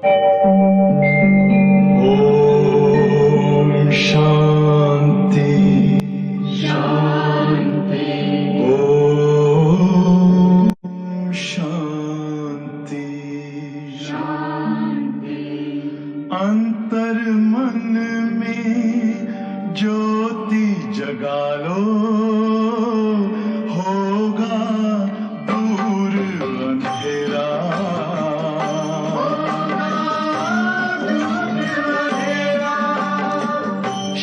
ओम शांति शांति। ओम शांति शांति। अंतर मन में ज्योति जगा लो, होगा दूर अंधेरा।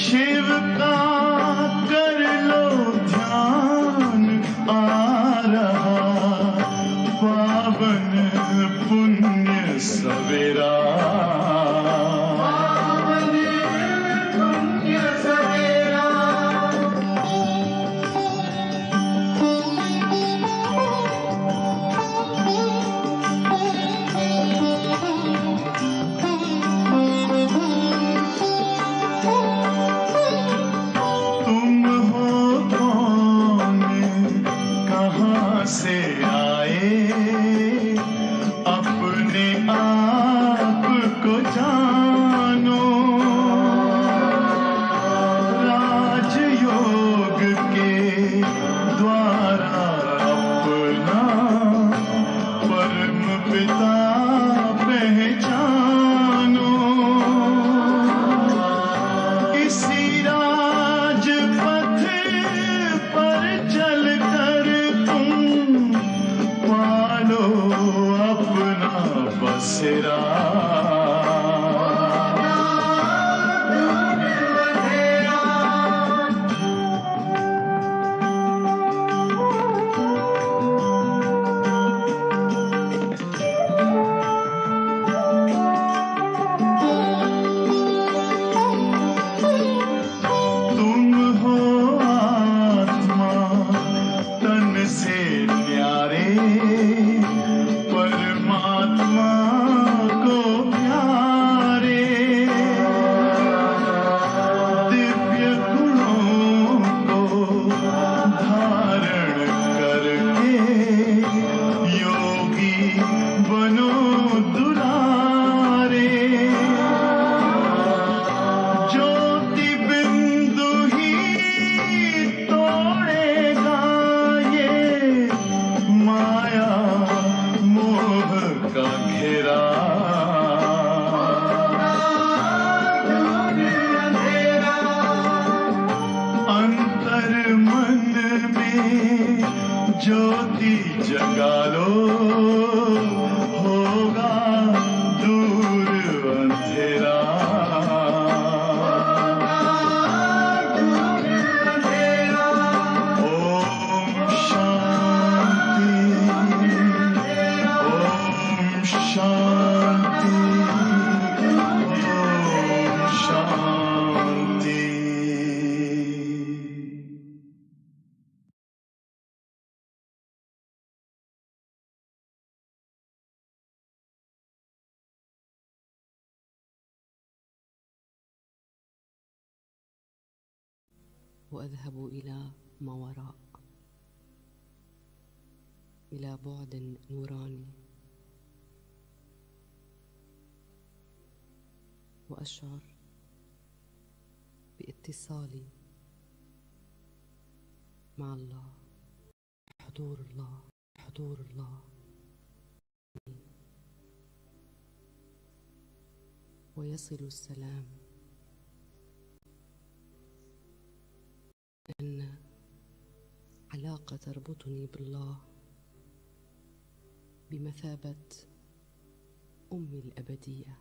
शिव का कर लो ध्यान, आ रहा पावन पुण्य सवेरा। तुम हो कौन, कहाँ से आए, अपने आप को जानो। राजयोग के द्वारा अपना परम पिता पहचानो। इसी राजपथ पर चलकर तुम पालो अपना बसेरा। तुम हो आत्मा तन से न्यारे, परमात्मा को प्यारे। दिव्य गुणों को धारण करके योगी बनो दुलारे। ज्योति बिंदु ही तोड़ेगा ये माया मोह का घेरा। अंतर मन में ज्योति जगा लो, होगा दूर अंधेरा। ओम शांति। ओम शांति। ओम शांति। وأذهب إلى ما وراء، إلى بعد نوراني، وأشعر باتصالي مع الله، حضور الله، حضور الله. ويصل السلام، أن علاقة تربطني بالله بمثابة أمي الأبدية.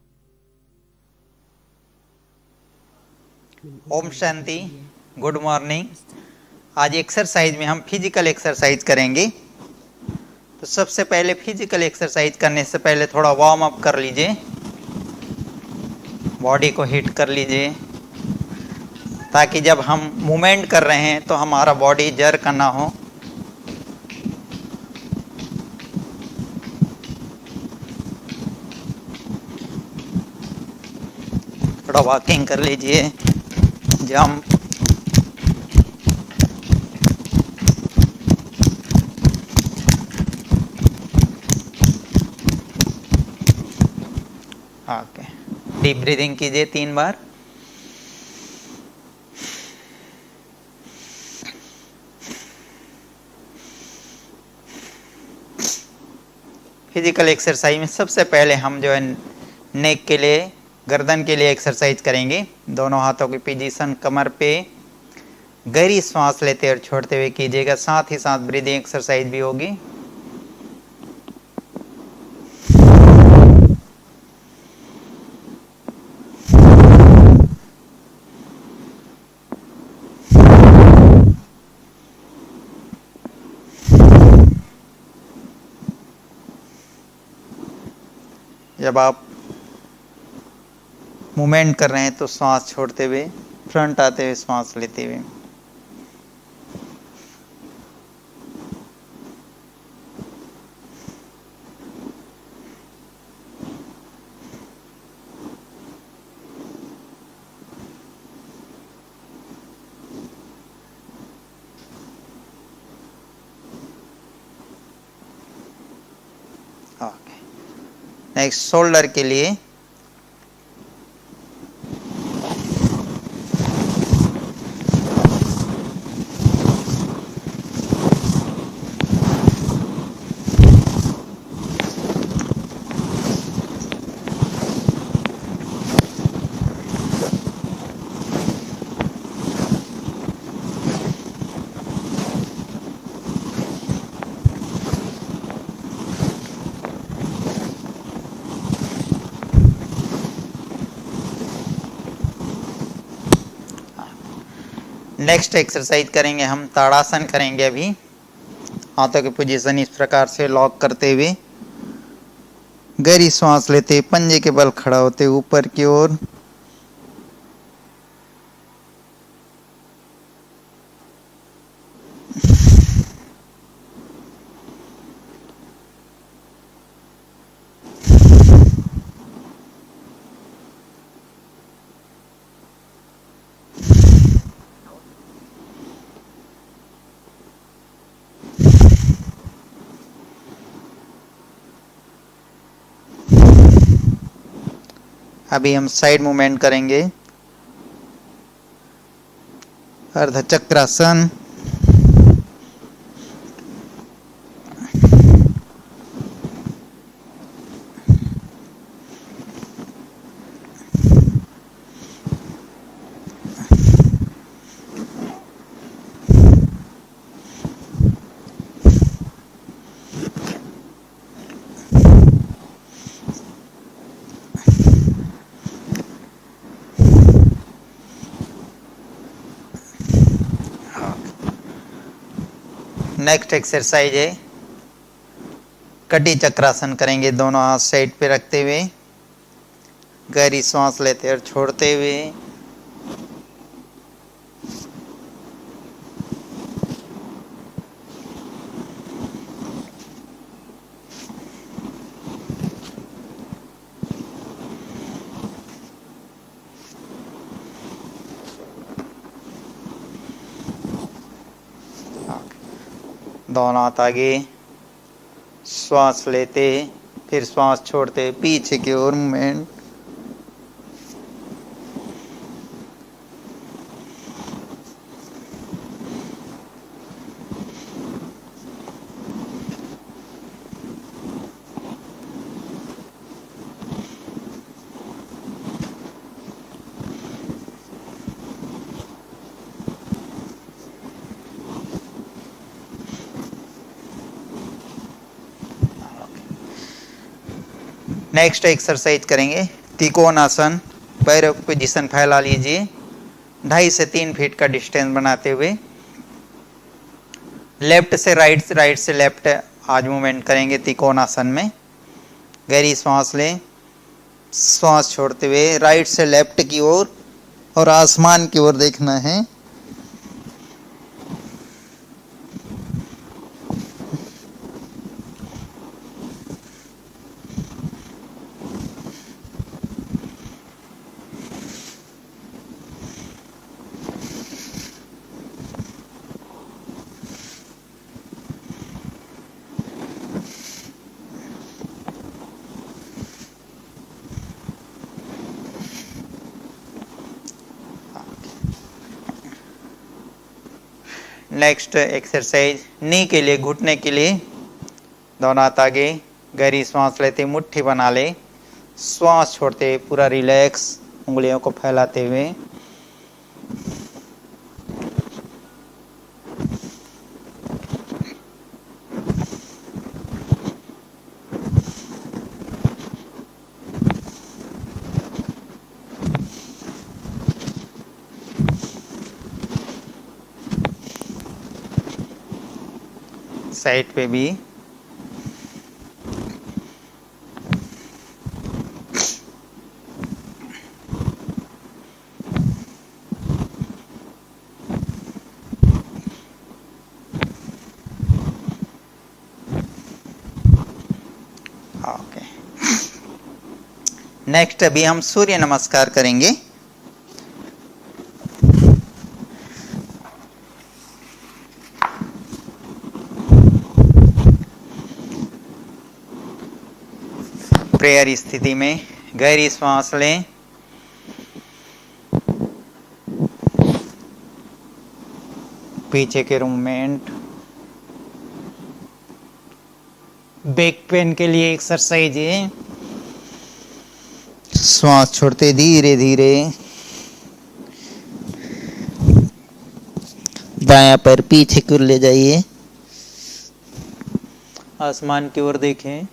ओम शांति। Good morning. आज एक्सरसाइज में हम फिजिकल एक्सरसाइज करेंगे। तो सबसे पहले फिजिकल एक्सरसाइज करने से पहले थोड़ा वार्म अप कर लीजिए, बॉडी को हिट कर लीजिए, ताकि जब हम मूवमेंट कर रहे हैं तो हमारा बॉडी जर्क ना हो। थोड़ा वॉकिंग कर लीजिए, जंप। ओके, डीप ब्रीदिंग कीजिए 3 बार। फिजिकल एक्सरसाइज में सबसे पहले हम जो है नेक के लिए, गर्दन के लिए एक्सरसाइज करेंगे। दोनों हाथों की पोजीशन कमर पे, गहरी सांस लेते और छोड़ते हुए कीजिएगा, साथ ही साथ ब्रीदिंग एक्सरसाइज भी होगी। जब आप मूवमेंट कर रहे हैं तो सांस छोड़ते हुए, फ्रंट आते हुए सांस लेते हुए। नेक्स्ट शोल्डर के लिए नेक्स्ट एक्सरसाइज करेंगे हम ताड़ासन करेंगे। अभी हाथों की पोजीशन इस प्रकार से लॉक करते हुए, गहरी सांस लेते, पंजे के बल खड़ा होते ऊपर की ओर, अभी हम साइड मूवमेंट करेंगे। अर्धचक्रासन, नेक्स्ट एक्सरसाइज है कटी चक्रासन करेंगे। दोनों हाथ साइड पे रखते हुए, गहरी सांस लेते और छोड़ते हुए, दोनों हाथ आगे, श्वास लेते फिर श्वास छोड़ते, पीछे की ओर मूवमेंट। नेक्स्ट एक्सरसाइज करेंगे त्रिकोणासन। पैरों की पोजीशन फैला लीजिए, 2.5 से 3 फीट का डिस्टेंस बनाते हुए, लेफ्ट से राइट, राइट से लेफ्ट आज मूवमेंट करेंगे त्रिकोणासन में। गहरी सांस लें, श्वास छोड़ते हुए राइट से लेफ्ट की ओर और आसमान की ओर देखना है। नेक्स्ट एक्सरसाइज नी के लिए, घुटने के लिए दोनों हाथ आगे, गहरी सांस लेते मुट्ठी बना ले, श्वास छोड़ते पूरा रिलैक्स, उंगलियों को फैलाते हुए। साइड पे भी ओके। नेक्स्ट अभी हम सूर्य नमस्कार करेंगे। प्रेयर स्थिति में गहरी सांस लें, पीछे के मूवमेंट। बैक पेन के लिए एक्सरसाइज है, श्वास छोड़ते धीरे धीरे, दायां पैर पीछे की ओर ले जाइए, आसमान की ओर देखें,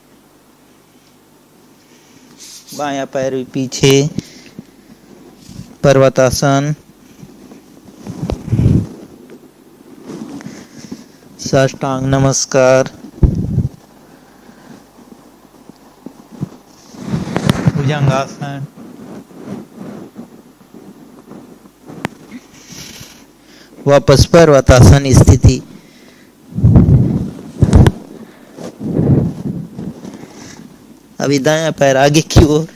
बायां पैर भी पीछे, पर्वतासन, साष्टांग नमस्कार, भुजंगासन, वापस पर्वतासन स्थिति। अभी दायां पैर आगे की ओर,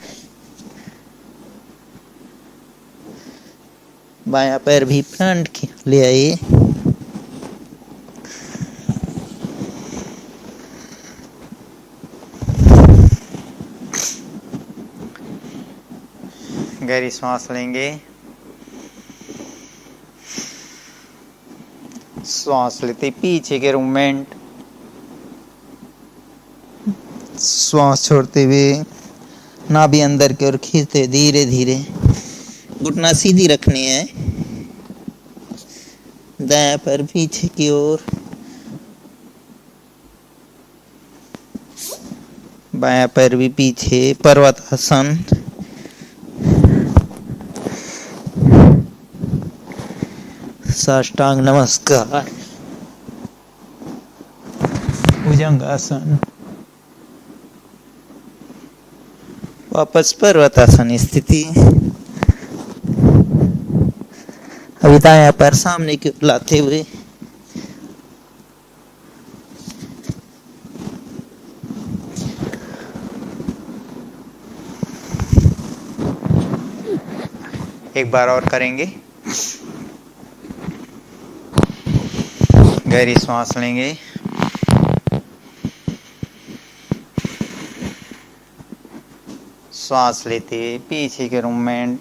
बायां पैर भी फ्रंट की ले आइए, गहरी सांस लेंगे, श्वास लेते पीछे के मूवमेंट, श्वास छोड़ते हुए नाभि अंदर की ओर खींचते धीरे धीरे, घुटना सीधी रखनी है, दायां पैर पीछे की ओर, बायां पैर भी पीछे, पर्वतासन, साष्टांग नमस्कार, भुजंगासन, वापस पर्वतासन स्थिति। अभी दायां पैर सामने की ओर लाते हुए, एक बार और करेंगे। गहरी सांस लेंगे, श्वास लेते पीछे के मूवमेंट,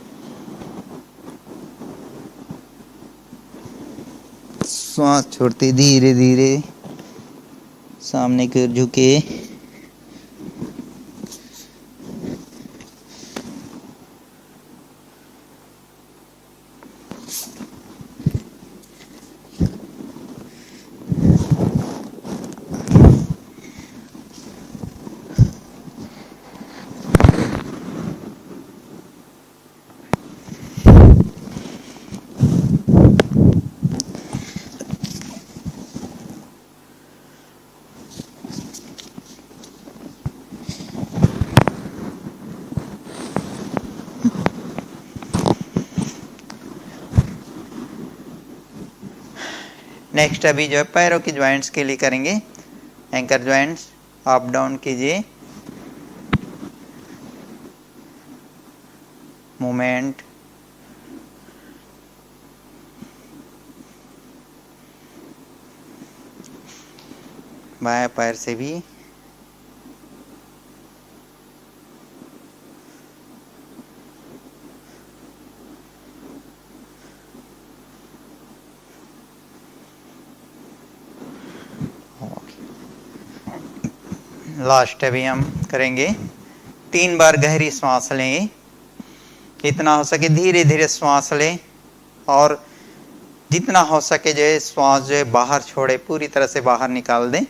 श्वास छोड़ते धीरे धीरे, सामने की ओर झुके, नेक्स्ट अभी जो है पैरों की ज्वाइंट्स के लिए करेंगे। एंकर ज्वाइंट्स अप डाउन कीजिए, मूवमेंट, बाएं पैर से भी लास्ट अभी हम करेंगे। 3 बार गहरी श्वास लेंगे, जितना हो सके धीरे धीरे श्वास लें और जितना हो सके जो है श्वास जो है बाहर छोड़े, पूरी तरह से बाहर निकाल दें।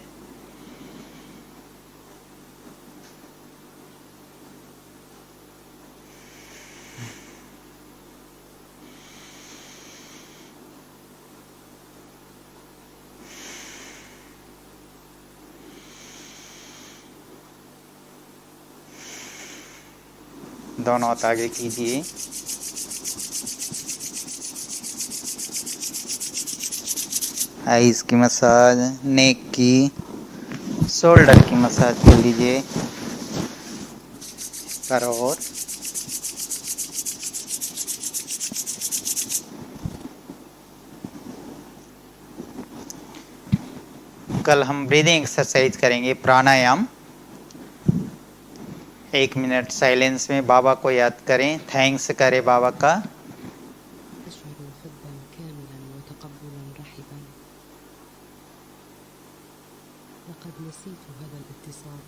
दोनों हाथ आगे कीजिए। आईज की मसाज, नेक की, शोल्डर की मसाज कर लीजिए। पर और कल हम ब्रीदिंग एक्सरसाइज करेंगे, प्राणायाम। 1 मिनट साइलेंस में बाबा को याद करें, थैंक्स करें बाबा का। أشعر حبا كاملا وتقبلا رحبا. لقد نسيت هذا الاتصال.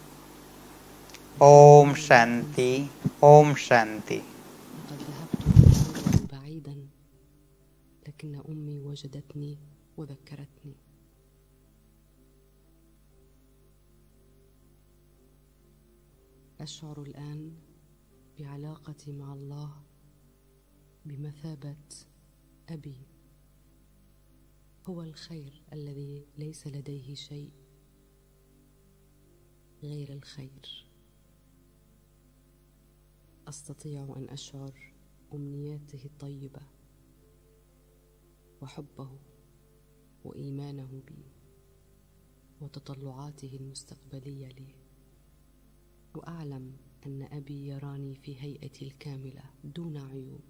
ओम शांति, ओम शांति। لقد ذهبت لموضع بعيدا، لكن أمي وجدتني وذكرتني. أشعر الآن بعلاقتي مع الله بمثابة أبي. هو الخير الذي ليس لديه شيء غير الخير. أستطيع أن أشعر أمنياته الطيبة وحبه وإيمانه بي وتطلعاته المستقبلية لي، وأعلم أن أبي يراني في هيئتي الكاملة دون عيوب.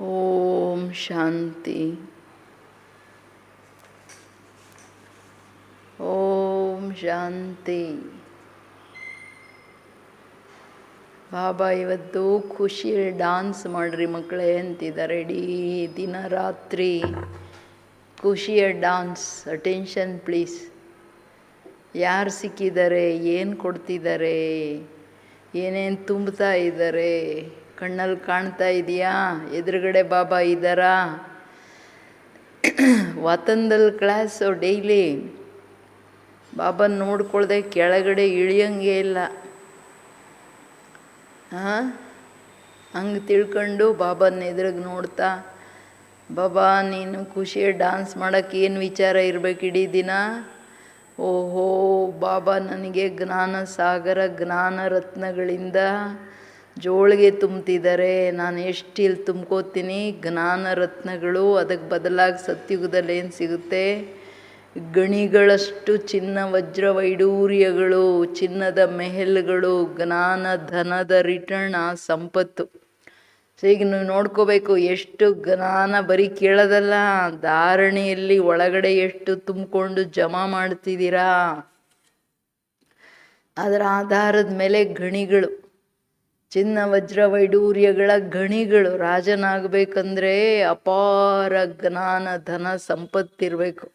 ಓಂ ಶಾಂತಿ. ಓಂ ಶಾಂತಿ. ಬಾಬಾ ಇವತ್ತು ಖುಷಿ ಡಾನ್ಸ್ ಮಾಡ್ರಿ ಮಕ್ಕಳೇ ಅಂತಿದ್ದಾರೆ. ಇಡೀ ದಿನ ರಾತ್ರಿ ಖುಷಿಯ ಡಾನ್ಸ್. Attention please. ಯಾರು ಸಿಕ್ಕಿದ್ದಾರೆ, ಏನು ಕೊಡ್ತಿದ್ದಾರೆ, ಏನೇನು ತುಂಬ್ತಾ ಇದ್ದಾರೆ, ಕಣ್ಣಲ್ಲಿ ಕಾಣ್ತಾ ಇದೆಯಾ, ಎದುರುಗಡೆ ಬಾಬಾ ಇದ್ದಾರಾ? ವಾತಂದಲ್ಲಿ ಕ್ಲಾಸು ಡೈಲಿ ಬಾಬಾ ನೋಡ್ಕೊಳ್ದೆ ಕೆಳಗಡೆ ಇಳಿಯಂಗೆ ಇಲ್ಲ. ಹಂಗೆ ತಿಳ್ಕೊಂಡು ಬಾಬನ ಎದುರಿಗೆ ನೋಡ್ತಾ, ಬಾಬಾ ನೀನು ಖುಷಿಯ ಡಾನ್ಸ್ ಮಾಡೋಕ್ಕೆ ಏನು ವಿಚಾರ ಇರಬೇಕು ಇಡೀ ದಿನ? ಓಹೋ ಬಾಬಾ ನನಗೆ ಜ್ಞಾನ ಸಾಗರ ಜ್ಞಾನ ರತ್ನಗಳಿಂದ ಜೋಳಿಗೆ ತುಂಬ್ತಿದ್ದಾರೆ. ನಾನು ಎಷ್ಟು ಇಲ್ಲಿ ತುಂಬ್ಕೋತೀನಿ ಜ್ಞಾನ ರತ್ನಗಳು. ಅದಕ್ಕೆ ಬದಲಾಗಿ ಸತ್ಯುಗದಲ್ಲಿ ಏನು ಸಿಗುತ್ತೆ? ಗಣಿಗಳಷ್ಟು ಚಿನ್ನ ವಜ್ರ ವೈಡೂರ್ಯಗಳು, ಚಿನ್ನದ ಮೆಹಲ್ಗಳು, ಜ್ಞಾನ ಧನದ ರಿಟರ್ನ್, ಆ ಸಂಪತ್ತು. ಸೊ ಈಗ ನೀವು ನೋಡ್ಕೋಬೇಕು, ಎಷ್ಟು ಜ್ಞಾನ ಬರೀ ಕೇಳೋದಲ್ಲ, ಧಾರಣೆಯಲ್ಲಿ ಒಳಗಡೆ ಎಷ್ಟು ತುಂಬಿಕೊಂಡು ಜಮಾ ಮಾಡ್ತಿದ್ದೀರಾ. ಅದರ ಆಧಾರದ ಮೇಲೆ ಗಣಿಗಳು, ಚಿನ್ನ ವಜ್ರ ವೈಡೂರ್ಯಗಳ ಗಣಿಗಳು. ರಾಜನಾಗಬೇಕಂದ್ರೆ ಅಪಾರ ಜ್ಞಾನ ಧನ ಸಂಪತ್ತಿರಬೇಕು.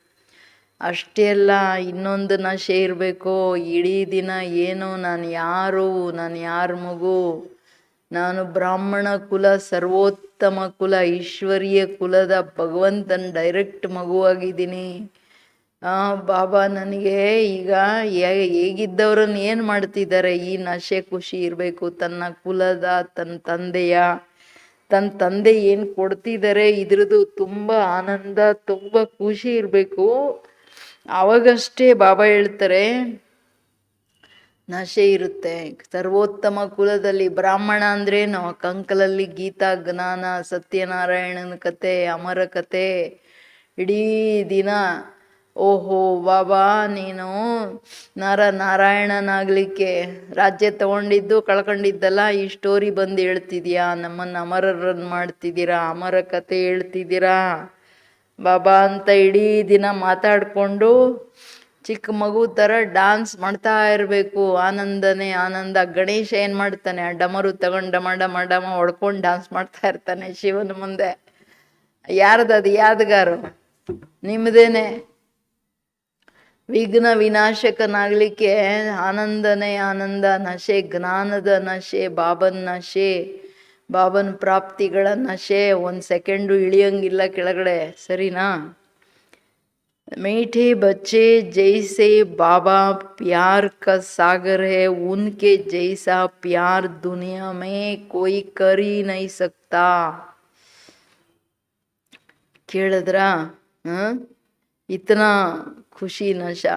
ಅಷ್ಟೇ ಅಲ್ಲ, ಇನ್ನೊಂದು ನಶೆ ಇರಬೇಕು. ಇಡೀ ದಿನ ಏನು ನಾನು ಯಾರು, ನಾನು ಯಾರ ಮಗು, ನಾನು ಬ್ರಾಹ್ಮಣ ಕುಲ, ಸರ್ವೋತ್ತಮ ಕುಲ, ಈಶ್ವರೀಯ ಕುಲದ ಭಗವಂತನ ಡೈರೆಕ್ಟ್ ಮಗುವಾಗಿದ್ದೀನಿ. ಬಾಬಾ ನನಗೆ ಈಗ ಹೇಗಿದ್ದವ್ರನ್ನ ಏನು ಮಾಡ್ತಿದ್ದಾರೆ? ಈ ನಶೆ ಖುಷಿ ಇರಬೇಕು. ತನ್ನ ಕುಲದ, ತನ್ನ ತಂದೆ ಏನು ಕೊಡ್ತಿದ್ದಾರೆ ಇದ್ರದ್ದು ತುಂಬ ಆನಂದ, ತುಂಬ ಖುಷಿ ಇರಬೇಕು. ಆವಾಗಷ್ಟೇ ಬಾಬಾ ಹೇಳ್ತಾರೆ ನಶೆ ಇರುತ್ತೆ. ಸರ್ವೋತ್ತಮ ಕುಲದಲ್ಲಿ ಬ್ರಾಹ್ಮಣ ಅಂದ್ರೇನು? ಕಂಕಲಲ್ಲಿ ಗೀತಾ ಜ್ಞಾನ, ಸತ್ಯನಾರಾಯಣನ ಕತೆ, ಅಮರ ಕತೆ ಇಡೀ ದಿನ. ಓಹೋ ಬಾಬಾ ನೀನು ನಾರಾಯಣನಾಗಲಿಕ್ಕೆ ರಾಜ್ಯ ತಗೊಂಡಿದ್ದು ಕಳ್ಕೊಂಡಿದ್ದಲ್ಲ, ಈ ಸ್ಟೋರಿ ಬಂದು ಹೇಳ್ತಿದ್ಯಾ, ನಮ್ಮನ್ನು ಅಮರರನ್ನು ಮಾಡ್ತಿದ್ದೀರಾ, ಅಮರ ಕತೆ ಹೇಳ್ತಿದ್ದೀರಾ ಬಾಬಾ ಅಂತ ಇಡೀ ದಿನ ಮಾತಾಡಿಕೊಂಡು ಚಿಕ್ಕ ಮಗು ಥರ ಡಾನ್ಸ್ ಮಾಡ್ತಾ ಇರಬೇಕು. ಆನಂದನೇ ಆನಂದ. ಗಣೇಶ ಏನು ಮಾಡ್ತಾನೆ? ಆ ಡಮರು ತಗೊಂಡು ಡಮ ಡಮ ಡಮ ಹೊಡ್ಕೊಂಡು ಡಾನ್ಸ್ ಮಾಡ್ತಾ ಇರ್ತಾನೆ ಶಿವನ ಮುಂದೆ. ಯಾರ್ದದು ಯಾದಗಾರು? ನಿಮ್ಮದೇನೆ. ವಿಘ್ನ ವಿನಾಶಕನಾಗಲಿಕ್ಕೆ ಆನಂದನೇ ಆನಂದ. ನಶೆ, ಜ್ಞಾನದ ನಶೆ, ಬಾಬನ ನಶೆ, ಬಾಬನ ಪ್ರಾಪ್ತಿಗಳ ನಶೆ. ಒಂದು ಸೆಕೆಂಡು ಇಳಿಯಂಗಿಲ್ಲ ಕೆಳಗಡೆ, ಸರಿನಾ? मीठे बच्चे जैसे बाबा प्यार का सागर है, उनके जैसा प्यार दुनिया में कोई कर ही नहीं सकता. ಕೇಳಿದ್ರಾ? इतना खुशी नशा.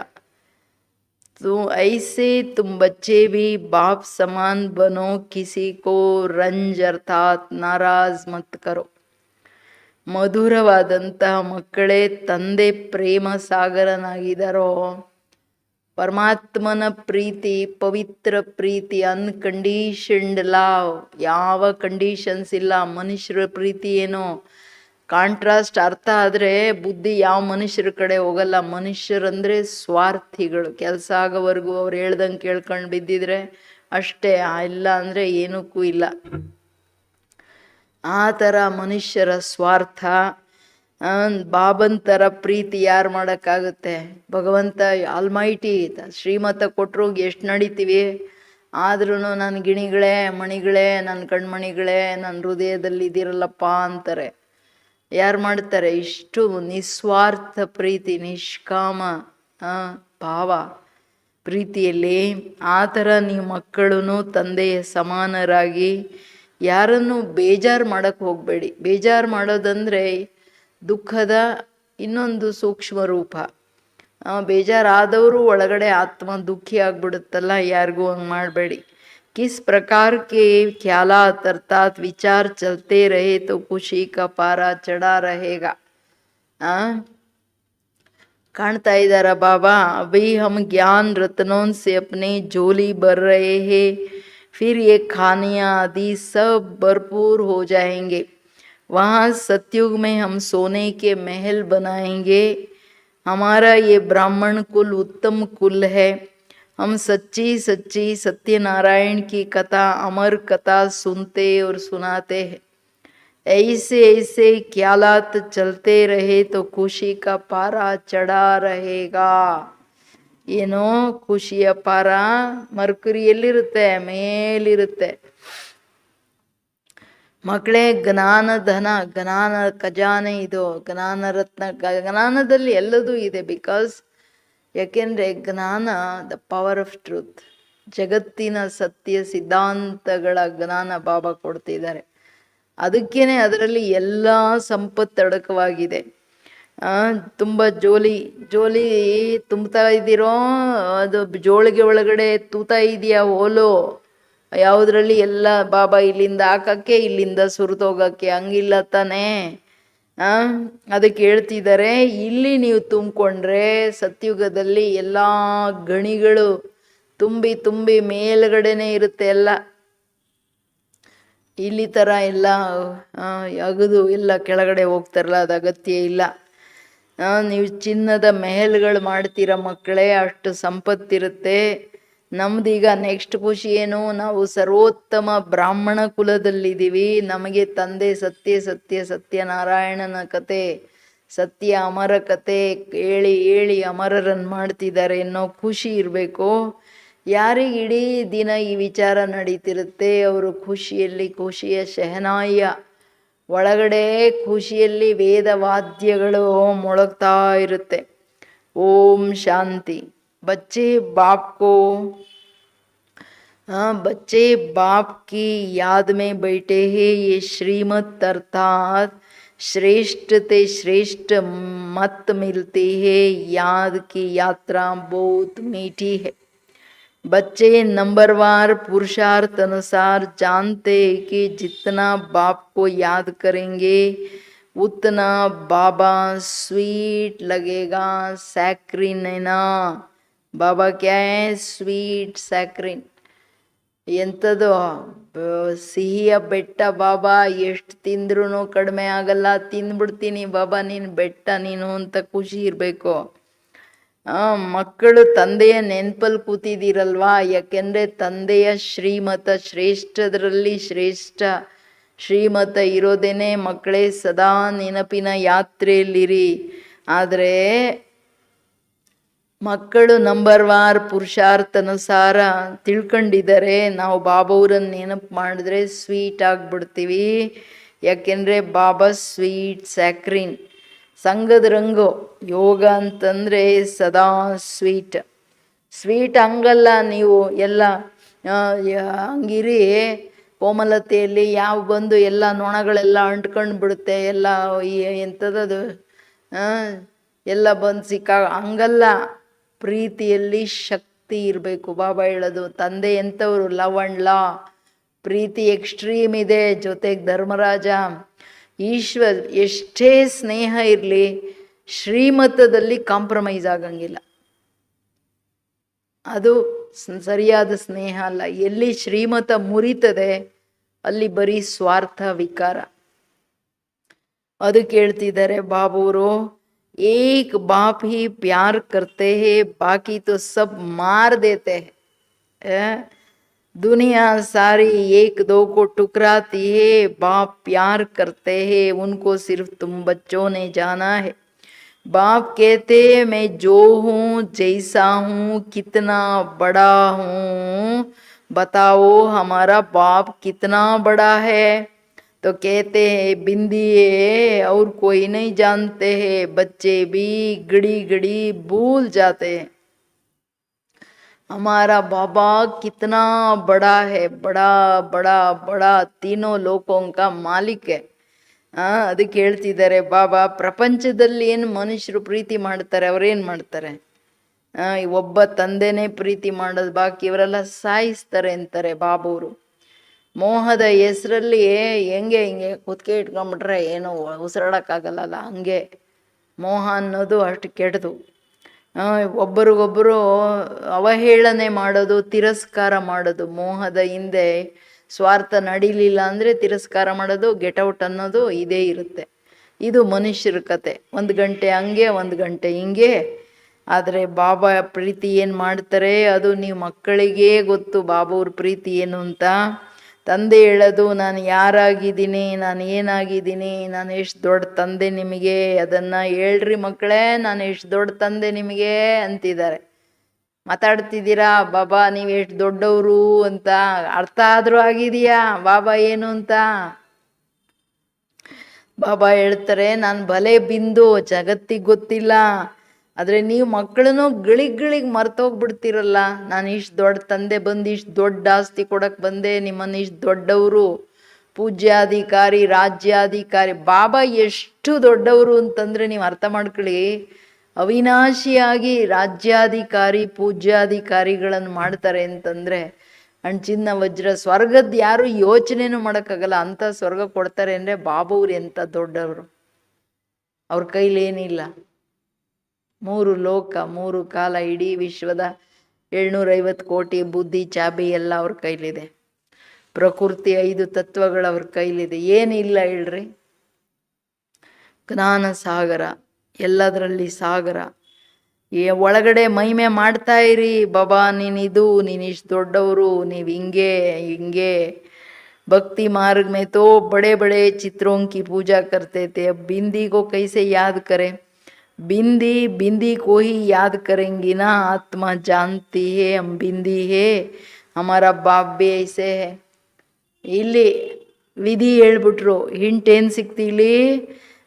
तो ऐसे तुम बच्चे भी बाप समान बनो, किसी को रंज अर्थात नाराज मत करो. ಮಧುರವಾದಂತಹ ಮಕ್ಕಳೇ, ತಂದೆ ಪ್ರೇಮ ಸಾಗರನಾಗಿದ್ದಾರೋ, ಪರಮಾತ್ಮನ ಪ್ರೀತಿ, ಪವಿತ್ರ ಪ್ರೀತಿ, ಅನ್ಕಂಡೀಷನ್ಡ್ ಲವ್, ಯಾವ ಕಂಡೀಷನ್ಸ್ ಇಲ್ಲ. ಮನುಷ್ಯರ ಪ್ರೀತಿ ಏನು? ಕಾಂಟ್ರಾಸ್ಟ್ ಅರ್ಥ ಆದರೆ ಬುದ್ಧಿ ಯಾವ ಮನುಷ್ಯರ ಕಡೆ ಹೋಗಲ್ಲ. ಮನುಷ್ಯರಂದರೆ ಸ್ವಾರ್ಥಿಗಳು. ಕೆಲಸ ಆಗೋವರೆಗೂ ಅವ್ರು ಹೇಳ್ದಂಗೆ ಕೇಳ್ಕೊಂಡು ಬಿದ್ದಿದ್ರೆ ಅಷ್ಟೇ, ಇಲ್ಲ ಅಂದರೆ ಏನಕ್ಕೂ ಇಲ್ಲ. ಆ ಥರ ಮನುಷ್ಯರ ಸ್ವಾರ್ಥ. ಬಾಬನ್ ಥರ ಪ್ರೀತಿ ಯಾರು ಮಾಡೋಕ್ಕಾಗುತ್ತೆ? ಭಗವಂತ ಆಲ್ಮೈಟಿ ಶ್ರೀಮತ ಕೊಟ್ಟರು ಎಷ್ಟು ನಡೀತೀವಿ. ಆದ್ರೂ ನನ್ನ ಗಿಣಿಗಳೇ, ಮಣಿಗಳೇ, ನನ್ನ ಕಣ್ಮಣಿಗಳೇ, ನನ್ನ ಹೃದಯದಲ್ಲಿ ಇದಿರಲ್ಲಪ್ಪ ಅಂತಾರೆ. ಯಾರು ಮಾಡ್ತಾರೆ ಇಷ್ಟು ನಿಸ್ವಾರ್ಥ ಪ್ರೀತಿ, ನಿಷ್ಕಾಮ ಭಾವ ಪ್ರೀತಿಯಲ್ಲಿ? ಆ ಥರ ನೀವು ಮಕ್ಕಳು ತಂದೆಯ ಸಮಾನರಾಗಿ ಯಾರನ್ನು ಬೇಜಾರು ಮಾಡೋಕ್ಕೆ ಹೋಗಬೇಡಿ. ಬೇಜಾರು ಮಾಡೋದಂದರೆ ದುಃಖದ ಇನ್ನೊಂದು ಸೂಕ್ಷ್ಮ ರೂಪ. ಬೇಜಾರಾದವರು ಒಳಗಡೆ ಆತ್ಮ ದುಃಖಿ ಆಗ್ಬಿಡುತ್ತಲ್ಲ, ಯಾರಿಗೂ ಹಂಗೆ ಮಾಡಬೇಡಿ. किस प्रकार के ख्यालात अर्थात विचार चलते रहे तो खुशी का पारा चढ़ा रहेगा. कांता इधर बाबा, अभी हम ज्ञान रत्नों से अपनी झोली भर रहे हैं, फिर ये खानियाँ आदि सब भरपूर हो जाएंगे। वहाँ सतयुग में हम सोने के महल बनाएंगे। हमारा ये ब्राह्मण कुल उत्तम कुल है। हम सच्ची सच्ची सत्यनारायण की कथा, अमर कथा सुनते और सुनाते हैं। ऐसे ऐसे ख्यालात चलते रहे तो खुशी का पारा चढ़ा रहेगा। ಏನೋ ಖುಷಿಯ ಪಾರ ಮರ್ಕುರಿ ಎಲ್ಲಿರುತ್ತೆ? ಮೇಲಿರುತ್ತೆ. ಮಕ್ಕಳೇ, ಜ್ಞಾನ ಧನ, ಜ್ಞಾನ ಖಜಾನೆ ಇದು, ಜ್ಞಾನ ರತ್ನ. ಜ್ಞಾನದಲ್ಲಿ ಎಲ್ಲದೂ ಇದೆ. ಯಾಕೆಂದ್ರೆ ಜ್ಞಾನ ದ ಪವರ್ ಆಫ್ ಟ್ರೂತ್, ಜಗತ್ತಿನ ಸತ್ಯ ಸಿದ್ಧಾಂತಗಳ ಜ್ಞಾನ ಬಾಬಾ ಕೊಡ್ತಿದ್ದಾರೆ. ಅದಕ್ಕೇನೆ ಅದರಲ್ಲಿ ಎಲ್ಲ ಸಂಪತ್ತು ಅಡಕವಾಗಿದೆ. ತುಂಬ ಜೋಲಿ ತುಂಬ್ತಾ ಇದ್ದೀರೋ, ಅದು ಜೋಳಿಗೆ ಒಳಗಡೆ ತೂತಾ ಇದೆಯಾ ಓಲೋ, ಯಾವುದ್ರಲ್ಲಿ ಎಲ್ಲ ಬಾಬಾ ಇಲ್ಲಿಂದ ಹಾಕಕ್ಕೆ ಇಲ್ಲಿಂದ ಸುರಿದೋಗಕ್ಕೆ, ಹಂಗಿಲ್ಲ ತಾನೇ. ಅದಕ್ಕೆ ಹೇಳ್ತಿದ್ದಾರೆ, ಇಲ್ಲಿ ನೀವು ತುಂಬಿಕೊಂಡ್ರೆ ಸತ್ಯುಗದಲ್ಲಿ ಎಲ್ಲ ಗಣಿಗಳು ತುಂಬಿ ತುಂಬಿ ಮೇಲ್ಗಡೆನೆ ಇರುತ್ತೆ ಎಲ್ಲ. ಇಲ್ಲಿ ಥರ ಎಲ್ಲ ಅಗದು ಎಲ್ಲ ಕೆಳಗಡೆ ಹೋಗ್ತಾರಲ್ಲ, ಅದು ಅಗತ್ಯ ಇಲ್ಲ. ನೀವು ಚಿನ್ನದ ಮೆಹಲ್ಗಳು ಮಾಡ್ತೀರ ಮಕ್ಕಳೇ, ಅಷ್ಟು ಸಂಪತ್ತಿರುತ್ತೆ. ನಮ್ದೀಗ ನೆಕ್ಸ್ಟ್ ಖುಷಿ ಏನು? ನಾವು ಸರ್ವೋತ್ತಮ ಬ್ರಾಹ್ಮಣ ಕುಲದಲ್ಲಿದ್ದೀವಿ. ನಮಗೆ ತಂದೆ ಸತ್ಯ ಸತ್ಯ ಸತ್ಯನಾರಾಯಣನ ಕತೆ, ಸತ್ಯ ಅಮರ ಕತೆ ಹೇಳಿ ಹೇಳಿ ಅಮರರನ್ನು ಮಾಡ್ತಿದ್ದಾರೆ ಅನ್ನೋ ಖುಷಿ ಇರಬೇಕು. ಯಾರಿಗೆ ಇಡೀ ದಿನ ಈ ವಿಚಾರ ನಡೀತಿರುತ್ತೆ, ಅವರು ಖುಷಿಯಲ್ಲಿ, ಖುಷಿಯ ಶಹನಾಯಿಯ ಒಳಗಡೆ ಖುಷಿಯಲ್ಲಿ ವೇದವಾದ್ಯಗಳು ಮೊಳಗ್ತಾ ಇರುತ್ತೆ. ಓಂ ಶಾಂತಿ. बच्चे बाप की याद में बैठे हैं. ये श्रीमत अर्थात श्रेष्ठ ते श्रेष्ठ मत मिलती है. याद की यात्रा बहुत मीठी है. बच्चे नंबरवार पुरुषार्थ अनुसार जानते हैं कि जितना बाप को याद करेंगे उतना बाबा स्वीट लगेगा. सैक्रिन है ना बाबा, क्या है? ಸ್ವೀಟ್ ಸ್ಯಾಕ್ರಿನ್. ಎಂಥದ್ದು ಸಿಹಿಯ ಬೆಟ್ಟ ಬಾಬಾ. ಎಷ್ಟು ತಿಂದ್ರೂ ಕಡಿಮೆ ಆಗಲ್ಲ. ತಿಂದ್ಬಿಡ್ತೀನಿ ಬಾಬಾ, ನೀನು ಬೆಟ್ಟ ನೀನು ಅಂತ ಖುಷಿ ಇರಬೇಕು. ಮಕ್ಕಳು ತಂದೆಯ ನೆನಪಲ್ಲಿ ಕೂತಿದ್ದೀರಲ್ವಾ, ಯಾಕೆಂದರೆ ತಂದೆಯ ಶ್ರೀಮತ ಶ್ರೇಷ್ಠದರಲ್ಲಿ ಶ್ರೇಷ್ಠ ಶ್ರೀಮತ ಇರೋದೇನೆ ಮಕ್ಕಳೇ. ಸದಾ ನೆನಪಿನ ಯಾತ್ರೆಯಲ್ಲಿರಿ. ಆದರೆ ಮಕ್ಕಳು ನಂಬರ್ವಾರ್ ಪುರುಷಾರ್ಥನುಸಾರ ತಿಳ್ಕೊಂಡಿದ್ದಾರೆ, ನಾವು ಬಾಬಾವ್ರನ್ನ ನೆನಪು ಮಾಡಿದ್ರೆ ಸ್ವೀಟ್ ಆಗಿಬಿಡ್ತೀವಿ. ಯಾಕೆಂದರೆ ಬಾಬಾ ಸ್ವೀಟ್ ಸ್ಯಾಕ್ರಿನ್. ಸಂಘದ ರಂಗು ಯೋಗ ಅಂತಂದರೆ ಸದಾ ಸ್ವೀಟ್. ಸ್ವೀಟ್ ಹಂಗಲ್ಲ, ನೀವು ಎಲ್ಲ ಹಂಗಿರಿ. ಕೋಮಲತೆಯಲ್ಲಿ ಯಾವ ಬಂದು ಎಲ್ಲ ನೊಣಗಳೆಲ್ಲ ಅಂಟ್ಕೊಂಡು ಬಿಡುತ್ತೆ, ಎಲ್ಲ ಎಂಥದ್ದು ಎಲ್ಲ ಬಂದು ಹಂಗಲ್ಲ. ಪ್ರೀತಿಯಲ್ಲಿ ಶಕ್ತಿ ಇರಬೇಕು. ಬಾಬಾ ಹೇಳೋದು ತಂದೆ ಎಂಥವ್ರು, ಲವ್ ಅಂಡ್ ಲಾ, ಪ್ರೀತಿ ಎಕ್ಸ್ಟ್ರೀಮ್ ಇದೆ. ಜೊತೆಗೆ ಧರ್ಮರಾಜ, ಈಶ್ವರ್, ಎಷ್ಟೇ ಸ್ನೇಹ ಇರಲಿ ಶ್ರೀಮತದಲ್ಲಿ ಕಾಂಪ್ರಮೈಸ್ ಆಗಂಗಿಲ್ಲ. ಅದು ಸರಿಯಾದ ಸ್ನೇಹ ಅಲ್ಲ. ಎಲ್ಲಿ ಶ್ರೀಮತ ಮುರಿತದೆ ಅಲ್ಲಿ ಬರೀ ಸ್ವಾರ್ಥ ವಿಕಾರ. ಅದಕ್ಕೆ ಹೇಳ್ತಿದ್ದಾರೆ ಬಾಬೂರು, एक बाप ही प्यार करते हैं, बाकी तो सब मार देते हैं. दुनिया सारी एक दो को टुकराती है, बाप प्यार करते हैं, उनको सिर्फ तुम बच्चों ने जाना है. बाप कहते मैं जो हूँ, जैसा हूँ, कितना बड़ा हूँ, बताओ हमारा बाप कितना बड़ा है. तो कहते हैं बिंदी है और कोई नहीं जानते हैं. बच्चे भी घड़ी घड़ी भूल जाते हैं हमारा बाबा कितना बड़ा है. बड़ा बड़ा बड़ा तीनों लोकों का मालिक है. ಅದಕ್ಕೆ ಹೇಳ್ತಿದ್ದಾರೆ ಬಾಬಾ, ಪ್ರಪಂಚದಲ್ಲಿ ಏನು ಮನುಷ್ಯರು ಪ್ರೀತಿ ಮಾಡ್ತಾರೆ, ಅವರೇನು ಮಾಡ್ತಾರೆ? ಒಬ್ಬ ತಂದೆನೇ ಪ್ರೀತಿ ಮಾಡೋದು, ಬಾಕಿ ಇವರೆಲ್ಲ ಸಾಯಿಸ್ತಾರೆ ಅಂತಾರೆ ಬಾಬೂರು. ಮೋಹದ ಹೆಸರಲ್ಲಿ ಹೆಂಗೆ ಹಿಂಗೆ ಕುತ್ತಿಗೆ ಇಟ್ಕೊಂಡ್ಬಿಟ್ರೆ ಏನೋ ಉಸಿರಾಡೋಕ್ಕಾಗಲ್ಲ, ಹಂಗೆ ಮೋಹ ಅನ್ನೋದು ಅಷ್ಟು ಕೆಟ್ಟದು. ಒಬ್ಬರಿಗೊಬ್ಬರು ಅವಹೇಳನೆ ಮಾಡೋದು, ತಿರಸ್ಕಾರ ಮಾಡೋದು. ಮೋಹದ ಹಿಂದೆ ಸ್ವಾರ್ಥ ನಡೀಲಿಲ್ಲ ಅಂದರೆ ತಿರಸ್ಕಾರ ಮಾಡೋದು, ಗೆಟೌಟ್ ಅನ್ನೋದು ಇದೇ ಇರುತ್ತೆ. ಇದು ಮನುಷ್ಯರ ಕತೆ. 1 ಗಂಟೆ ಹಂಗೆ 1 ಗಂಟೆ ಹಿಂಗೆ. ಆದರೆ ಬಾಬಾ ಪ್ರೀತಿ ಏನು ಮಾಡ್ತಾರೆ ಅದು ನೀವು ಮಕ್ಕಳಿಗೇ ಗೊತ್ತು. ಬಾಬಾವ್ರ ಪ್ರೀತಿ ಏನು ಅಂತ. ತಂದೆ ಹೇಳೋದು, ನಾನು ಯಾರಾಗಿದ್ದೀನಿ, ನಾನು ಏನಾಗಿದ್ದೀನಿ, ನಾನು ಎಷ್ಟು ದೊಡ್ಡ ತಂದೆ ನಿಮಗೆ, ಅದನ್ನು ಹೇಳ್ರಿ ಮಕ್ಕಳೇ, ನಾನು ಎಷ್ಟು ದೊಡ್ಡ ತಂದೆ ನಿಮಗೆ ಅಂತಿದ್ದಾರೆ. ಮಾತಾಡ್ತಿದ್ದೀರಾ ಬಾಬಾ ನೀವು ಎಷ್ಟು ದೊಡ್ಡವರು ಅಂತ? ಅರ್ಥ ಆದರೂ ಆಗಿದೆಯಾ ಬಾಬಾ ಏನು ಅಂತ? ಬಾಬಾ ಹೇಳ್ತಾರೆ, ನಾನು ಬಲೆ ಬಿಂದು, ಜಗತ್ತಿಗೆ ಗೊತ್ತಿಲ್ಲ. ಆದರೆ ನೀವು ಮಕ್ಕಳನ್ನು ಗಳಿಗೆ ಮರ್ತೋಗ್ಬಿಡ್ತೀರಲ್ಲ. ನಾನು ಇಷ್ಟು ದೊಡ್ಡ ತಂದೆ ಬಂದು ಇಷ್ಟು ದೊಡ್ಡ ಆಸ್ತಿ ಕೊಡಕ್ಕೆ ಬಂದೆ, ನಿಮ್ಮನ್ನು ಇಷ್ಟು ದೊಡ್ಡವರು, ಪೂಜ್ಯಾಧಿಕಾರಿ, ರಾಜ್ಯಾಧಿಕಾರಿ. ಬಾಬಾ ಎಷ್ಟು ದೊಡ್ಡವರು ಅಂತಂದರೆ ನೀವು ಅರ್ಥ ಮಾಡ್ಕೊಳ್ಳಿ. ಅವಿನಾಶಿಯಾಗಿ ರಾಜ್ಯಾಧಿಕಾರಿ ಪೂಜ್ಯಾಧಿಕಾರಿಗಳನ್ನು ಮಾಡ್ತಾರೆ ಅಂತಂದರೆ ಚಿನ್ನ ವಜ್ರ ಸ್ವರ್ಗದ ಯಾರು ಯೋಚನೆನೂ ಮಾಡೋಕ್ಕಾಗಲ್ಲ. ಅಂಥ ಸ್ವರ್ಗ ಕೊಡ್ತಾರೆ ಅಂದರೆ ಬಾಬಾವ್ರು ಎಂಥ ದೊಡ್ಡವರು. ಅವ್ರ ಕೈಲೇನಿಲ್ಲ. 3 ಲೋಕ 3 ಕಾಲ, ಇಡೀ ವಿಶ್ವದ 750 ಕೋಟಿ ಬುದ್ಧಿ ಚಾಬಿ ಎಲ್ಲ ಅವ್ರ ಕೈಲಿದೆ. ಪ್ರಕೃತಿ 5 ತತ್ವಗಳು ಅವ್ರ ಕೈಲಿದೆ. ಏನಿಲ್ಲ ಹೇಳ್ರಿ? ಜ್ಞಾನ ಸಾಗರ, ಎಲ್ಲದರಲ್ಲಿ ಸಾಗರ. ಒಳಗಡೆ ಮಹಿಮೆ ಮಾಡ್ತಾ ಇರಿ. ಬಾಬಾ ನೀನಿದು, ನೀನಿಷ್ಟು ದೊಡ್ಡವರು, ನೀವು ಹಿಂಗೆ ಹಿಂಗೆ. भक्ति मार्ग में तो बड़े बड़े चित्रों की पूजा करते थे. अब बिंदी को कैसे याद करें? बिंदी को ही याद करेंगी ना. आत्मा जानती है हम बिंदी है, हमारा बाप भी ऐसे है. ಇಲ್ಲಿ ವಿಧಿ ಹೇಳ್ಬಿಟ್ರು. ಹಿಂಟ್ ಏನು ಸಿಕ್ತಿ ಇಲ್ಲಿ?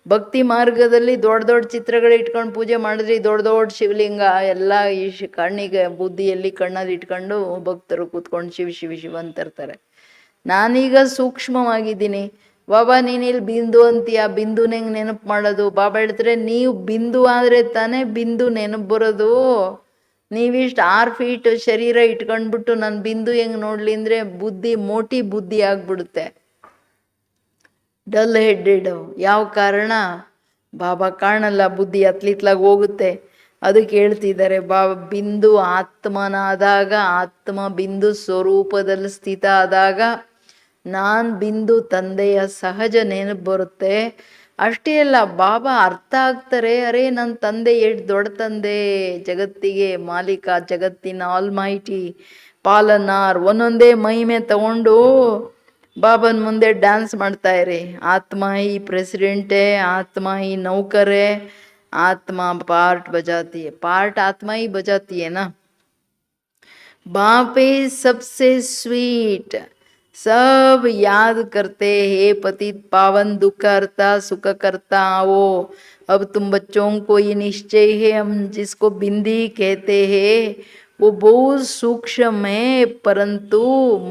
ಭಕ್ತಿ ಮಾರ್ಗದಲ್ಲಿ ದೊಡ್ಡ ದೊಡ್ಡ ಚಿತ್ರಗಳು ಇಟ್ಕೊಂಡು ಪೂಜೆ ಮಾಡಿದ್ರಿ, ದೊಡ್ಡ ದೊಡ್ಡ ಶಿವಲಿಂಗ ಎಲ್ಲ ಈ ಕಣ್ಣಿಗೆ ಬುದ್ಧಿಯಲ್ಲಿ ಕಣ್ಣಲ್ಲಿ ಇಟ್ಕೊಂಡು ಭಕ್ತರು ಕೂತ್ಕೊಂಡು ಶಿವ ಶಿವ ಶಿವ ಅಂತಿರ್ತಾರೆ. ನಾನೀಗ ಸೂಕ್ಷ್ಮವಾಗಿದ್ದೀನಿ. ಬಾಬಾ ನೀನಿಲ್ಲಿ ಬಿಂದು ಅಂತೀಯ, ಬಿಂದುನ ಹೆಂಗೆ ನೆನಪು ಮಾಡೋದು? ಬಾಬಾ ಹೇಳ್ತಾರೆ, ನೀವು ಬಿಂದು ಆದರೆ ತಾನೇ ಬಿಂದು ನೆನಪು ಬರೋದು. ನೀವಿಷ್ಟು 6 ಫೀಟ್ ಶರೀರ ಇಟ್ಕೊಂಡ್ಬಿಟ್ಟು ನಾನು ಬಿಂದು ಹೆಂಗೆ ನೋಡಲಿ ಅಂದರೆ ಬುದ್ಧಿ ಮೋಟಿ ಬುದ್ಧಿ ಆಗ್ಬಿಡುತ್ತೆ. Dull headed. ಯಾವ ಕಾರಣ? ಬಾಬಾ ಕಾಣಲ್ಲ, ಬುದ್ಧಿ ಅತ್ಲಿತ್ಲಾಗ ಹೋಗುತ್ತೆ. ಅದಕ್ಕೆ ಹೇಳ್ತಿದ್ದಾರೆ, ಬಿಂದು ಆತ್ಮನಾದಾಗ, ಆತ್ಮ ಬಿಂದು ಸ್ವರೂಪದಲ್ಲಿ ಸ್ಥಿತ ಆದಾಗ ನಾನು ಬಿಂದು ತಂದೆಯ ಸಹಜ ನೆನಪು ಬರುತ್ತೆ. ಅಷ್ಟೇ ಅಲ್ಲ, ಬಾಬಾ ಅರ್ಥ ಆಗ್ತಾರೆ. ಅರೇ ನನ್ನ ತಂದೆ ಎಷ್ಟು ದೊಡ್ಡ ತಂದೆ, ಜಗತ್ತಿಗೆ ಮಾಲೀಕ, ಜಗತ್ತಿನ ಆಲ್ಮೈಟಿ ಪಾಲನಾರ್. ಒಂದೊಂದೇ ಮಹಿಮೆ ತಗೊಂಡು ಬಾಬನ ಮುಂದೆ ಡ್ಯಾನ್ಸ್ ಮಾಡ್ತಾ ಇರಿ. ಆತ್ಮ ಈ ಪ್ರೆಸಿಡೆಂಟೇ, ಆತ್ಮ ಈ ನೌಕರೇ, आत्मा पार्ट बजाती है, पार्ट आत्मा ही बजाती है ना. बाप सबसे स्वीट, सब याद करते हैं पतित पावन, दुख करता सुख करता आओ. अब तुम बच्चों को ये निश्चय है, हम जिसको बिंदी कहते हैं वो बहुत सूक्ष्म है, परंतु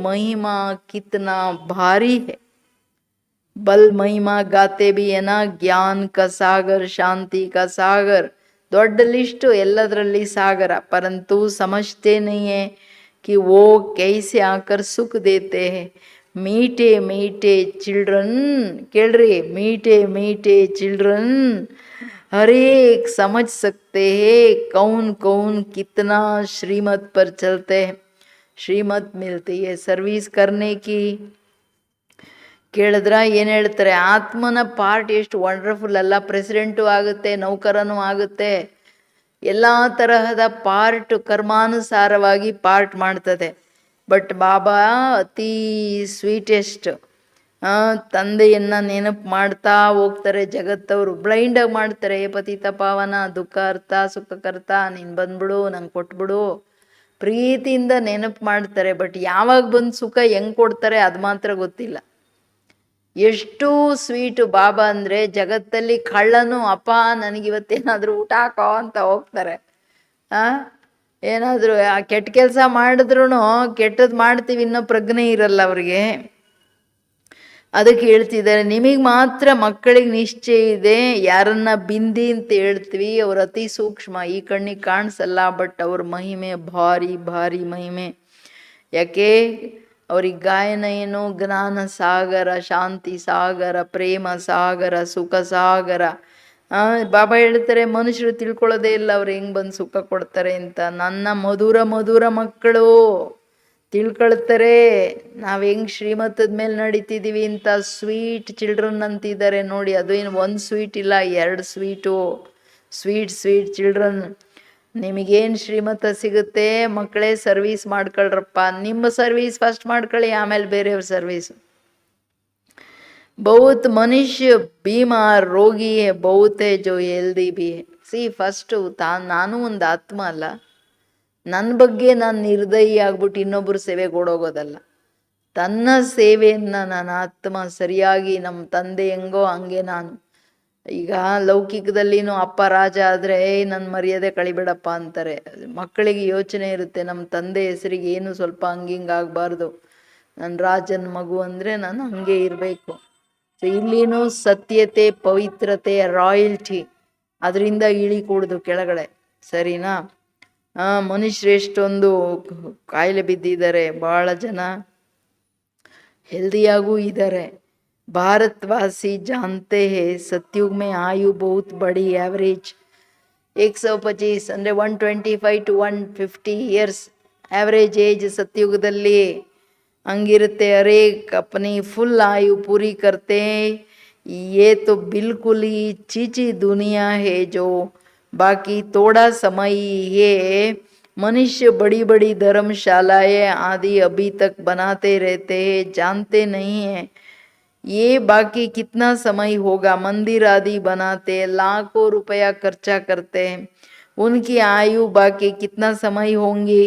महिमा कितना भारी है. बल महिमा गाते भी है ना. ज्ञान का सागर, शांति का सागर, ದೊಡ್ಡ ಲಿಸ್ಟು, ಎಲ್ಲದರಲ್ಲಿ ಸಾಗರ. ಪರಂತು ಸಮಜ್ತೆ नहीं है कि वो कैसे आकर सुख देते हैं. मीठे मीठे चिल्ड्रन, ಕೇಳ್ರಿ, मीठे मीठे चिल्ड्रन हर एक समझ सकते हैं कौन कौन कितना श्रीमत पर चलते हैं. श्रीमत मिलती है सर्विस करने की. ಕೇಳಿದ್ರ ಏನು ಹೇಳ್ತಾರೆ? ಆತ್ಮನ ಪಾರ್ಟ್ ಎಷ್ಟು ವಂಡರ್ಫುಲ್ ಅಲ್ಲ. ಪ್ರೆಸಿಡೆಂಟು ಆಗುತ್ತೆ, ನೌಕರನೂ ಆಗುತ್ತೆ, ಎಲ್ಲ ತರಹದ ಪಾರ್ಟ್ ಕರ್ಮಾನುಸಾರವಾಗಿ ಪಾರ್ಟ್ ಮಾಡ್ತದೆ. ಬಟ್ ಬಾಬಾ ಅತಿ ಸ್ವೀಟೆಸ್ಟ್. ತಂದೆಯನ್ನು ನೆನಪು ಮಾಡ್ತಾ ಹೋಗ್ತಾರೆ. ಜಗತ್ತವರು ಬ್ಲೈಂಡಾಗಿ ಮಾಡ್ತಾರೆ. ಪತಿತ ಪಾವನ, ದುಃಖ ಅರ್ಥ ಸುಖಕರ್ತ, ನೀನು ಬಂದ್ಬಿಡು, ನಂಗೆ ಕೊಟ್ಬಿಡು, ಪ್ರೀತಿಯಿಂದ ನೆನಪು ಮಾಡ್ತಾರೆ. ಬಟ್ ಯಾವಾಗ ಬಂದು ಸುಖ ಹೆಂಗೆ ಕೊಡ್ತಾರೆ ಅದು ಮಾತ್ರ ಗೊತ್ತಿಲ್ಲ. ಎಷ್ಟು ಸ್ವೀಟು ಬಾಬಾ ಅಂದರೆ, ಜಗತ್ತಲ್ಲಿ ಕಳ್ಳನು ಅಪ್ಪ ನನಗಿವತ್ತೇನಾದರೂ ಊಟ ಹಾಕೋ ಅಂತ ಹೋಗ್ತಾರೆ. ಏನಾದರೂ ಕೆಟ್ಟ ಕೆಲಸ ಮಾಡಿದ್ರೂ ಕೆಟ್ಟದ್ದು ಮಾಡ್ತೀವಿ ಇನ್ನೂ ಪ್ರಜ್ಞೆ ಇರಲ್ಲ ಅವ್ರಿಗೆ. ಅದಕ್ಕೆ ಹೇಳ್ತಿದ್ದಾರೆ, ನಿಮಗೆ ಮಾತ್ರ ಮಕ್ಕಳಿಗೆ ನಿಶ್ಚಯ ಇದೆ. ಯಾರನ್ನ ಬಿಂದಿ ಅಂತ ಹೇಳ್ತೀವಿ ಅವ್ರು ಅತಿ ಸೂಕ್ಷ್ಮ, ಈ ಕಣ್ಣಿಗೆ ಕಾಣಿಸಲ್ಲ. ಬಟ್ ಅವ್ರ ಮಹಿಮೆ ಭಾರಿ ಭಾರಿ ಮಹಿಮೆ. ಯಾಕೆ? ಅವ್ರಿಗೆ ಗಾಯನ ಏನು? ಜ್ಞಾನ ಸಾಗರ, ಶಾಂತಿ ಸಾಗರ, ಪ್ರೇಮ ಸಾಗರ, ಸುಖ ಸಾಗರ. ಬಾಬಾ ಹೇಳ್ತಾರೆ ಮನುಷ್ಯರು ತಿಳ್ಕೊಳ್ಳೋದೇ ಇಲ್ಲ ಅವ್ರು ಹೆಂಗ್ ಬಂದು ಸುಖ ಕೊಡ್ತಾರೆ ಅಂತ. ನನ್ನ ಮಧುರ ಮಧುರ ಮಕ್ಕಳು ತಿಳ್ಕೊಳ್ತಾರೆ ನಾವು ಹೆಂಗ್ ಶ್ರೀಮತದ ಮೇಲೆ ನಡೀತಿದ್ದೀವಿ ಅಂತ. ಸ್ವೀಟ್ ಚಿಲ್ಡ್ರನ್ ಅಂತಿದ್ದಾರೆ ನೋಡಿ, ಅದು ಏನು ಒಂದು ಸ್ವೀಟ್ ಇಲ್ಲ, 2 ಸ್ವೀಟು. Sweet children. ನಿಮಗೇನು ಶ್ರೀಮತ ಸಿಗುತ್ತೆ ಮಕ್ಕಳೇ, ಸರ್ವೀಸ್ ಮಾಡ್ಕೊಳ್ರಪ್ಪ. ನಿಮ್ಮ ಸರ್ವೀಸ್ ಫಸ್ಟ್ ಮಾಡ್ಕೊಳ್ಳಿ, ಆಮೇಲೆ ಬೇರೆಯವ್ರ ಸರ್ವೀಸ್. बहुत मनुष्य बीमार रोगी है, बहुत है जो हेल्दी भी है. ಸಿ ಫಸ್ಟು ನಾನು ಒಂದು ಆತ್ಮ ಅಲ್ಲ, ನನ್ನ ಬಗ್ಗೆ ನಾನು ನಿರ್ದಯಿ ಆಗ್ಬಿಟ್ಟು ಇನ್ನೊಬ್ಬರು ಸೇವೆಗೆ ಓಡೋಗೋದಲ್ಲ. ತನ್ನ ಸೇವೆಯನ್ನು ನಾನು ಆತ್ಮ ಸರಿಯಾಗಿ ನಮ್ಮ ತಂದೆ ಹೆಂಗೋ ಹಂಗೆ ನಾನು. ಈಗ ಲೌಕಿಕದಲ್ಲಿನೂ ಅಪ್ಪ ರಾಜ ಆದರೆ ನನ್ನ ಮರ್ಯಾದೆ ಕಳಿಬೇಡಪ್ಪ ಅಂತಾರೆ. ಮಕ್ಕಳಿಗೆ ಯೋಚನೆ ಇರುತ್ತೆ, ನಮ್ಮ ತಂದೆ ಹೆಸರಿಗೆ ಏನು ಸ್ವಲ್ಪ ಹಂಗಿಂಗಾಗಬಾರ್ದು, ನನ್ನ ರಾಜನ ಮಗು ಅಂದರೆ ನಾನು ಹಂಗೆ ಇರಬೇಕು. ಇಲ್ಲಿನೂ ಸತ್ಯತೆ, ಪವಿತ್ರತೆ, ರಾಯಲ್ಟಿ, ಅದರಿಂದ ಇಳಿಕೂಡ್ದು ಕೆಳಗಡೆ, ಸರಿನಾ? ಮನುಷ್ಯರು ಎಷ್ಟೊಂದು ಕಾಯಿಲೆ ಬಿದ್ದಿದ್ದಾರೆ, ಭಾಳ ಜನ ಹೆಲ್ದಿಯಾಗೂ ಇದ್ದಾರೆ. ಭಾರತವಾಸಿ ಜಾನ್ತೆ ಹೇ ಸತ್ಯುಗ್ ಮೇ ಆಯು ಬಹುತ್ ಬಡಿ, ಆವ್ರೇಜ್ 125 ಅಂದರೆ 125 to 150 years ಆವ್ರೇಜ್ ಏಜ್ ಸತ್ಯುಗದಲ್ಲಿ ಹಂಗಿರುತ್ತೆ. ಹರೇಕ್ अपनी फुल आयु पूरी करते हैं. ये तो बिल्कुल ही चीची दुनिया है जो बाकी थोड़ा समय है. मनुष्य बड़ी बड़ी धर्मशालाएं आदि अभी तक बनाते रहते हैं, जानते नहीं हैं ये बाकी कितना समय होगा. मंदिर आदि बनाते, लाखों रुपया खर्चा करते हैं, उनकी आयु बाकी कितना समय होंगी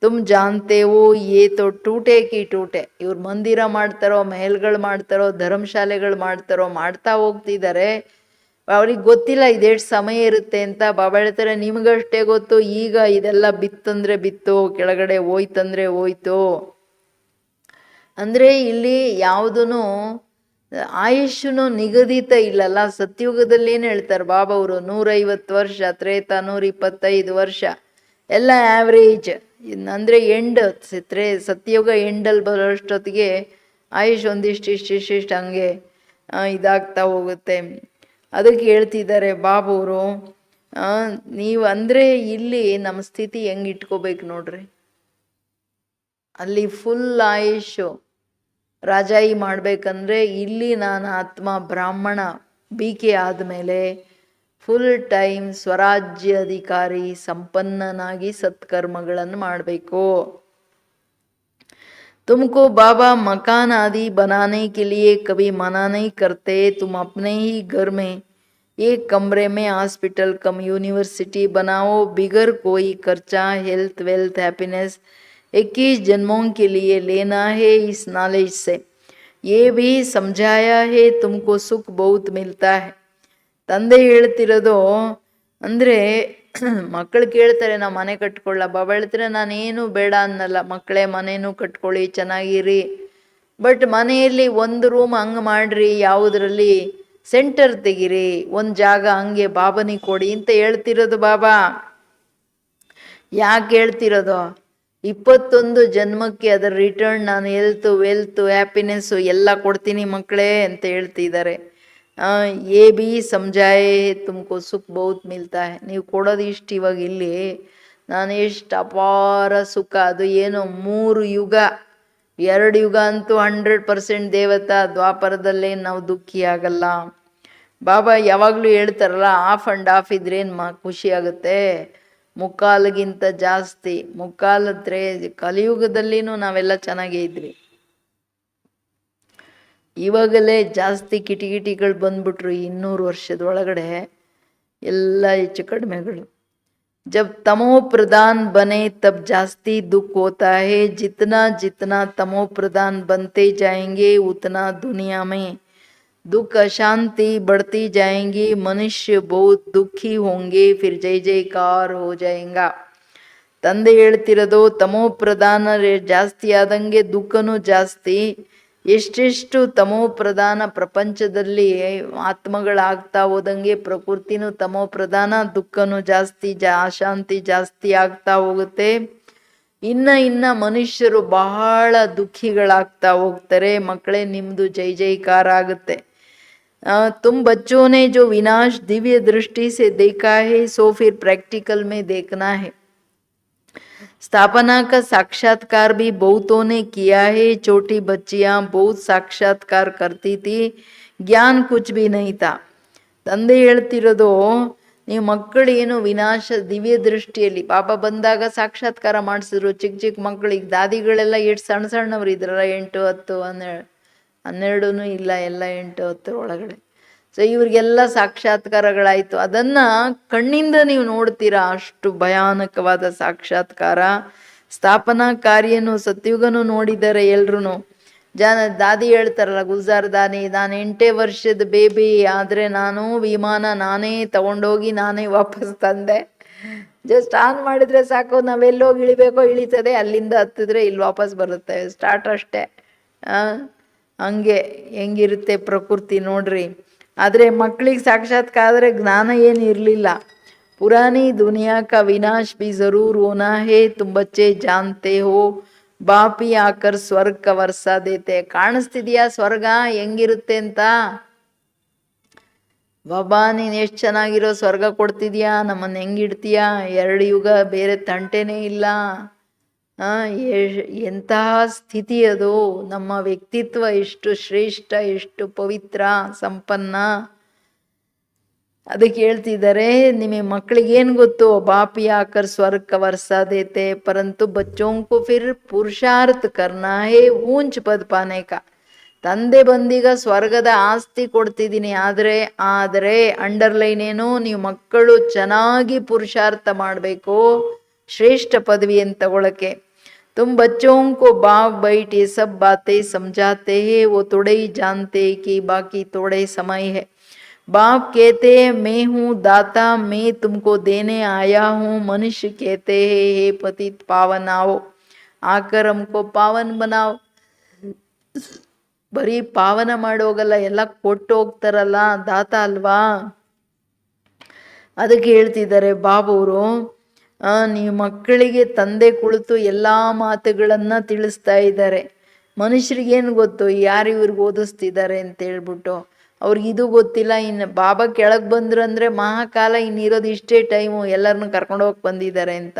तुम जानते हो. ये तो ಟೂಟೆ ಕಿ ಟೂಟೆ. ಇವ್ರು ಮಂದಿರ ಮಾಡ್ತಾರೋ, ಮಹಲ್ಗಳು ಮಾಡ್ತಾರೋ, ಧರ್ಮಶಾಲೆಗಳು ಮಾಡ್ತಾರೋ, ಮಾಡ್ತಾ ಹೋಗ್ತಿದ್ದಾರೆ. ಅವ್ರಿಗೆ ಗೊತ್ತಿಲ್ಲ ಇದೆಷ್ಟು ಸಮಯ ಇರುತ್ತೆ ಅಂತ. ಬಾಬಾ ಹೇಳ್ತಾರೆ ನಿಮಗಷ್ಟೇ ಗೊತ್ತು. ಈಗ ಇದೆಲ್ಲ ಬಿತ್ತಂದ್ರೆ ಬಿತ್ತು, ಕೆಳಗಡೆ ಹೋಯ್ತಂದ್ರೆ ಹೋಯ್ತು. ಅಂದರೆ ಇಲ್ಲಿ ಯಾವುದೂ ಆಯುಷ್ನು ನಿಗದಿತ ಇಲ್ಲಲ್ಲ. ಸತ್ಯುಗದಲ್ಲಿ ಏನು ಹೇಳ್ತಾರೆ ಬಾಬಾ ಅವರು, 150 ವರ್ಷ, ತ್ರೇತ 125 ವರ್ಷ, ಎಲ್ಲ ಆ್ಯಾವ್ರೇಜ್. ಅಂದರೆ ಎಂಡ್, ಸತ್ಯಯುಗ ಎಂಡಲ್ಲಿ ಬರೋಷ್ಟೊತ್ತಿಗೆ ಆಯುಷ್ ಒಂದಿಷ್ಟು ಹಂಗೆ ಇದಾಗ್ತಾ ಹೋಗುತ್ತೆ. ಅದಕ್ಕೆ ಹೇಳ್ತಿದ್ದಾರೆ ಬಾಬವರು, ನೀವು ಅಂದರೆ ಇಲ್ಲಿ ನಮ್ಮ ಸ್ಥಿತಿ ಹೆಂಗೆ ಇಟ್ಕೋಬೇಕು ನೋಡ್ರಿ. ಅಲ್ಲಿ ಫುಲ್ ಆಯುಷು ರಾಜಾಯಿ ಮಾಡಬೇಕಂದ್ರೆ ಇಲ್ಲಿ ನಾನು ಆತ್ಮ ಬ್ರಾಹ್ಮಣ ಬಿ.ಕೆ ಆದಮೇಲೆ ಫುಲ್ ಟೈಮ್ ಸ್ವರಾಜ್ಯ ಅಧಿಕಾರಿ ಸಂಪನ್ನನಾಗಿ ಸತ್ಕರ್ಮಗಳನ್ನು ಮಾಡಬೇಕು. तुमको बाबा मकान आदि बनाने के लिए कभी मना नहीं करते. तुम अपने ही घर में एक कमरे में हॉस्पिटल कम यूनिवर्सिटी बनाओ, बिगर कोई खर्चा. हेल्थ वेल्थ हैप्पीनेस 21 जन्मों के लिए लेना है. इस नॉलेज से ये भी समझाया है तुमको सुख बहुत मिलता है. ತಂದೆ ಹೇಳ್ತಿರೋದು ಅಂದರೆ ಮಕ್ಕಳು ಕೇಳ್ತಾರೆ ನಾವು ಮನೆ ಕಟ್ಕೊಳ್ಳ. ಬಾಬಾ ಹೇಳ್ತಾರೆ ನಾನೇನು ಬೇಡ ಅನ್ನಲ್ಲ, ಮಕ್ಕಳೇ ಮನೇನೂ ಕಟ್ಕೊಳ್ಳಿ, ಚೆನ್ನಾಗಿರಿ. ಬಟ್ ಮನೆಯಲ್ಲಿ ಒಂದು ರೂಮ್ ಹಂಗೆ ಮಾಡ್ರಿ, ಯಾವುದರಲ್ಲಿ ಸೆಂಟರ್ ತೆಗಿರಿ, ಒಂದು ಜಾಗ ಹಂಗೆ ಬಾಬನಿಗೆ ಕೊಡಿ ಅಂತ ಹೇಳ್ತಿರೋದು ಬಾಬಾ. ಯಾಕೆ ಹೇಳ್ತಿರೋದು? 21 ಜನ್ಮಕ್ಕೆ ಅದರ ರಿಟರ್ನ್ ನಾನು ಹೆಲ್ತು ವೆಲ್ತು ಹ್ಯಾಪಿನೆಸ್ಸು ಎಲ್ಲ ಕೊಡ್ತೀನಿ ಮಕ್ಕಳೇ ಅಂತ ಹೇಳ್ತಿದ್ದಾರೆ. ये भी समझाए तुमको सुख बहुत मिलता है. ನೀವು ಕೊಡೋದು ಇಷ್ಟು ಇವಾಗ ಇಲ್ಲಿ ನಾನು ಎಷ್ಟು ಅಪಾರ ಸುಖ. ಅದು ಏನು 3 ಯುಗ, 2 ಯುಗ ಅಂತೂ 100% ದೇವತಾ. ದ್ವಾಪರದಲ್ಲೇ ನಾವು ದುಃಖಿ ಆಗಲ್ಲ. ಬಾಬಾ ಯಾವಾಗಲೂ ಹೇಳ್ತಾರಲ್ಲ, ಆಫ್ ಆ್ಯಂಡ್ ಆಫ್ ಇದ್ರೇನು ಖುಷಿ ಆಗುತ್ತೆ. ಮುಕ್ಕಾಲಿಗಿಂತ ಜಾಸ್ತಿ, ಮುಕ್ಕಾಲದ್ರೆ ಕಲಿಯುಗದಲ್ಲಿನೂ ನಾವೆಲ್ಲ ಚೆನ್ನಾಗೇ ಇದ್ವಿ. ಇವಾಗಲೇ ಜಾಸ್ತಿ ಕಿಟಿಕಿಟಿಗಳು ಬಂದ್ಬಿಟ್ರು. 200 ವರ್ಷದೊಳಗಡೆ ಎಲ್ಲ ಹೆಚ್ಚು ಕಡಿಮೆಗಳು. जब तमो प्रधान बने तब जास्ती दुख होता है. जितना जितना तमो प्रधान बनते जाएंगे उतना दुनिया में दुख अशांति बढ़ती जाएंगी. मनुष्य बहुत दुखी होंगे, फिर जय जयकार हो जाएगा. ತಂದೆ ಹೇಳ್ತಿರೋದು ತಮೋ ಪ್ರಧಾನ ಜಾಸ್ತಿ ಆದಂಗೆ ದುಃಖನೂ ಜಾಸ್ತಿ. ಎಷ್ಟೆಷ್ಟು ತಮೋ ಪ್ರಧಾನ ಪ್ರಪಂಚದಲ್ಲಿ ಆತ್ಮಗಳಾಗ್ತಾ ಹೋದಂಗೆ ಪ್ರಕೃತಿನೂ ತಮೋ ಪ್ರಧಾನ, ದುಃಖನೂ ಜಾಸ್ತಿ, ಅಶಾಂತಿ ಜಾಸ್ತಿ ಆಗ್ತಾ ಹೋಗುತ್ತೆ. ಇನ್ನ ಮನುಷ್ಯರು ಬಹಳ ದುಃಖಿಗಳಾಗ್ತಾ ಹೋಗ್ತಾರೆ. ಮಕ್ಕಳೇ ನಿಮ್ಮದು ಜೈ ಜೈಕಾರ ಆಗುತ್ತೆ. तुम बच्चों ने जो विनाश दिव्य दृष्टि से देखा है सो फिर प्रैक्टिकल में देखना है। स्थापना का साक्षात्कार भी बहुतों ने किया है। छोटी बच्चियां बहुत साक्षात्कार करती थी, ज्ञान कुछ भी नहीं था। ತಂದೆ ಹೇಳ್ತಿರೋದು, ನೀವು ಮಕ್ಕಳು ಏನು ವಿನಾಶ ದಿವ್ಯ ದೃಷ್ಟಿಯಲ್ಲಿ ಪಾಪ ಬಂದಾಗ ಸಾಕ್ಷಾತ್ಕಾರ ಮಾಡಿಸಿದ್ರು. ಚಿಕ್ಕ ಚಿಕ್ಕ ಮಕ್ಕಳಿಗೆ ದಾದಿಗಳೆಲ್ಲ ಎಷ್ಟು ಸಣ್ಣ ಸಣ್ಣವ್ರು ಇದ್ರಲ್ಲ, 8, 10, 12 ಇಲ್ಲ, ಎಲ್ಲ 8, 10 ಒಳಗಡೆ. ಸೊ ಇವ್ರಿಗೆಲ್ಲ ಸಾಕ್ಷಾತ್ಕಾರಗಳಾಯಿತು. ಅದನ್ನು ಕಣ್ಣಿಂದ ನೀವು ನೋಡ್ತೀರಾ, ಅಷ್ಟು ಭಯಾನಕವಾದ ಸಾಕ್ಷಾತ್ಕಾರ. ಸ್ಥಾಪನಾ ಕಾರ್ಯನು ಸತ್ಯುಗನು ನೋಡಿದ್ದಾರೆ ಎಲ್ರು. ದಾದಿ ಹೇಳ್ತಾರಲ್ಲ, ಗುಲ್ಜಾರ್ ದಾನಿ, ನಾನು 8 ವರ್ಷದ ಬೇಬಿ ಆದರೆ ನಾನು ವಿಮಾನ ನಾನೇ ತಗೊಂಡೋಗಿ ನಾನೇ ವಾಪಸ್ ತಂದೆ. ಜಸ್ಟ್ ಆನ್ ಮಾಡಿದ್ರೆ ಸಾಕು, ನಾವೆಲ್ಲೋಗಿ ಇಳಿಬೇಕೋ ಇಳಿತದೆ, ಅಲ್ಲಿಂದ ಹತ್ತಿದ್ರೆ ಇಲ್ಲಿ ವಾಪಸ್ ಬರುತ್ತೆ, ಸ್ಟಾರ್ಟ್ ಅಷ್ಟೇ. ಹಂಗೆ ಹೆಂಗಿರುತ್ತೆ ಪ್ರಕೃತಿ ನೋಡ್ರಿ. ಆದರೆ ಮಕ್ಕಳಿಗೆ ಸಾಕ್ಷಾತ್ಕಾರ ಜ್ಞಾನ ಏನು ಇರಲಿಲ್ಲ. पुरानी दुनिया का विनाश भी जरूर होना है, तुम बच्चे जानते हो. बाप ही आकर ಸ್ವರ್ಗ का वर्षा देते. ಕಾಣಿಸ್ತಿದ್ಯಾ ಸ್ವರ್ಗ ಹೆಂಗಿರುತ್ತೆ ಅಂತ? ಬಾಬಾ ನೀನು ಎಷ್ಟು ಚೆನ್ನಾಗಿರೋ ಸ್ವರ್ಗ ಕೊಡ್ತಿದ್ಯಾ, ನಮ್ಮನ್ನು ಹೆಂಗಿಡ್ತೀಯಾ? 2 ಯುಗ ಬೇರೆ ತಂಟೆನೇ ಇಲ್ಲ. ಎಂತಹ ಸ್ಥಿತಿ ಅದು. ನಮ್ಮ ವ್ಯಕ್ತಿತ್ವ ಎಷ್ಟು ಶ್ರೇಷ್ಠ, ಎಷ್ಟು ಪವಿತ್ರ, ಸಂಪನ್ನ. ಅದಕ್ಕೆ ಹೇಳ್ತಿದ್ದಾರೆ, ನಿಮಗೆ ಮಕ್ಕಳಿಗೇನು ಗೊತ್ತು, ಬಾಪಿ ಆಕರ್ ಸ್ವರ್ಗ वर्षा देते परंतु बच्चों को फिर पुरुषार्थ करना है ऊंच पद पाने का. ತಂದೆ ಬಂದೀಗ ಸ್ವರ್ಗದ ಆಸ್ತಿ ಕೊಡ್ತಿದ್ದೀನಿ, ಆದರೆ ಅಂಡರ್ಲೈನ್ ಏನು, ನೀವು ಮಕ್ಕಳು ಚೆನ್ನಾಗಿ ಪುರುಷಾರ್ಥ ಮಾಡಬೇಕು, ಶ್ರೇಷ್ಠ ಪದವಿಯನ್ನು ತಗೊಳಕ್ಕೆ. तुम बच्चों को बाप बैठ ये सब बातें समझाते हैं, वो थोड़े ही जानते कि बाकी थोड़े समय है. बाप कहते हैं मैं हूँ दाता, मैं तुमको देने आया हूँ. मनुष्य कहते हैं हे पतित पावन आओ, आकर हमको पावन बनाओ. ಬರೀ ಪಾವನ ಮಾಡೋಗಲ್ಲ, ಎಲ್ಲ ಕೊಟ್ಟು ಹೋಗ್ತಾರಲ್ಲ, ದಾತ ಅಲ್ವಾ. ಅದಕ್ಕೆ ಹೇಳ್ತಿದ್ದಾರೆ ಬಾಬುವರು, ನೀವು ಮಕ್ಕಳಿಗೆ ತಂದೆ ಕುಳಿತು ಎಲ್ಲ ಮಾತುಗಳನ್ನು ತಿಳಿಸ್ತಾ ಇದ್ದಾರೆ. ಮನುಷ್ಯರಿಗೇನು ಗೊತ್ತು, ಯಾರು ಇವ್ರಿಗೆ ಓದಿಸ್ತಿದ್ದಾರೆ ಅಂತ ಹೇಳ್ಬಿಟ್ಟು. ಅವ್ರಿಗಿದು ಗೊತ್ತಿಲ್ಲ. ಇನ್ನು ಬಾಬಾ ಕೆಳಗೆ ಬಂದ್ರು ಅಂದರೆ ಮಹಾಕಾಲ ಇನ್ನಿರೋದು ಇಷ್ಟೇ ಟೈಮು, ಎಲ್ಲರನ್ನೂ ಕರ್ಕೊಂಡೋಗಿ ಬಂದಿದ್ದಾರೆ ಅಂತ.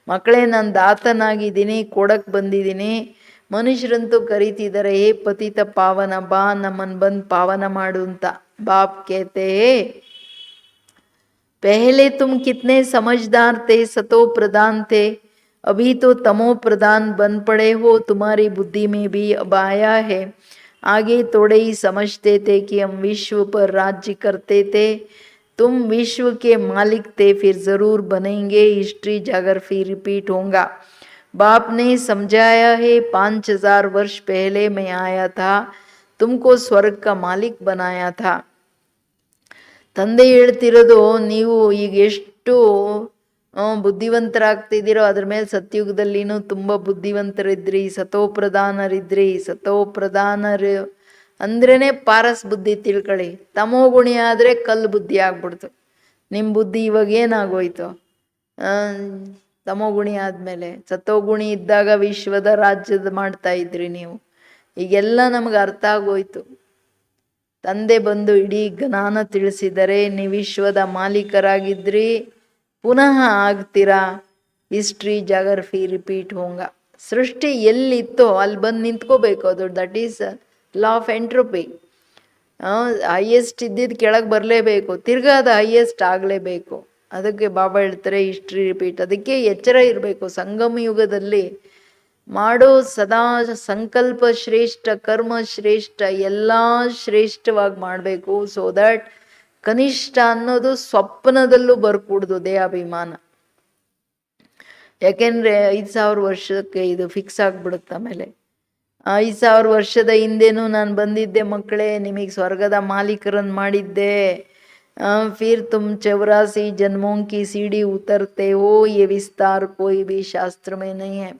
ಮಕ್ಕಳೇ, ನಾನು ದಾತನಾಗಿದ್ದೀನಿ, ಕೊಡಕ್ಕೆ ಬಂದಿದ್ದೀನಿ. ಮನುಷ್ಯರಂತೂ ಕರೀತಿದ್ದಾರೆ, ಹೇ ಪತಿತ ಪಾವನ, ಬಾ ನಮ್ಮನ್ನು ಬಂದು ಪಾವನ ಮಾಡು ಅಂತ. ಬಾಪ್ ಕೇತೆ पहले तुम कितने समझदार थे, सतो प्रधान थे, अभी तो तमो प्रधान बन पड़े हो. तुम्हारी बुद्धि में भी अब आया है. आगे थोड़े ही समझते थे कि हम विश्व पर राज्य करते थे. तुम विश्व के मालिक थे, फिर ज़रूर बनेंगे. हिस्ट्री जाग्रफी रिपीट होगा. बाप ने समझाया है, 5000 वर्ष पहले मैं आया था, तुमको स्वर्ग का मालिक बनाया था. ತಂದೆ ಹೇಳ್ತಿರೋದು, ನೀವು ಈಗ ಎಷ್ಟು ಬುದ್ಧಿವಂತರಾಗ್ತಿದ್ದೀರೋ ಅದ್ರ ಮೇಲೆ ಸತ್ಯುಗದಲ್ಲಿನೂ ತುಂಬ ಬುದ್ಧಿವಂತರಿದ್ರಿ, ಸತೋಪ್ರಧಾನರಿದ್ರಿ. ಸತೋಪ್ರಧಾನರು ಅಂದ್ರೇ ಪಾರಸ್ ಬುದ್ಧಿ ತಿಳ್ಕೊಳ್ಳಿ. ತಮೋಗುಣಿ ಆದರೆ ಕಲ್ಲು ಬುದ್ಧಿ ಆಗ್ಬಿಡ್ತು. ನಿಮ್ಮ ಬುದ್ಧಿ ಇವಾಗ ಏನಾಗೋಯ್ತು? ತಮೋಗುಣಿ ಆದಮೇಲೆ. ಸತೋಗುಣಿ ಇದ್ದಾಗ ವಿಶ್ವದ ರಾಜ್ಯದ ಮಾಡ್ತಾ ಇದ್ರಿ ನೀವು. ಈಗೆಲ್ಲ ನಮಗೆ ಅರ್ಥ ಆಗೋಯ್ತು. ತಂದೆ ಬಂದು ಇಡೀ ಜ್ಞಾನ ತಿಳಿಸಿದರೆ, ನೀವು ವಿಶ್ವದ ಮಾಲೀಕರಾಗಿದ್ರಿ, ಪುನಃ ಆಗ್ತೀರಾ. ಹಿಸ್ಟ್ರಿ ಜಾಗ್ರಫಿ ರಿಪೀಟ್ ಹೋಂಗ. ಸೃಷ್ಟಿ ಎಲ್ಲಿತ್ತೋ ಅಲ್ಲಿ ಬಂದು ನಿಂತ್ಕೋಬೇಕು. ಅದು that is law of entropy. Highest ಇದ್ದಿದ್ದು ಕೆಳಗೆ ಬರಲೇಬೇಕು, ತಿರ್ಗಾ ಅದು ಹೈಯೆಸ್ಟ್ ಆಗಲೇಬೇಕು. ಅದಕ್ಕೆ ಬಾಬಾ ಹೇಳ್ತಾರೆ ಹಿಸ್ಟ್ರಿ ರಿಪೀಟ್. ಅದಕ್ಕೆ ಎಚ್ಚರ ಇರಬೇಕು. ಸಂಗಮ ಯುಗದಲ್ಲಿ ಮಾಡೋ ಸದಾ ಸಂಕಲ್ಪ ಶ್ರೇಷ್ಠ, ಕರ್ಮ ಶ್ರೇಷ್ಠ, ಎಲ್ಲ ಶ್ರೇಷ್ಠವಾಗಿ ಮಾಡಬೇಕು. ಸೊ ದಟ್ ಕನಿಷ್ಠ ಅನ್ನೋದು ಸ್ವಪ್ನದಲ್ಲೂ ಬರ್ಕೂಡ್ದು ದೇಹಾಭಿಮಾನ. ಯಾಕೆಂದರೆ 5000 ವರ್ಷಕ್ಕೆ ಇದು ಫಿಕ್ಸ್ ಆಗಿಬಿಡುತ್ತೆ. ಆಮೇಲೆ 5000 ವರ್ಷದ ಹಿಂದೆನೂ ನಾನು ಬಂದಿದ್ದೆ ಮಕ್ಕಳೇ, ನಿಮಗೆ ಸ್ವರ್ಗದ ಮಾಲೀಕರನ್ನು ಮಾಡಿದ್ದೆ. फिर तुम 84 जन्मों की सीढ़ी उतरते हो, ये विस्तार कोई भी शास्त्र में नहीं है.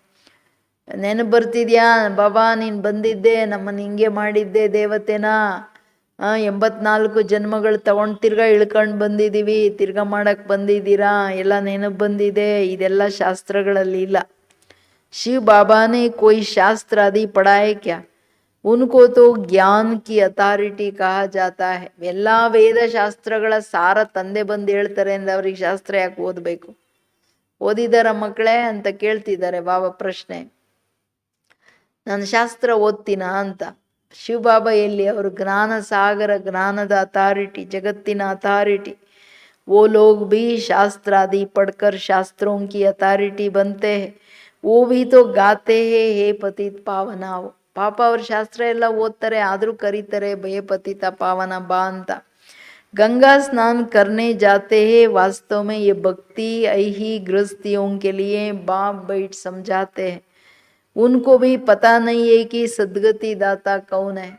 ನೆನಪು ಬರ್ತಿದ್ಯಾ ಬಾಬಾ, ನೀನು ಬಂದಿದ್ದೆ, ನಮ್ಮನ್ನು ಹಿಂಗೆ ಮಾಡಿದ್ದೆ ದೇವತೆನ. 84 ಜನ್ಮಗಳು ತಗೊಂಡು ತಿರ್ಗಾ ಇಳ್ಕೊಂಡು ಬಂದಿದ್ದೀವಿ, ತಿರ್ಗಾ ಮಾಡಕ್ಕೆ ಬಂದಿದ್ದೀರಾ, ಎಲ್ಲ ನೆನಪು ಬಂದಿದೆ. ಇದೆಲ್ಲ ಶಾಸ್ತ್ರಗಳಲ್ಲಿ ಇಲ್ಲ. ಶಿವ ಬಾಬಾನೇ ಕೋಯಿ ಶಾಸ್ತ್ರ ಆದಿ ಪಡಾಯೆ ಕ್ಯಾ? उनको तो ज्ञान की ಅಥಾರಿಟಿ ಕಹಾ ಜಾತಾ ಹೈ. ಎಲ್ಲ ವೇದ ಶಾಸ್ತ್ರಗಳ ಸಾರ ತಂದೆ ಬಂದು ಹೇಳ್ತಾರೆ ಅಂದ್ರೆ ಅವ್ರಿಗೆ ಶಾಸ್ತ್ರ ಯಾಕೆ ಓದಬೇಕು? ಓದಿದಾರ ಮಕ್ಕಳೇ ಅಂತ ಕೇಳ್ತಿದ್ದಾರೆ ಬಾಬಾ ಪ್ರಶ್ನೆ. ನಾನು ಶಾಸ್ತ್ರ ಓದ್ತೀನಾ ಅಂತ. ಶಿವಬಾಬಾ ಎಲ್ಲಿ? ಅವರು ಜ್ಞಾನ ಸಾಗರ, ಜ್ಞಾನದ ಅಥಾರಿಟಿ, ಜಗತ್ತಿನ ಅಥಾರಿಟಿ. वो लोग भी शास्त्र आदि पढ़कर शास्त्रों की अथॉरिटी बनते हैं. वो भी तो गाते हैं हे पतित पावना. ಪಾಪ ಅವ್ರ ಶಾಸ್ತ್ರ ಎಲ್ಲ ಓದ್ತಾರೆ, ಆದರೂ ಕರೀತಾರೆ ಭಯ ಪತಿತ ಪಾವನ ಬಾ ಅಂತ. गंगा स्नान करने जाते हैं. वास्तव में ये भक्ति ऐही गृहस्थियों के लिए बाप बैठ समझाते हैं. उनको भी पता नहीं है कि सद्गति दाता कौन है.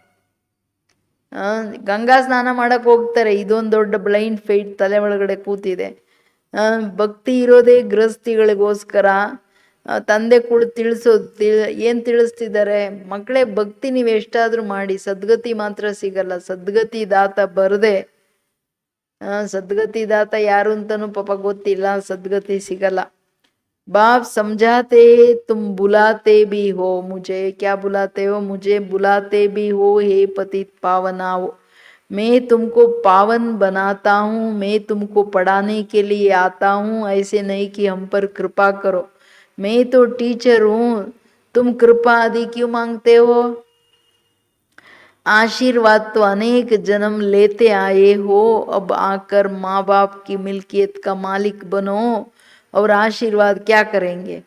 ಗಂಗಾ ಸ್ನಾನ ಮಾಡಕ್ಕೆ ಹೋಗ್ತಾರೆ, ಇದೊಂದು ದೊಡ್ಡ ಬ್ಲೈಂಡ್ ಫೇಟ್ ತಲೆ ಒಳಗಡೆ ಕೂತಿದೆ. ಭಕ್ತಿ ಇರೋದೇ ಗೃಹಸ್ಥಿಗಳಿಗೋಸ್ಕರ. ತಂದೆ ಕೂಡ ಏನು ತಿಳಿಸ್ತಿದ್ದಾರೆ? ಮಕ್ಕಳೇ, ಭಕ್ತಿ ನೀವು ಎಷ್ಟಾದರೂ ಮಾಡಿ ಸದ್ಗತಿ ಮಾತ್ರ ಸಿಗಲ್ಲ. ಸದ್ಗತಿ ದಾತ ಬರದೆ, ಸದ್ಗತಿ ದಾತ ಯಾರು ಅಂತನೂ ಪಾಪ ಗೊತ್ತಿಲ್ಲ, ಸದ್ಗತಿ ಸಿಗಲ್ಲ. बाप समझाते तुम बुलाते भी हो मुझे. क्या बुलाते हो? मुझे बुलाते भी हो हे पतित पावनाओ. मैं तुमको पावन बनाता हूँ, मैं तुमको पढ़ाने के लिए आता हूँ. ऐसे नहीं कि हम पर कृपा करो. मैं तो टीचर हूँ, तुम कृपा आदि क्यों मांगते हो? आशीर्वाद तो अनेक जन्म लेते आए हो, अब आकर माँ बाप की मिल्कियत का मालिक बनो. और आशीर्वाद क्या करेंगे?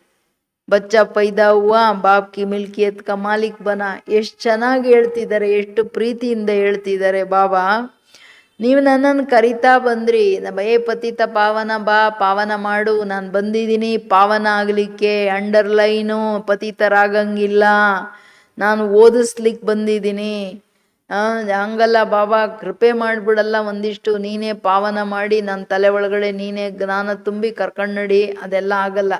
बच्चा पैदा हुआ, बाप की मिल्कियत का मालिक बना. ಎಷ್ಟು ಚೆನ್ನಾಗಿ ಹೇಳ್ತಿದ್ದಾರೆ, ಎಷ್ಟು ಪ್ರೀತಿಯಿಂದ ಹೇಳ್ತಿದ್ದಾರೆ ಬಾಬಾ. ನೀವು ನನ್ನನ್ನು ಕರಿತಾ ಬಂದ್ರಿ, ಏ ಪತಿತ ಪಾವನ ಬಾ, ಪಾವನ ಮಾಡು. ನಾನು ಬಂದಿದ್ದೀನಿ ಪಾವನ ಆಗಲಿಕ್ಕೆ. ಅಂಡರ್ಲೈನು ಪತಿತರಾಗಂಗಿಲ್ಲ, ನಾನು ಓದಿಸ್ಲಿಕ್ಕೆ ಬಂದಿದ್ದೀನಿ. ಹಂಗಲ್ಲ ಬಾಬಾ, ಕೃಪೆ ಮಾಡಿಬಿಡಲ್ಲ ಒಂದಿಷ್ಟು, ನೀನೇ ಪಾವನ ಮಾಡಿ ನನ್ನ ತಲೆ ಒಳಗಡೆ ನೀನೇ ಜ್ಞಾನ ತುಂಬಿ ಕರ್ಕೊಂಡು ನಡಿ. ಅದೆಲ್ಲ ಆಗಲ್ಲ.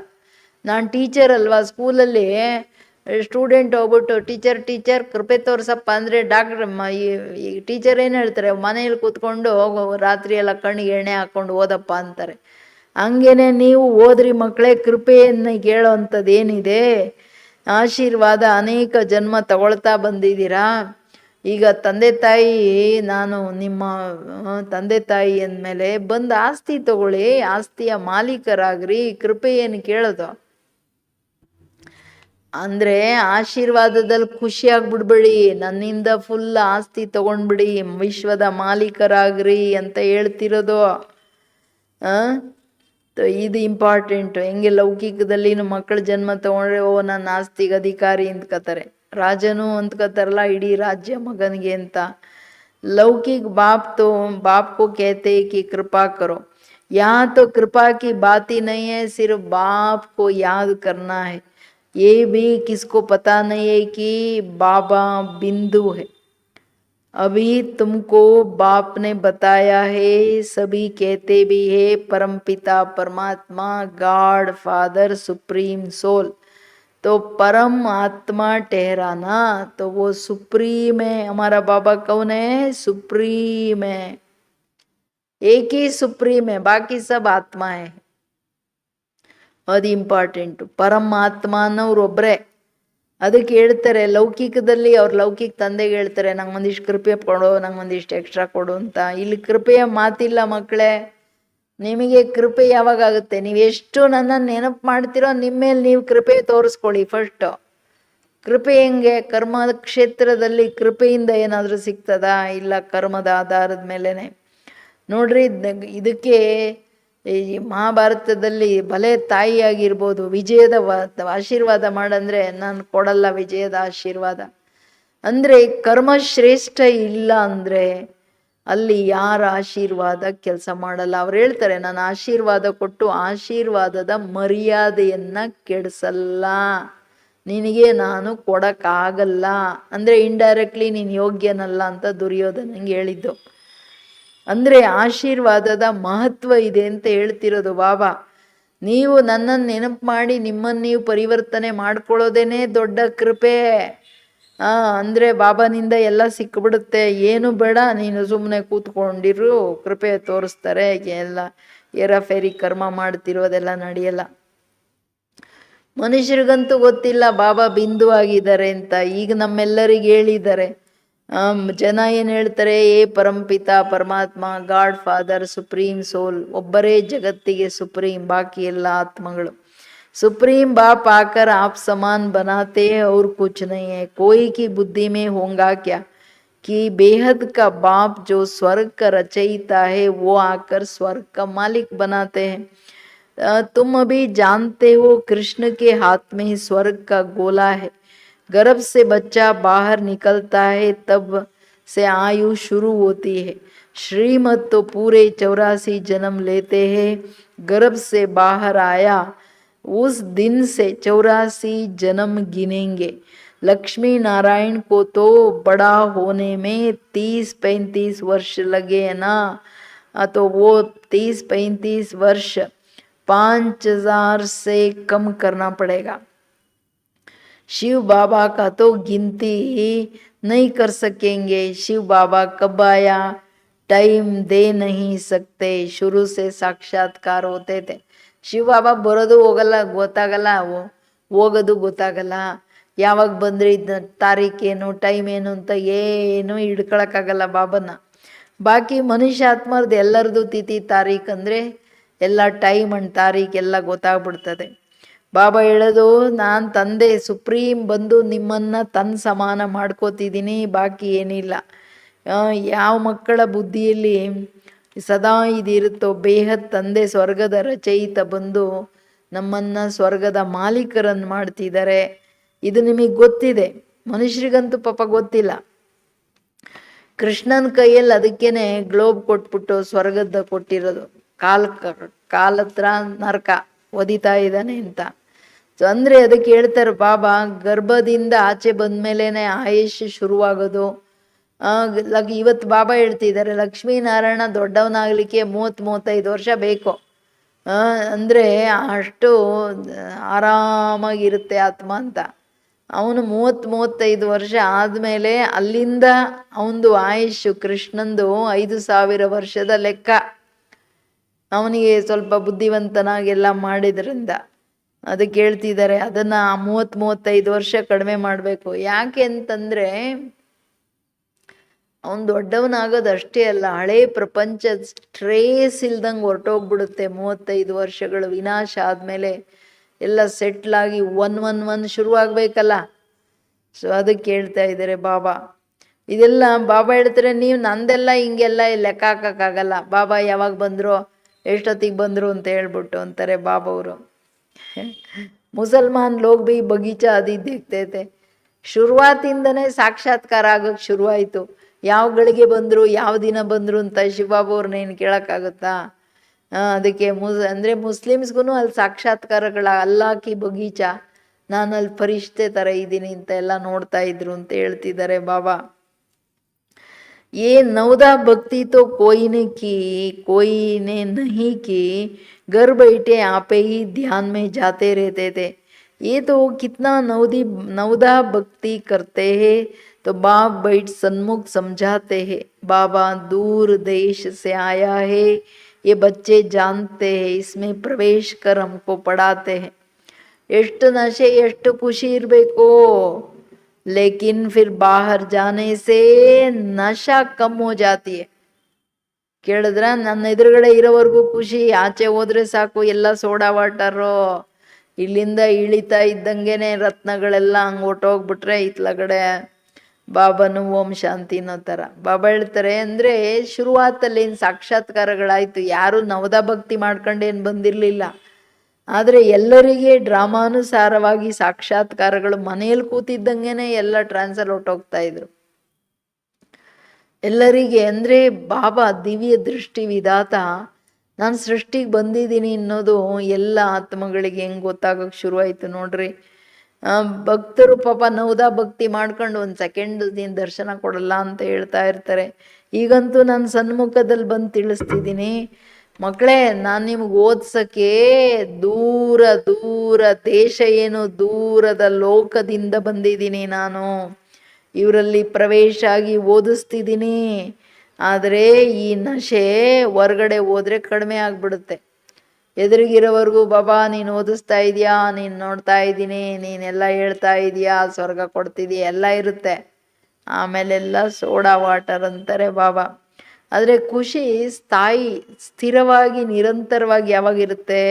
ನಾನು ಟೀಚರ್ ಅಲ್ವಾ. ಸ್ಕೂಲಲ್ಲಿ ಸ್ಟೂಡೆಂಟ್ ಹೋಗ್ಬಿಟ್ಟು ಟೀಚರ್ ಕೃಪೆ ತೋರ್ಸಪ್ಪ ಅಂದರೆ ಈ ಟೀಚರ್ ಏನು ಹೇಳ್ತಾರೆ? ಮನೆಯಲ್ಲಿ ಕೂತ್ಕೊಂಡು ರಾತ್ರಿ ಎಲ್ಲ ಕಣ್ಣಿಗೆ ಎಣ್ಣೆ ಹಾಕ್ಕೊಂಡು ಓದಪ್ಪ ಅಂತಾರೆ. ಹಂಗೇನೆ ನೀವು ಓದ್ರಿ ಮಕ್ಕಳೇ. ಕೃಪೆಯನ್ನು ಕೇಳೋ ಅಂಥದ್ದು ಏನಿದೆ? ಆಶೀರ್ವಾದ ಅನೇಕ ಜನ್ಮ ತಗೊಳ್ತಾ ಬಂದಿದ್ದೀರಾ. ಈಗ ತಂದೆ ತಾಯಿ, ನಾನು ನಿಮ್ಮ ತಂದೆ ತಾಯಿ ಅಂದಮೇಲೆ ಬಂದು ಆಸ್ತಿ ತಗೊಳ್ಳಿ, ಆಸ್ತಿಯ ಮಾಲೀಕರಾಗ್ರಿ. ಕೃಪೆ ಏನು ಕೇಳೋದು? ಅಂದರೆ ಆಶೀರ್ವಾದದಲ್ಲಿ ಖುಷಿಯಾಗ್ಬಿಡ್ಬೇಡಿ, ನನ್ನಿಂದ ಫುಲ್ ಆಸ್ತಿ ತಗೊಂಡ್ಬಿಡಿ, ವಿಶ್ವದ ಮಾಲೀಕರಾಗ್ರಿ ಅಂತ ಹೇಳ್ತಿರೋದು. ಇದು ಇಂಪಾರ್ಟೆಂಟು. ಹೆಂಗೆ ಲೌಕಿಕದಲ್ಲಿನ ಮಕ್ಕಳ ಜನ್ಮ ತಗೊಂಡ್ರೆ ಓ ನನ್ನ ಆಸ್ತಿಗೆ ಅಧಿಕಾರಿ ಅಂದ್ಕೋತಾರೆ, ರಾಜನು ಅಂದ್ಕೋತಾರಲ್ಲ ಇಡೀ ರಾಜ್ಯ ಮಗನಿಗೆ ಅಂತ. लौकिक बाप को कहते हैं कि कृपा करो. यहाँ तो कृपा की बात ही नहीं है, सिर्फ बाप को याद करना है. ये भी किसको पता नहीं है कि बाबा बिंदु है. अभी तुमको बाप ने बताया है. सभी कहते भी है परमपिता परमात्मा, गॉड फादर, सुप्रीम सोल. तो परम आत्मा ठहराना, तो वो सुप्रीम है. हमारा बाबा कौन है? सुप्रीम है. एक ही सुप्रीम है, बाकी सब आत्मा है. ಅದು ಇಂಪಾರ್ಟೆಂಟು. ಪರಮಾತ್ಮ ಅನ್ನೋರು ಒಬ್ಬರೇ. ಅದಕ್ಕೆ ಹೇಳ್ತಾರೆ ಲೌಕಿಕದಲ್ಲಿ, ಅವ್ರು ಲೌಕಿಕ ತಂದೆಗೆ ಹೇಳ್ತಾರೆ ನಂಗೆ ಒಂದಿಷ್ಟು ಕೃಪೆ ಕೊಡು, ನಂಗೆ ಒಂದಿಷ್ಟು ಎಕ್ಸ್ಟ್ರಾ ಕೊಡು ಅಂತ. ಇಲ್ಲಿ ಕೃಪೆಯ ಮಾತಿಲ್ಲ ಮಕ್ಕಳೇ. ನಿಮಗೆ ಕೃಪೆ ಯಾವಾಗ ಆಗುತ್ತೆ? ನೀವು ಎಷ್ಟು ನನ್ನನ್ನು ನೆನಪು ಮಾಡ್ತೀರೋ ನಿಮ್ಮ ಮೇಲೆ ನೀವು ಕೃಪೆ ತೋರಿಸ್ಕೊಳ್ಳಿ ಫಸ್ಟು. ಕೃಪೆ ಹೆಂಗೆ? ಕರ್ಮದ ಕ್ಷೇತ್ರದಲ್ಲಿ ಕೃಪೆಯಿಂದ ಏನಾದರೂ ಸಿಗ್ತದಾ? ಇಲ್ಲ, ಕರ್ಮದ ಆಧಾರದ ಮೇಲೇ ನೋಡ್ರಿ. ಇದಕ್ಕೆ ಈ ಮಹಾಭಾರತದಲ್ಲಿ ಭಲೆ ತಾಯಿಯಾಗಿರ್ಬೋದು, ವಿಜಯದ ಆಶೀರ್ವಾದ ಮಾಡಂದ್ರೆ ನಾನು ಕೊಡಲ್ಲ ವಿಜಯದ ಆಶೀರ್ವಾದ ಅಂದರೆ ಕರ್ಮ ಶ್ರೇಷ್ಠ ಇಲ್ಲ ಅಂದರೆ ಅಲ್ಲಿ ಯಾರ ಆಶೀರ್ವಾದ ಕೆಲಸ ಮಾಡಲ್ಲ. ಅವ್ರು ಹೇಳ್ತಾರೆ ನಾನು ಆಶೀರ್ವಾದ ಕೊಟ್ಟು ಆಶೀರ್ವಾದದ ಮರ್ಯಾದೆಯನ್ನು ಕೆಡಿಸಲ್ಲ, ನಿನಗೆ ನಾನು ಕೊಡೋಕ್ಕಾಗಲ್ಲ ಅಂದರೆ ಇಂಡೈರೆಕ್ಟ್ಲಿ ನೀನು ಯೋಗ್ಯನಲ್ಲ ಅಂತ ದುರ್ಯೋಧನಂಗೆ ಹೇಳಿದ್ದು. ಅಂದರೆ ಆಶೀರ್ವಾದದ ಮಹತ್ವ ಇದೆ ಅಂತ ಹೇಳ್ತಿರೋದು ಬಾಬಾ. ನೀವು ನನ್ನನ್ನು ನೆನಪು ಮಾಡಿ ನಿಮ್ಮನ್ನು ನೀವು ಪರಿವರ್ತನೆ ಮಾಡ್ಕೊಳ್ಳೋದೇನೆ ದೊಡ್ಡ ಕೃಪೆ. ಅಂದರೆ ಬಾಬಾನಿಂದ ಎಲ್ಲ ಸಿಕ್ಬಿಡುತ್ತೆ, ಏನು ಬೇಡ, ನೀನು ಸುಮ್ಮನೆ ಕೂತ್ಕೊಂಡಿರು, ಕೃಪೆ ತೋರಿಸ್ತಾರೆ. ಎಲ್ಲ ಏರಾಫೇರಿ ಕರ್ಮ ಮಾಡ್ತಿರೋದೆಲ್ಲ ನಡೆಯಲ್ಲ. ಮನುಷ್ಯರಿಗಂತೂ ಗೊತ್ತಿಲ್ಲ ಬಾಬಾ ಬಿಂದು ಆಗಿದ್ದಾರೆ ಅಂತ. ಈಗ ನಮ್ಮೆಲ್ಲರಿಗೆ ಹೇಳಿದ್ದಾರೆ. ಜನ ಏನು ಹೇಳ್ತಾರೆ, ಪರಂಪಿತ ಪರಮಾತ್ಮ, ಗಾಡ್ ಫಾದರ್, ಸುಪ್ರೀಂ ಸೋಲ್, ಒಬ್ಬರೇ ಜಗತ್ತಿಗೆ ಸುಪ್ರೀಂ, ಬಾಕಿ ಎಲ್ಲ ಆತ್ಮಗಳು. सुप्रीम बाप आकर आप समान बनाते हैं और कुछ नहीं है. कोई की बुद्धि में होगा क्या कि बेहद का बाप जो स्वर्ग का रचयिता है वो आकर स्वर्ग का मालिक बनाते हैं. तुम अभी जानते हो कृष्ण के हाथ में स्वर्ग का गोला है. गर्भ से बच्चा बाहर निकलता है तब से आयु शुरू होती है. श्रीमत तो पूरे 84 जन्म लेते हैं. गर्भ से बाहर आया उस दिन से 84 जन्म गिनेंगे. लक्ष्मी नारायण को तो बड़ा होने में 30-35 वर्ष लगे ना, तो वो 30-35 वर्ष 5000 से कम करना पड़ेगा. शिव बाबा का तो गिनती नहीं कर सकेंगे. शिव बाबा कब आया टाइम दे नहीं सकते. शुरू से साक्षात्कार होते थे. ಶಿವ ಬಾಬಾ ಬರೋದು ಹೋಗಲ್ಲ, ಗೊತ್ತಾಗಲ್ಲ, ಹೋಗೋದು ಗೊತ್ತಾಗಲ್ಲ. ಯಾವಾಗ ಬಂದ್ರಿ, ತಾರೀಖೇನು, ಟೈಮ್ ಏನು ಅಂತ ಏನು ಹಿಡ್ಕೊಳಕ್ಕಾಗಲ್ಲ ಬಾಬನ. ಬಾಕಿ ಮನುಷ್ಯ ಆತ್ಮರ್ದು ಎಲ್ಲರದು ತಿಥಿ ತಾರೀಖ್ ಅಂದರೆ ಎಲ್ಲ ಟೈಮ್ ಅಂಡ್ ತಾರೀಖ್ ಎಲ್ಲ ಗೊತ್ತಾಗ್ಬಿಡ್ತದೆ. ಬಾಬಾ ಹೇಳೋದು, ನಾನು ತಂದೆ ಸುಪ್ರೀಂ ಬಂದು ನಿಮ್ಮನ್ನು ತನ್ನ ಸಮಾನ ಮಾಡ್ಕೋತಿದ್ದೀನಿ, ಬಾಕಿ ಏನಿಲ್ಲ. ಯಾವ ಮಕ್ಕಳ ಬುದ್ಧಿಯಲ್ಲಿ ಸದಾ ಇದಿರುತ್ತೋ, ಬೇಹದ್ ತಂದೆ ಸ್ವರ್ಗದ ರಚಯಿತ ಬಂದು ನಮ್ಮನ್ನು ಸ್ವರ್ಗದ ಮಾಲೀಕರನ್ನು ಮಾಡ್ತಿದ್ದಾರೆ. ಇದು ನಿಮಗೆ ಗೊತ್ತಿದೆ, ಮನುಷ್ಯರಿಗಂತೂ ಪಾಪ ಗೊತ್ತಿಲ್ಲ. ಕೃಷ್ಣನ ಕೈಯಲ್ಲಿ ಅದಕ್ಕೇನೆ ಗ್ಲೋಬ್ ಕೊಟ್ಬಿಟ್ಟು ಸ್ವರ್ಗದ ಕೊಟ್ಟಿರೋದು. ಕಾಲತ್ರ ನರಕ ಒದಿತಾ ಇದ್ದಾನೆ ಅಂತ. ಅಂದರೆ ಅದಕ್ಕೆ ಹೇಳ್ತಾರೆ ಬಾಬಾ, ಗರ್ಭದಿಂದ ಆಚೆ ಬಂದ್ಮೇಲೆ ಆಯುಷ್ ಶುರುವಾಗೋದು. ಇವತ್ತು ಬಾಬಾ ಹೇಳ್ತಿದ್ದಾರೆ, ಲಕ್ಷ್ಮೀನಾರಾಯಣ ದೊಡ್ಡವನಾಗಲಿಕ್ಕೆ 30-35 ವರ್ಷ ಬೇಕು. ಅಂದರೆ ಅಷ್ಟು ಆರಾಮಾಗಿರುತ್ತೆ ಆತ್ಮ ಅಂತ. ಅವನು 30-35 ವರ್ಷ ಆದಮೇಲೆ ಅಲ್ಲಿಂದ ಅವನದು ಆಯುಷು, ಕೃಷ್ಣಂದು 5000 ವರ್ಷದ ಲೆಕ್ಕ. ಅವನಿಗೆ ಸ್ವಲ್ಪ ಬುದ್ಧಿವಂತನಾಗೆಲ್ಲ ಮಾಡಿದ್ರಿಂದ ಅದಕ್ಕೆ ಹೇಳ್ತಿದ್ದಾರೆ, ಅದನ್ನು 30-35 ವರ್ಷ ಕಡಿಮೆ ಮಾಡಬೇಕು. ಯಾಕೆ ಅಂತಂದರೆ ಅವನು ದೊಡ್ಡವನಾಗೋದು ಅಷ್ಟೇ ಅಲ್ಲ, ಹಳೇ ಪ್ರಪಂಚ ಟ್ರೇಸ್ ಇಲ್ದಂಗೆ ಹೊರಟೋಗ್ಬಿಡುತ್ತೆ. 35 ವರ್ಷಗಳು ವಿನಾಶ ಆದಮೇಲೆ ಎಲ್ಲ ಸೆಟ್ಲಾಗಿ 1 ಶುರುವಾಗಬೇಕಲ್ಲ. ಸೊ ಅದಕ್ಕೆ ಹೇಳ್ತಾ ಇದ್ದಾರೆ ಬಾಬಾ. ಇದೆಲ್ಲ ಬಾಬಾ ಹೇಳ್ತಾರೆ, ನೀವು ನಂದೆಲ್ಲ ಹಿಂಗೆಲ್ಲ ಲೆಕ್ಕ ಹಾಕೋಕ್ಕಾಗಲ್ಲ. ಬಾಬಾ ಯಾವಾಗ ಬಂದರು, ಎಷ್ಟೊತ್ತಿಗೆ ಬಂದರು ಅಂತ ಹೇಳ್ಬಿಟ್ಟು ಅಂತಾರೆ ಬಾಬಾ ಅವರು. ಮುಸಲ್ಮಾನ್ ಲೋಗ್ ಭೀ ಬಗೀಚಾ ಅದಿ ದೇಖ್ತೈತೆ. ಶುರುವಾತಿಂದನೇ ಸಾಕ್ಷಾತ್ಕಾರ ಆಗೋಕ್ಕೆ ಶುರುವಾಯಿತು. ಯಾವ ಗಳಿಗೆ ಬಂದರು, ಯಾವ ದಿನ ಬಂದರು ಅಂತ ಶಿವಬಾಬು ಅವ್ರನ್ನೇನು ಕೇಳೋಕ್ಕಾಗುತ್ತಾ? ಅದಕ್ಕೆ ಅಂದರೆ ಮುಸ್ಲಿಮ್ಸ್ಗೂ ಅಲ್ಲಿ ಸಾಕ್ಷಾತ್ಕಾರಗಳ, ಅಲ್ಲಾ ಕಿ ಬಗೀಚಾ, ನಾನು ಅಲ್ಲಿ ಫರಿಷ್ಠೆ ಥರ ಇದ್ದೀನಿ ಅಂತ ಎಲ್ಲ ನೋಡ್ತಾ ಇದ್ರು ಅಂತ ಹೇಳ್ತಿದ್ದಾರೆ ಬಾಬಾ. ये 9 भक्ति तो कोई ने की, कोई ने नहीं की. घर बैठे आप ही ध्यान में जाते रहते थे. ये तो कितना 9 भक्ति करते हैं तो बाप बैठ सन्मुख समझाते हैं. बाबा दूर देश से आया है, ये बच्चे जानते हैं, इसमें प्रवेश कर हमको पढ़ाते हैं. ಎಷ್ಟು ನಶೆ, ಎಷ್ಟು ಖುಷಿ ಇರಬೇಕು. लेकिन फिर बाहर जाने से नशा कम हो जाती है. ಕೇಳಿದ್ರ, ನನ್ನ ಎದುರುಗಡೆ ಇರೋವರೆಗೂ ಖುಷಿ, ಆಚೆ ಹೋದ್ರೆ ಸಾಕು ಎಲ್ಲ ಸೋಡಾ ವಾಟರು. ಇಲ್ಲಿಂದ ಇಳಿತಾ ಇದ್ದಂಗೆನೆ ರತ್ನಗಳೆಲ್ಲ ಹಂಗೆ ಹೊಟ್ಟೋಗ್ಬಿಟ್ರೆ ಇತ್ಲಗಡೆ ಬಾಬಾನು ಓಂ ಶಾಂತಿ ಅನ್ನೋ ಥರ. ಬಾಬಾ ಹೇಳ್ತಾರೆ, ಅಂದರೆ ಶುರುವಾತಲ್ಲಿ ಏನು ಸಾಕ್ಷಾತ್ಕಾರಗಳಾಯಿತು, ಯಾರು 9 ಭಕ್ತಿ ಮಾಡ್ಕೊಂಡೇನು ಬಂದಿರಲಿಲ್ಲ. ಆದರೆ ಎಲ್ಲರಿಗೆ ಡ್ರಾಮಾನುಸಾರವಾಗಿ ಸಾಕ್ಷಾತ್ಕಾರಗಳು ಮನೆಯಲ್ಲಿ ಕೂತಿದ್ದಂಗೆನೆ ಎಲ್ಲ ಟ್ರಾನ್ಸ್ಫರ್ ಹೊಟ್ಟೋಗ್ತಾ ಇದ್ರು ಎಲ್ಲರಿಗೆ. ಅಂದರೆ ಬಾಬಾ ದಿವ್ಯ ದೃಷ್ಟಿ ವಿಧಾತ, ನಾನು ಸೃಷ್ಟಿಗೆ ಬಂದಿದ್ದೀನಿ ಅನ್ನೋದು ಎಲ್ಲ ಆತ್ಮಗಳಿಗೆ ಹೆಂಗೆ ಗೊತ್ತಾಗೋಕ್ಕೆ ಶುರುವಾಯಿತು ನೋಡ್ರಿ. ಭಕ್ತರು ಪಾಪ 9 ಭಕ್ತಿ ಮಾಡ್ಕೊಂಡು 1 ಸೆಕೆಂಡ್ ನೀನು ದರ್ಶನ ಕೊಡಲ್ಲ ಅಂತ ಹೇಳ್ತಾ ಇರ್ತಾರೆ. ಈಗಂತೂ ನಾನು ಸನ್ಮುಖದಲ್ಲಿ ಬಂದು ತಿಳಿಸ್ತಿದ್ದೀನಿ, ಮಕ್ಕಳೇ, ನಾನು ನಿಮ್ಗೆ ಓದ್ಸಕ್ಕೆ ದೂರ ದೂರ ದೇಶ ಏನು ದೂರದ ಲೋಕದಿಂದ ಬಂದಿದ್ದೀನಿ. ನಾನು ಇವರಲ್ಲಿ ಪ್ರವೇಶ ಆಗಿ ಓದಿಸ್ತಿದ್ದೀನಿ. ಆದರೆ ಈ ನಶೆ ಹೊರಗಡೆ ಹೋದರೆ ಕಡಿಮೆ ಆಗಿಬಿಡುತ್ತೆ. ಎದುರಿಗಿರೋವರೆಗೂ ಬಾಬಾ ನೀನು ಓದಿಸ್ತಾ ಇದೀಯಾ, ನೀನು ನೋಡ್ತಾ ಇದ್ದೀನಿ, ನೀನೆಲ್ಲ ಹೇಳ್ತಾ ಇದೀಯಾ, ಸ್ವರ್ಗ ಕೊಡ್ತಿದೀಯ, ಎಲ್ಲ ಇರುತ್ತೆ. ಆಮೇಲೆಲ್ಲ ಸೋಡಾ ವಾಟರ್ ಅಂತಾರೆ ಬಾಬಾ. ಆದರೆ ಖುಷಿ ಸ್ಥಿರವಾಗಿ ನಿರಂತರವಾಗಿ ಯಾವಾಗಿರುತ್ತೆ?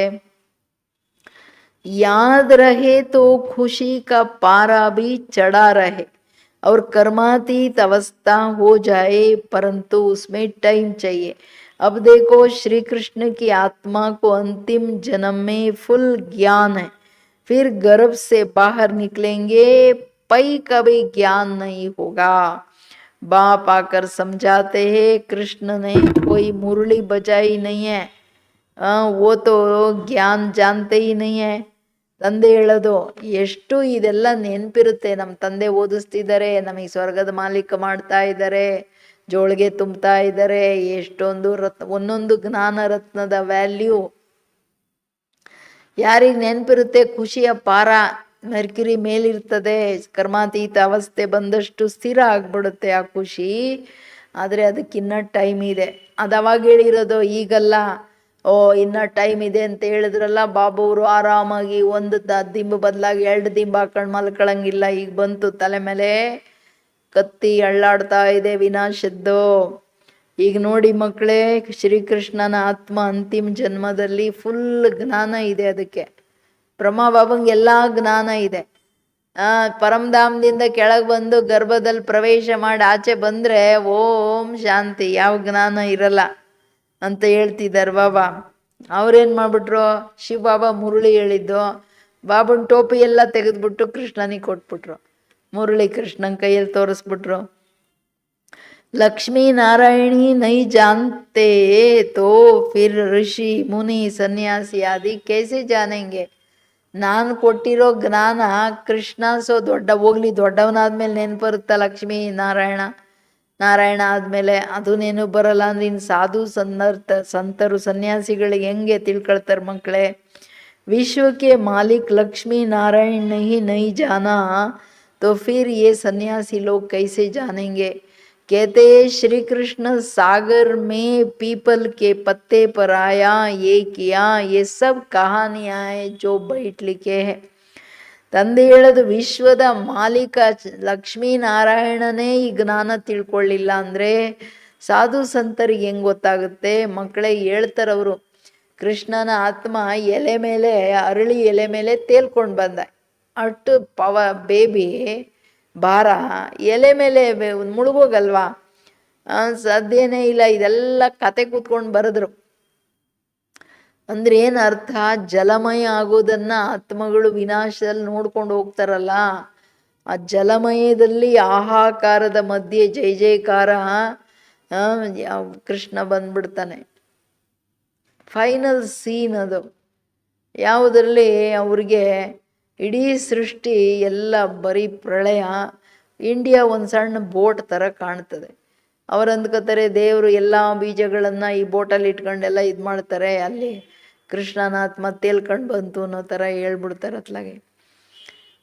याद रहे तो खुशी का पारा भी चढ़ा रहे और कर्मातीत अवस्था हो जाए, परंतु उसमें टाइम चाहिए. अब देखो श्री कृष्ण की आत्मा को अंतिम जन्म में फुल ज्ञान है, फिर गर्भ से बाहर निकलेंगे पई कभी ज्ञान नहीं होगा. बाप आकर समझाते हैं कृष्ण ने कोई मुरली बजाई नहीं है, वो तो ज्ञान जानते ही नहीं है. ತಂದೆ ಹೇಳೋದು ಎಷ್ಟು ಇದೆಲ್ಲ ನೆನಪಿರುತ್ತೆ. ನಮ್ಮ ತಂದೆ ಓದಿಸ್ತಿದ್ದಾರೆ, ನಮಗೆ ಸ್ವರ್ಗದ ಮಾಲೀಕ ಮಾಡ್ತಾ ಇದ್ದಾರೆ, ಜೋಳಿಗೆ ತುಂಬ್ತಾ ಇದ್ದಾರೆ. ಎಷ್ಟೊಂದು ಒಂದೊಂದು ಜ್ಞಾನ ರತ್ನದ ವ್ಯಾಲ್ಯೂ ಯಾರಿಗೆ ನೆನಪಿರುತ್ತೆ? ಖುಷಿಯ ಪಾರ ಮೆರ್ಕ್ಯುರಿ ಮೇಲಿರ್ತದೆ. ಕರ್ಮಾತೀತ ಅವಸ್ಥೆ ಬಂದಷ್ಟು ಸ್ಥಿರ ಆಗ್ಬಿಡುತ್ತೆ ಆ ಖುಷಿ. ಆದರೆ ಅದಕ್ಕಿನ್ನ ಟೈಮ್ ಇದೆ. ಅದು ಅವಾಗ ಹೇಳಿರೋದು, ಈಗಲ್ಲ. ಇನ್ನ ಟೈಮ್ ಇದೆ ಅಂತ ಹೇಳಿದ್ರಲ್ಲ ಬಾಬುವರು. ಆರಾಮಾಗಿ ಒಂದು ದಿಂಬು ಬದಲಾಗಿ 2 ದಿಂಬು ಹಾಕೊಂಡು ಮಲ್ಕೊಳಂಗಿಲ್ಲ. ಈಗ ಬಂತು ತಲೆ ಮೇಲೆ ಕತ್ತಿ ಅಳ್ಳಾಡ್ತಾ ಇದೆ ವಿನಾಶದ್ದು. ಈಗ ನೋಡಿ ಮಕ್ಕಳೇ, ಶ್ರೀಕೃಷ್ಣನ ಆತ್ಮ ಅಂತಿಮ ಜನ್ಮದಲ್ಲಿ ಫುಲ್ ಜ್ಞಾನ ಇದೆ. ಅದಕ್ಕೆ ಬ್ರಹ್ಮ ಬಾಬಂಗೆ ಎಲ್ಲ ಜ್ಞಾನ ಇದೆ. ಪರಮಧಾಮದಿಂದ ಕೆಳಗೆ ಬಂದು ಗರ್ಭದಲ್ಲಿ ಪ್ರವೇಶ ಮಾಡಿ ಆಚೆ ಬಂದರೆ ಓಂ ಶಾಂತಿ, ಯಾವ ಜ್ಞಾನ ಇರಲ್ಲ ಅಂತ ಹೇಳ್ತಿದ್ದಾರೆ ಬಾಬಾ. ಅವ್ರೇನು ಮಾಡ್ಬಿಟ್ರು? ಶಿವ ಬಾಬಾ ಮುರಳಿ ಹೇಳಿದ್ದು, ಬಾಬನ್ ಟೋಪಿ ಎಲ್ಲ ತೆಗೆದ್ಬಿಟ್ಟು ಕೃಷ್ಣನಿಗೆ ಕೊಟ್ಬಿಟ್ರು. ಮುರಳಿ ಕೃಷ್ಣನ ಕೈಯಲ್ಲಿ ತೋರಿಸ್ಬಿಟ್ರು. ಲಕ್ಷ್ಮೀ ನಾರಾಯಣಿ ನೈ ಜಾನ್ತೆ ತೋ ಫಿರ್ ಋಷಿ ಮುನಿ ಸನ್ಯಾಸಿ ಆದಿ ಕೇಸೆ ಜಾನೆಂಗೆ. ನಾನು ಕೊಟ್ಟಿರೋ ಜ್ಞಾನ ಕೃಷ್ಣ ಹೋಗ್ಲಿ ದೊಡ್ಡವನಾದ್ಮೇಲೆ ನೆನಪು ಬರುತ್ತಾ? ಲಕ್ಷ್ಮೀ ನಾರಾಯಣ ಆದಮೇಲೆ ಅದು ನೆನಪು ಬರಲ್ಲ ಅಂದ್ರೆ ಇನ್ನು ಸಾಧು ಸಂತರು ಸನ್ಯಾಸಿಗಳಿಗೆ ಹೆಂಗೆ ತಿಳ್ಕೊಳ್ತಾರೆ ಮಕ್ಕಳೇ? ವಿಶ್ವಕ್ಕೆ ಮಾಲಿಕ್ ಲಕ್ಷ್ಮೀ ನಾರಾಯಣ नहीं जाना तो फिर ये सन्यासी लोग कैसे जानेंगे? कहते श्री कृष्ण सागर में पीपल के पत्ते पर आया, ये किया, ये सब कहानियाँ हैं जो बैठ लिखे हैं. ತಂದೆ ಹೇಳೋದು, ವಿಶ್ವದ ಮಾಲೀಕ ಲಕ್ಷ್ಮೀನಾರಾಯಣನೇ ಈ ಜ್ಞಾನ ತಿಳ್ಕೊಳ್ಳಿಲ್ಲ ಅಂದರೆ ಸಾಧು ಸಂತರಿಗೆ ಹೆಂಗೆ ಗೊತ್ತಾಗುತ್ತೆ? ಮಕ್ಕಳೇ ಹೇಳ್ತಾರವರು, ಕೃಷ್ಣನ ಆತ್ಮ ಎಲೆ ಮೇಲೆ, ಅರಳಿ ಎಲೆ ಮೇಲೆ ತೇಲ್ಕೊಂಡು ಬಂದ. ಅಷ್ಟು ಬೇಬಿ ಭಾರ ಎಲೆ ಮೇಲೆ ಮುಳುಗೋಗಲ್ವಾ? ಸಾಧ್ಯನೇ ಇಲ್ಲ. ಇದೆಲ್ಲ ಕತೆ ಕೂತ್ಕೊಂಡು ಬರೆದ್ರು. ಅಂದ್ರೆ ಏನು ಅರ್ಥ? ಜಲಮಯ ಆಗೋದನ್ನ ಆತ್ಮಗಳು ವಿನಾಶದಲ್ಲಿ ನೋಡ್ಕೊಂಡು ಹೋಗ್ತಾರಲ್ಲ, ಆ ಜಲಮಯದಲ್ಲಿ ಆಹಾಕಾರದ ಮಧ್ಯೆ ಜೈ ಜೈಕಾರ ಕೃಷ್ಣ ಬಂದ್ಬಿಡ್ತಾನೆ. ಫೈನಲ್ ಸೀನ್ ಅದು, ಯಾವುದರಲ್ಲಿ ಅವ್ರಿಗೆ ಇಡೀ ಸೃಷ್ಟಿ ಎಲ್ಲ ಬರೀ ಪ್ರಳಯ. ಇಂಡಿಯಾ ಒಂದು ಸಣ್ಣ ಬೋಟ್ ಥರ ಕಾಣ್ತದೆ. ಅವ್ರು ಅಂದ್ಕೋತಾರೆ ದೇವರು ಎಲ್ಲ ಬೀಜಗಳನ್ನು ಈ ಬೋಟಲ್ಲಿ ಇಟ್ಕೊಂಡೆಲ್ಲ ಇದು ಮಾಡ್ತಾರೆ, ಅಲ್ಲಿ ಕೃಷ್ಣನಾಥ್ ಮತ್ತೆ ತೇಲ್ಕೊಂಡು ಬಂತು ಅನ್ನೋ ಥರ ಹೇಳ್ಬಿಡ್ತಾರೆ ಅತ್ಲಾಗೆ.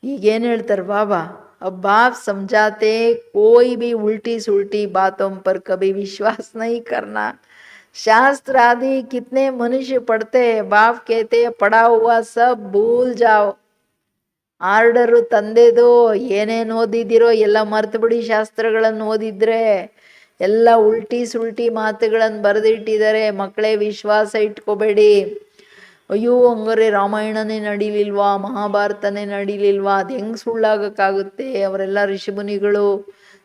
ಈಗೇನು ಹೇಳ್ತಾರೆ ಬಾಬಾ? अब बाप समझाते कोई भी उल्टी सुल्टी बातों पर कभी विश्वास नहीं करना. शास्त्र आदि कितने मनुष्य पढ़ते हैं, बाप कहते हैं पढ़ा हुआ सब भूल जाओ. ಆರ್ಡರು ತಂದೆದು, ಏನೇನು ಓದಿದಿರೋ ಎಲ್ಲ ಮರ್ತು ಬಿಡಿ. ಶಾಸ್ತ್ರಗಳನ್ನು ಓದಿದ್ರೆ ಎಲ್ಲ ಉಲ್ಟಿ ಸುಲ್ಟಿ ಮಾತುಗಳನ್ನು ಬರೆದಿಟ್ಟಿದ್ದಾರೆ. ಮಕ್ಕಳೇ ವಿಶ್ವಾಸ ಇಟ್ಕೋಬೇಡಿ. ಅಯ್ಯೋ ಹಂಗಾರೆ ರಾಮಾಯಣನೇ ನಡೀಲಿಲ್ವಾ, ಮಹಾಭಾರತನೇ ನಡೀಲಿಲ್ವಾ? ಅದು ಹೆಂಗೆ ಸುಳ್ಳಾಗಕ್ಕಾಗುತ್ತೆ? ಅವರೆಲ್ಲ ಋಷಿಮುನಿಗಳು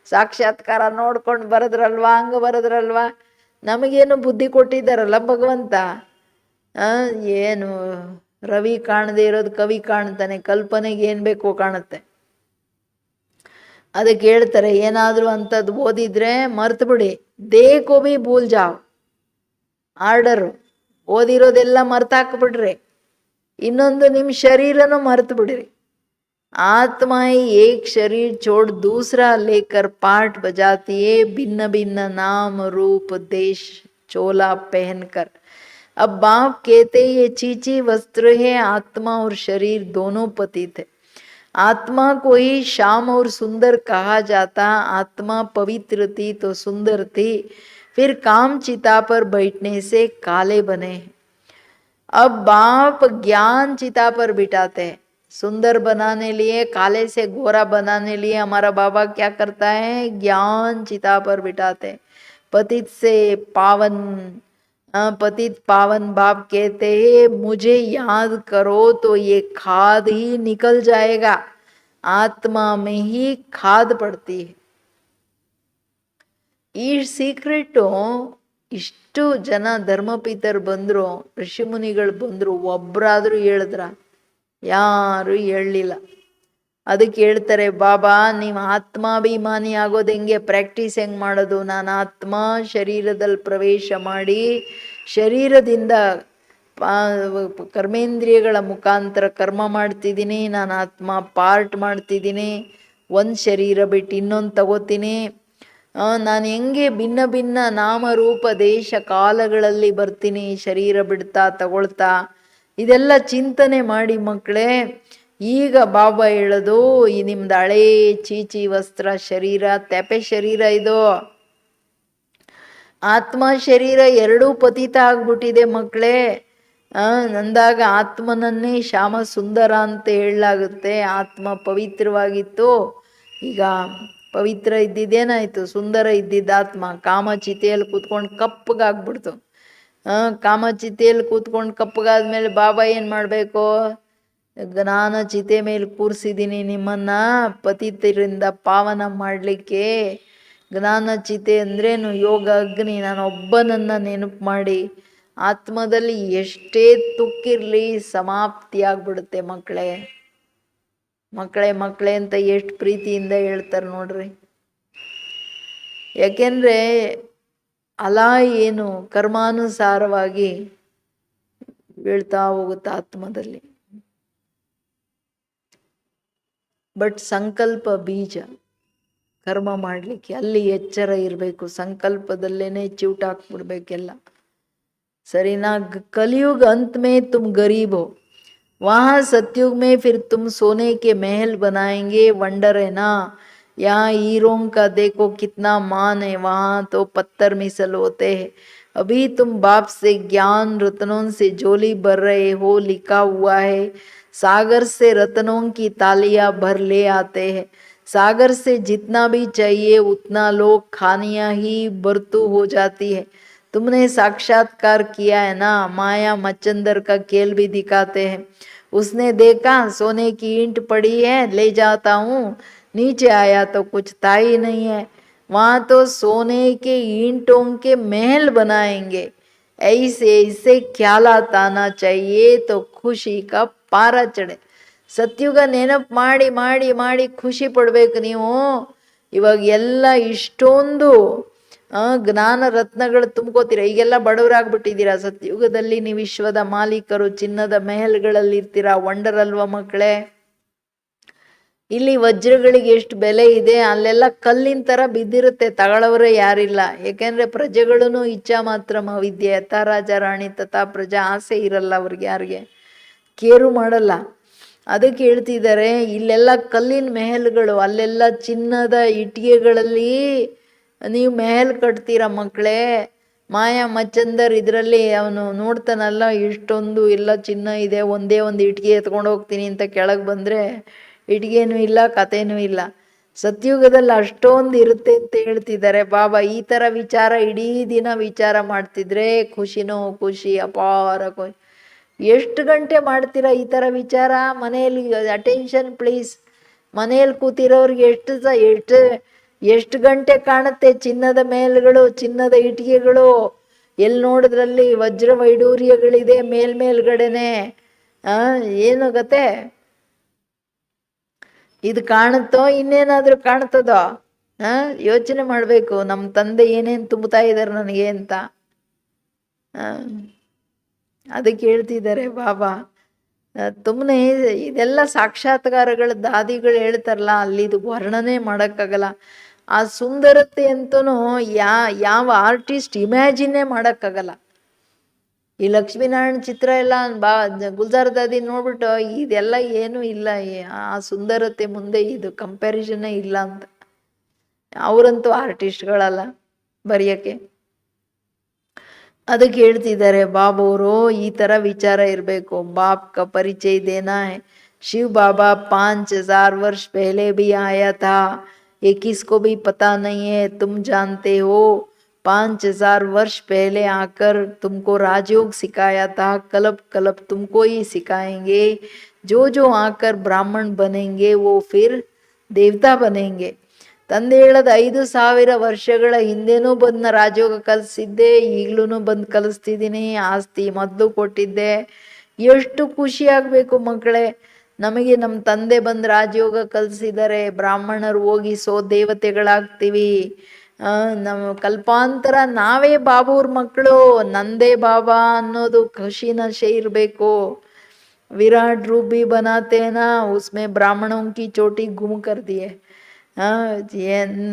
ಸಾಕ್ಷಾತ್ಕಾರ ನೋಡ್ಕೊಂಡು ಬರೆದ್ರಲ್ವಾ, ಹಂಗೆ ಬರೆದ್ರಲ್ವಾ? ನಮಗೇನು ಬುದ್ಧಿ ಕೊಟ್ಟಿದ್ದಾರಲ್ಲ ಭಗವಂತ. ಏನು ರವಿ ಕಾಣದೇ ಇರೋದು ಕವಿ ಕಾಣ್ತಾನೆ, ಕಲ್ಪನೆಗೆ ಏನು ಬೇಕೋ ಕಾಣುತ್ತೆ. ಅದಕ್ಕೆ ಹೇಳ್ತಾರೆ ಏನಾದರೂ ಅಂಥದ್ದು ಓದಿದ್ರೆ ಮರ್ತು ಬಿಡಿ. ದೇಕೋ ಬಿ ಭೂಲ್ ಜಾವ್. ಆರ್ಡರು ಓದಿರೋದೆಲ್ಲ ಮರ್ತಾಕ್ಬಿಡ್ರಿ. ಇನ್ನೊಂದು ನಿಮ್ಮ ಶರೀರನೂ ಮರ್ತು ಬಿಡ್ರಿ. आत्मा एक शरीर छोड़ दूसरा लेकर पाठ बजाती है, भिन्न भिन्न नाम रूप देश चोला पहनकर. अब बाप कहते ये चीची वस्त्र है, आत्मा और शरीर दोनों पतित है. आत्मा को ही श्याम और सुंदर कहा जाता. आत्मा पवित्र थी तो सुंदर थी, फिर काम चिता पर बैठने से काले बने. अब बाप ज्ञान चिता पर बिठाते हैं। सुंदर बनाने लिए, काले से गोरा बनाने लिए हमारा बाबा क्या करता है? ज्ञान चिता पर बिठाते हैं। पतित से पावन, पतित पावन बाप कहते हैं मुझे याद करो तो ये खाद ही निकल जाएगा। आत्मा में ही खाद पड़ती है। ಈ ಸೀಕ್ರೆಟು ಇಷ್ಟು ಜನ ಧರ್ಮಪೀತರು ಬಂದರು, ಋಷಿಮುನಿಗಳು ಬಂದರು, ಒಬ್ಬರಾದರೂ ಹೇಳಿದ್ರ? ಯಾರು ಹೇಳಲಿಲ್ಲ. ಅದಕ್ಕೆ ಹೇಳ್ತಾರೆ ಬಾಬಾ, ನೀವು ಆತ್ಮಾಭಿಮಾನಿ ಆಗೋದು ಹೆಂಗೆ, ಪ್ರಾಕ್ಟೀಸ್ ಹೆಂಗೆ ಮಾಡೋದು? ನಾನು ಆತ್ಮ ಶರೀರದಲ್ಲಿ ಪ್ರವೇಶ ಮಾಡಿ ಶರೀರದಿಂದ ಕರ್ಮೇಂದ್ರಿಯಗಳ ಮುಖಾಂತರ ಕರ್ಮ ಮಾಡ್ತಿದ್ದೀನಿ. ನಾನು ಆತ್ಮ ಪಾರ್ಟ್ ಮಾಡ್ತಿದ್ದೀನಿ, ಒಂದು ಶರೀರ ಬಿಟ್ಟು ಇನ್ನೊಂದು ತಗೋತೀನಿ. ನಾನು ಹೆಂಗೆ ಭಿನ್ನ ಭಿನ್ನ ನಾಮರೂಪ ದೇಶ ಕಾಲಗಳಲ್ಲಿ ಬರ್ತೀನಿ ಶರೀರ ಬಿಡ್ತಾ ತಗೊಳ್ತಾ, ಇದೆಲ್ಲ ಚಿಂತನೆ ಮಾಡಿ ಮಕ್ಕಳೇ. ಈಗ ಬಾಬಾ ಹೇಳೋದು, ಈ ನಿಮ್ದು ಹಳೇ ಚೀಚಿ ವಸ್ತ್ರ ಶರೀರ, ತೆಪೆ ಶರೀರ ಇದು. ಆತ್ಮ ಶರೀರ ಎರಡೂ ಪತಿತ ಆಗ್ಬಿಟ್ಟಿದೆ ಮಕ್ಕಳೇ. ನಂದಾಗ ಆತ್ಮನನ್ನೇ ಶ್ಯಾಮ ಸುಂದರ ಅಂತ ಹೇಳಲಾಗುತ್ತೆ. ಆತ್ಮ ಪವಿತ್ರವಾಗಿತ್ತು, ಈಗ ಪವಿತ್ರ ಇದ್ದಿದ್ದೇನಾಯ್ತು? ಸುಂದರ ಇದ್ದಿದ್ದ ಆತ್ಮ ಕಾಮಚಿತೆಯಲ್ಲಿ ಕೂತ್ಕೊಂಡು ಕಪ್ಪಗಾಗ್ಬಿಡ್ತು. ಕಾಮಚಿತೆಯಲ್ಲಿ ಕೂತ್ಕೊಂಡು ಕಪ್ಪಗಾದ್ಮೇಲೆ ಬಾಬಾ ಏನು ಮಾಡಬೇಕು? ಜ್ಞಾನ ಚಿತೆ ಮೇಲೆ ಕೂರಿಸಿದ್ದೀನಿ ನಿಮ್ಮನ್ನ ಪತಿತರಿಂದ ಪಾವನ ಮಾಡಲಿಕ್ಕೆ. ಜ್ಞಾನ ಚಿತೆ ಅಂದ್ರೇನು? ಯೋಗ ಅಗ್ನಿ. ನಾನು ಒಬ್ಬನನ್ನು ನೆನಪು ಮಾಡಿ ಆತ್ಮದಲ್ಲಿ ಎಷ್ಟೇ ತುಕ್ಕಿರಲಿ ಸಮಾಪ್ತಿ ಆಗ್ಬಿಡುತ್ತೆ ಮಕ್ಕಳೇ. ಮಕ್ಕಳೇ ಮಕ್ಕಳೇ ಅಂತ ಎಷ್ಟು ಪ್ರೀತಿಯಿಂದ ಹೇಳ್ತಾರೆ ನೋಡ್ರಿ. ಯಾಕೆಂದರೆ ಅಲ ಏನು ಕರ್ಮಾನುಸಾರವಾಗಿ ಬೀಳ್ತಾ ಹೋಗುತ್ತೆ ಆತ್ಮದಲ್ಲಿ. ಬಟ್ ಸಂಕಲ್ಪ ಬೀಜ ಕರ್ಮ ಮಾಡಲಿಕ್ಕೆ ಅಲ್ಲಿ ಎಚ್ಚರ ಇರಬೇಕು. ಸಂಕಲ್ಪದಲ್ಲೇನೆ ಚಿವುಟ ಹಾಕ್ಬಿಡ್ಬೇಕೆಲ್ಲ. ಸರಿನಾ? कलयुग अंत में तुम गरीब हो, वहाँ सतयुग में फिर तुम सोने के महल बनाएंगे. वंडर है ना, यहाँ हीरों का देखो कितना मान है, वहाँ तो पत्थर मिसल होते हैं. अभी तुम बाप से ज्ञान रत्नों से झोली भर रहे हो, लिखा हुआ है सागर से रत्नों की तालियां भर ले आते हैं. सागर से जितना भी चाहिए उतना लोग खानियां ही बरतू हो जाती है. तुमने साक्षात्कार किया है ना, माया मचंदर का खेल भी दिखाते हैं. उसने देखा सोने की ईंट पड़ी है, ले जाता हूँ, नीचे आया तो कुछ था ही नहीं है. वहाँ तो सोने के ईंटों के महल बनाएंगे. ऐसे ऐसे ख्यालात आना चाहिए तो खुशी का पारा चढ़े. ಸತ್ಯುಗ ನೆನಪು ಮಾಡಿ ಮಾಡಿ ಮಾಡಿ ಖುಷಿ ಪಡಬೇಕು ನೀವು. ಇವಾಗ ಎಲ್ಲ ಇಷ್ಟೊಂದು ಜ್ಞಾನ ರತ್ನಗಳು ತುಂಬ್ಕೋತೀರ. ಈಗೆಲ್ಲ ಬಡವರಾಗ್ಬಿಟ್ಟಿದ್ದೀರಾ. ಸತ್ಯುಗದಲ್ಲಿ ನೀವು ವಿಶ್ವದ ಮಾಲೀಕರು, ಚಿನ್ನದ ಮೆಹಲ್ಗಳಲ್ಲಿ ಇರ್ತೀರಾ. ವಂಡರ್ ಅಲ್ವಾ ಮಕ್ಕಳೇ? ಇಲ್ಲಿ ವಜ್ರಗಳಿಗೆ ಎಷ್ಟು ಬೆಲೆ ಇದೆ, ಅಲ್ಲೆಲ್ಲ ಕಲ್ಲಿನ ಥರ ಬಿದ್ದಿರುತ್ತೆ, ತಗೊಳ್ಳೋರೇ ಯಾರಿಲ್ಲ. ಏಕೆಂದರೆ ಪ್ರಜೆಗಳೂ ಇಚ್ಛಾ ಮಾತ್ರ ವಿದ್ಯೆ, ಯಥಾ ರಾಜ ರಾಣಿ ತಥಾ ಪ್ರಜಾ. ಆಸೆ ಇರಲ್ಲ ಅವ್ರಿಗೆ, ಯಾರಿಗೆ ಕೇರು ಮಾಡಲ್ಲ. ಅದಕ್ಕೆ ಹೇಳ್ತಿದ್ದಾರೆ ಇಲ್ಲೆಲ್ಲ ಕಲ್ಲಿನ ಮೆಹಲ್ಗಳು, ಅಲ್ಲೆಲ್ಲ ಚಿನ್ನದ ಇಟ್ಟಿಗೆಗಳಲ್ಲಿ ನೀವು ಮೆಹಲ್ ಕಟ್ತೀರ ಮಕ್ಕಳೇ. ಮಾಯಾ ಮಚ್ಚಂದರ್ ಇದರಲ್ಲಿ ಅವನು ನೋಡ್ತಾನಲ್ಲ, ಇಷ್ಟೊಂದು ಎಲ್ಲ ಚಿನ್ನ ಇದೆ, ಒಂದೇ ಒಂದು ಇಟ್ಟಿಗೆ ಎತ್ಕೊಂಡು ಹೋಗ್ತೀನಿ ಅಂತ ಕೆಳಗೆ ಬಂದರೆ ಇಟ್ಟಿಗೆನೂ ಇಲ್ಲ, ಕಥೆನೂ ಇಲ್ಲ. ಸತ್ಯುಗದಲ್ಲಿ ಅಷ್ಟೊಂದು ಇರುತ್ತೆ ಅಂತ ಹೇಳ್ತಿದ್ದಾರೆ ಬಾಬಾ. ಈ ಥರ ವಿಚಾರ ಇಡೀ ದಿನ ವಿಚಾರ ಮಾಡ್ತಿದ್ರೆ ಖುಷಿನೋ ಖುಷಿ, ಅಪಾರ ಖುಷಿ. ಎಷ್ಟು ಗಂಟೆ ಮಾಡ್ತೀರಾ ಈ ಥರ ವಿಚಾರ ಮನೆಯಲ್ಲಿ? Attention please. ಮನೆಯಲ್ಲಿ ಕೂತಿರೋರಿಗೆ ಎಷ್ಟು ಗಂಟೆ ಕಾಣುತ್ತೆ ಚಿನ್ನದ ಮೇಲ್ಗಳು, ಚಿನ್ನದ ಇಟ್ಟಿಗೆಗಳು. ಎಲ್ಲಿ ನೋಡಿದ್ರಲ್ಲಿ ವಜ್ರ ವೈಡೂರ್ಯಗಳಿದೆ ಮೇಲ್ಗಡೆನೆ. ಏನು ಗತೆ? ಇದು ಕಾಣುತ್ತೋ ಇನ್ನೇನಾದರೂ ಕಾಣ್ತದೋ? ಯೋಚನೆ ಮಾಡಬೇಕು. ನಮ್ಮ ತಂದೆ ಏನೇನು ತುಂಬುತ್ತಾ ಇದ್ದಾರೆ ನನಗೆ ಅಂತ. ಅದಕ್ಕೆ ಹೇಳ್ತಿದ್ದಾರೆ ಬಾಬಾ, ತುಮ್ಮನೆ ಇದೆಲ್ಲ ಸಾಕ್ಷಾತ್ಕಾರಗಳ ದಾದಿಗಳು ಹೇಳ್ತಾರಲ್ಲ, ಅಲ್ಲಿದು ವರ್ಣನೆ ಮಾಡೋಕ್ಕಾಗಲ್ಲ. ಆ ಸುಂದರತೆ ಅಂತೂ ಯಾವ ಆರ್ಟಿಸ್ಟ್ ಇಮ್ಯಾಜಿನ್ನೇ ಮಾಡೋಕ್ಕಾಗಲ್ಲ. ಈ ಲಕ್ಷ್ಮೀನಾರಾಯಣ ಚಿತ್ರ ಎಲ್ಲ ಗುಲ್ಜಾರ್ ದಾದಿ ನೋಡ್ಬಿಟ್ಟು ಇದೆಲ್ಲ ಏನೂ ಇಲ್ಲ, ಆ ಸುಂದರತೆ ಮುಂದೆ ಇದು ಕಂಪ್ಯಾರಿಸನ್ನೇ ಇಲ್ಲ ಅಂತ. ಅವರಂತೂ ಆರ್ಟಿಸ್ಟ್ಗಳಲ್ಲ ಬರೆಯೋಕ್ಕೆ. ಅದಕ್ಕೆ ಹೇಳ್ತಿದ್ದಾರೆ ಬಾಬವರು, ಈ ಥರ ವಿಚಾರ ಇರಬೇಕು. बाप का परिचय देना है. शिव बाबा 5000 वर्ष पहले भी आया था, ये किसको भी पता नहीं है, तुम जानते हो. 5000 वर्ष पहले आकर तुमको राजयोग सिखाया था, कल्प कल्प तुमको ही सिखाएंगे. जो आकर ब्राह्मण बनेंगे वो फिर देवता बनेंगे. ತಂದೆ ಹೇಳೋದು 5000 ವರ್ಷಗಳ ಹಿಂದೆನೂ ಬಂದು ರಾಜಯೋಗ ಕಲಿಸಿದ್ದೆ, ಈಗಲೂ ಬಂದು ಕಲಿಸ್ತಿದ್ದೀನಿ. ಆಸ್ತಿ ಮೊದಲು ಕೊಟ್ಟಿದ್ದೆ. ಎಷ್ಟು ಖುಷಿ ಆಗಬೇಕು ಮಕ್ಕಳೇ, ನಮಗೆ ನಮ್ಮ ತಂದೆ ಬಂದು ರಾಜಯೋಗ ಕಲಿಸಿದ್ದಾರೆ, ಬ್ರಾಹ್ಮಣರು ಹೋಗಿ ದೇವತೆಗಳಾಗ್ತೀವಿ. ನಮ್ಮ ಕಲ್ಪಾಂತರ ನಾವೇ ಬಾಬೂರ್ ಮಕ್ಕಳು, ನಂದೇ ಬಾಬಾ ಅನ್ನೋದು ಖುಷಿ ನಶೆ ಇರಬೇಕು. विराट रूप भी बनाते हैं ना, उसमें ब्राह्मणों की चोटी गुम कर दिए.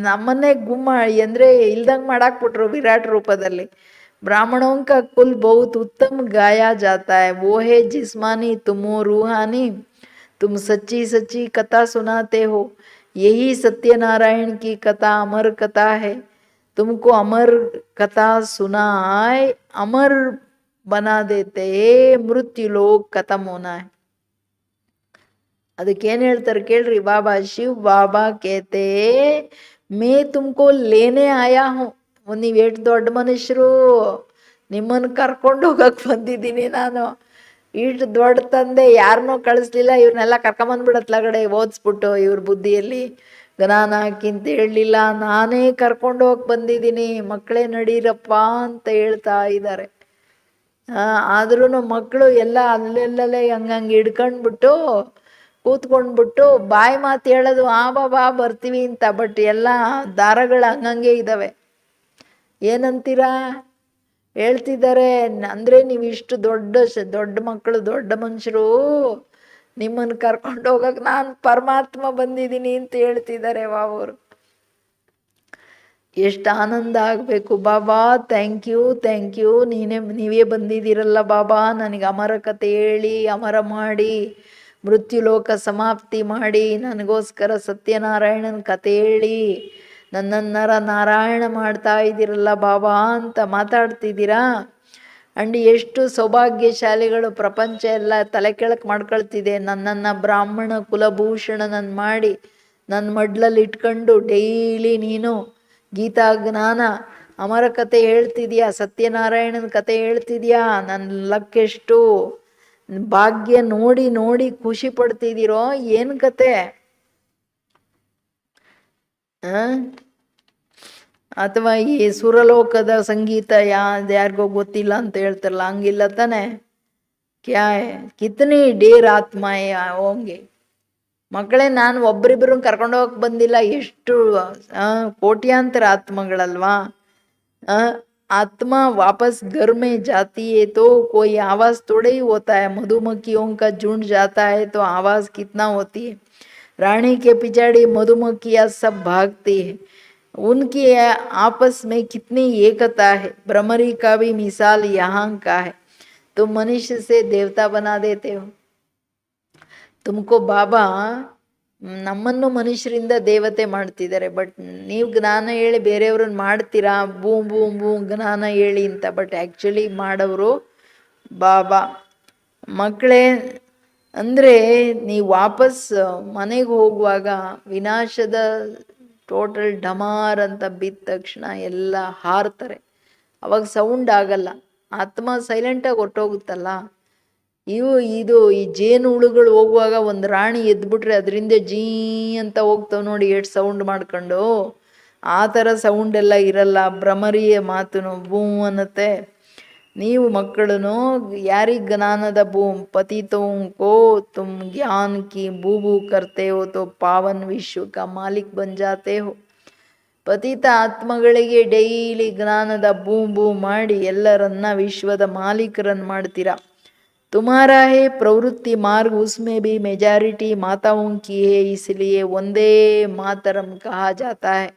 ನಮ್ಮನ್ನೇ ಗುಮ್ಮ ಅಂದರೆ ಇಲ್ದಂಗೆ ಮಾಡಾಕ್ಬಿಟ್ರು ವಿರಾಟ್ ರೂಪದಲ್ಲಿ. ब्राह्मणों का कुल बहुत उत्तम गाया जाता है, वो है जिस्मानी, तुम हो रूहानी. तुम सच्ची सच्ची कथा सुनाते हो, यही सत्यनारायण की कथा अमर कथा है. तुमको अमर कथा सुनाए अमर बना देते, मृत्यु लोग खत्म होना है. ಅದಕ್ಕೇನು ಹೇಳ್ತಾರೆ ಕೇಳ್ರಿ ಬಾಬಾ. ಶಿವ್ ಬಾಬಾ ಕೇತೆ ಮೇ ತುಮಕೋ ಲೇನೆ ಆಯಾ ಹೂँ. ನೀವು ಎಷ್ಟು ದೊಡ್ಡ ಮನುಷ್ಯರು, ನಿಮ್ಮನ್ನು ಕರ್ಕೊಂಡು ಹೋಗಕ್ಕೆ ಬಂದಿದ್ದೀನಿ ನಾನು. ಇಷ್ಟು ದೊಡ್ಡ ತಂದೆ ಯಾರನ್ನೂ ಕಳಿಸ್ಲಿಲ್ಲ, ಇವ್ರನ್ನೆಲ್ಲ ಕರ್ಕೊಂಬಂದ್ಬಿಡತ್ಲಗಡೆ ಓದಿಸ್ಬಿಟ್ಟು ಇವ್ರ ಬುದ್ಧಿಯಲ್ಲಿ ಜ್ಞಾನ ಹಾಕಿಂತ ಹೇಳಲಿಲ್ಲ, ನಾನೇ ಕರ್ಕೊಂಡು ಹೋಗಕ್ಕೆ ಬಂದಿದ್ದೀನಿ. ಮಕ್ಕಳೇ ನಡೀರಪ್ಪ ಅಂತ ಹೇಳ್ತಾ ಇದ್ದಾರೆ. ಆದ್ರೂ ಮಕ್ಕಳು ಎಲ್ಲ ಅಲ್ಲೆಲ್ಲೇ ಹಂಗಂಗೆ ಹಿಡ್ಕೊಂಡ್ಬಿಟ್ಟು ಕೂತ್ಕೊಂಡ್ಬಿಟ್ಟು ಬಾಯಿ ಮಾತು ಹೇಳೋದು ಆ ಬಾಬಾ ಬರ್ತೀವಿ ಅಂತ. ಬಟ್ ಎಲ್ಲ ದಾರಗಳು ಹಂಗಂಗೆ ಇದ್ದಾವೆ. ಏನಂತೀರಾ ಹೇಳ್ತಿದ್ದಾರೆ. ಅಂದರೆ ನೀವು ಇಷ್ಟು ದೊಡ್ಡ ಮಕ್ಕಳು, ದೊಡ್ಡ ಮನುಷ್ಯರು, ನಿಮ್ಮನ್ನು ಕರ್ಕೊಂಡು ಹೋಗಕ್ಕೆ ನಾನು ಪರಮಾತ್ಮ ಬಂದಿದ್ದೀನಿ ಅಂತ ಹೇಳ್ತಿದ್ದಾರೆ ಬಾಬವರು. ಎಷ್ಟು ಆನಂದ ಆಗಬೇಕು. ಬಾಬಾ ಥ್ಯಾಂಕ್ ಯು, ನೀವೇ ಬಂದಿದ್ದೀರಲ್ಲ ಬಾಬಾ, ನನಗೆ ಅಮರ ಕಥೆ ಹೇಳಿ, ಅಮರ ಮಾಡಿ, ಮೃತ್ಯುಲೋಕ ಸಮಾಪ್ತಿ ಮಾಡಿ, ನನಗೋಸ್ಕರ ಸತ್ಯನಾರಾಯಣನ ಕಥೆ ಹೇಳಿ, ನನ್ನನ್ನರ ನಾರಾಯಣ ಮಾಡ್ತಾ ಇದ್ದೀರಲ್ಲ ಬಾಬಾ ಅಂತ ಮಾತಾಡ್ತಿದ್ದೀರಾ. ಅಂಡ್ ಎಷ್ಟು ಸೌಭಾಗ್ಯಶಾಲಿಗಳು, ಪ್ರಪಂಚ ಎಲ್ಲ ತಲೆ ಕೆಳಕ್ಕೆ ಮಾಡ್ಕೊಳ್ತಿದೆ. ನನ್ನನ್ನು ಬ್ರಾಹ್ಮಣ ಕುಲಭೂಷಣನನ್ನು ಮಾಡಿ ನನ್ನ ಮಡ್ಲಲ್ಲಿ ಇಟ್ಕೊಂಡು ಡೈಲಿ ನೀನು ಗೀತಾ ಜ್ಞಾನ ಅಮರ ಕಥೆ ಹೇಳ್ತಿದ್ಯಾ, ಸತ್ಯನಾರಾಯಣನ ಕಥೆ ಹೇಳ್ತಿದ್ಯಾ. ನನ್ನ ಲಕ್ಕೆಷ್ಟು ಭಾಗ್ಯ ನೋಡಿ ಖುಷಿ ಪಡ್ತಿದ್ದೀರೋ. ಏನು ಕತೆ? ಅಥವಾ ಈ ಸುರಲೋಕದ ಸಂಗೀತ ಯಾರಿಗೋ ಗೊತ್ತಿಲ್ಲ ಅಂತ ಹೇಳ್ತಾರಲ್ಲ, ಹಂಗಿಲ್ಲ ತಾನೆ. ಕ್ಯಾ ಕಿತನಿ ಡೇರ್ ಆತ್ಮ ಹೋಂಗೆ ಮಕ್ಕಳೇ. ನಾನು ಒಬ್ಬರಿಬ್ಬರು ಕರ್ಕೊಂಡು ಹೋಗಕ್ಕೆ ಬಂದಿಲ್ಲ, ಎಷ್ಟು ಕೋಟ್ಯಾಂತರ ಆತ್ಮಗಳಲ್ವಾ. आत्मा वापस घर में जाती है तो कोई आवाज थोड़े ही होता है. मधुमक्खियों का झुंड जाता है तो आवाज कितना होती है. रानी के पिछाड़ी मधुमक्खियां सब भागती है. उनकी आपस में कितनी एकता है. भ्रमरी का भी मिसाल यहाँ का है. तुम मनुष्य से देवता बना देते हो. तुमको बाबा ನಮ್ಮನ್ನು ಮನುಷ್ಯರಿಂದ ದೇವತೆ ಮಾಡ್ತಿದ್ದಾರೆ. ಬಟ್ ನೀವು ಜ್ಞಾನ ಹೇಳಿ ಬೇರೆಯವ್ರನ್ನ ಮಾಡ್ತೀರಾ, ಬೂಮ್ ಜ್ಞಾನ ಹೇಳಿ ಅಂತ. ಬಟ್ ಆ್ಯಕ್ಚುಲಿ ಮಾಡೋರು ಬಾಬಾ. ಮಕ್ಕಳೇ, ಅಂದರೆ ನೀವು ವಾಪಸ್ ಮನೆಗೆ ಹೋಗುವಾಗ ವಿನಾಶದ ಟೋಟಲ್ ಡಮಾರ್ ಅಂತ ಬಿದ್ದ ತಕ್ಷಣ ಎಲ್ಲ ಹಾರ್ತಾರೆ. ಅವಾಗ ಸೌಂಡ್ ಆಗಲ್ಲ, ಆತ್ಮ ಸೈಲೆಂಟಾಗಿ ಹೊರ್ಟೋಗುತ್ತಲ್ಲ. ಈ ಜೇನು ಹುಳುಗಳು ಹೋಗುವಾಗ ಒಂದು ರಾಣಿ ಎದ್ಬಿಟ್ರೆ ಅದರಿಂದ ಜೀ ಅಂತ ಹೋಗ್ತಾವೆ ನೋಡಿ, ಎಷ್ಟು ಸೌಂಡ್ ಮಾಡ್ಕೊಂಡು. ಆ ಥರ ಸೌಂಡ್ ಎಲ್ಲ ಇರಲ್ಲ. ಭ್ರಮರಿಯ ಮಾತು ಬೂ ಅನ್ನತ್ತೆ. ನೀವು ಮಕ್ಕಳನ್ನು ಯಾರಿಗೆ ಜ್ಞಾನದ ಬೂಮ್ ಪತಿತೋಂಕೋ ತುಮ್ ಜ್ಞಾನ್ ಕಿ ಬೂಬೂ ಕರ್ತೆ ಹೋ ತೋ ಪಾವನ್ ವಿಶ್ವ ಕಾ ಮಾಲಿಕ್ ಬನ್ ಜಾತೆ ಹೋ. ಪತಿತ ಆತ್ಮಗಳಿಗೆ ಡೈಲಿ ಜ್ಞಾನದ ಬೂಮ್ ಮಾಡಿ ಎಲ್ಲರನ್ನ ವಿಶ್ವದ ಮಾಲೀಕರನ್ನು ಮಾಡ್ತೀರಾ. तुम्हारा है प्रवृत्ति मार्ग, उसमें भी मेजॉरिटी माताओं की है, इसलिए वंदे मातरम कहा जाता है.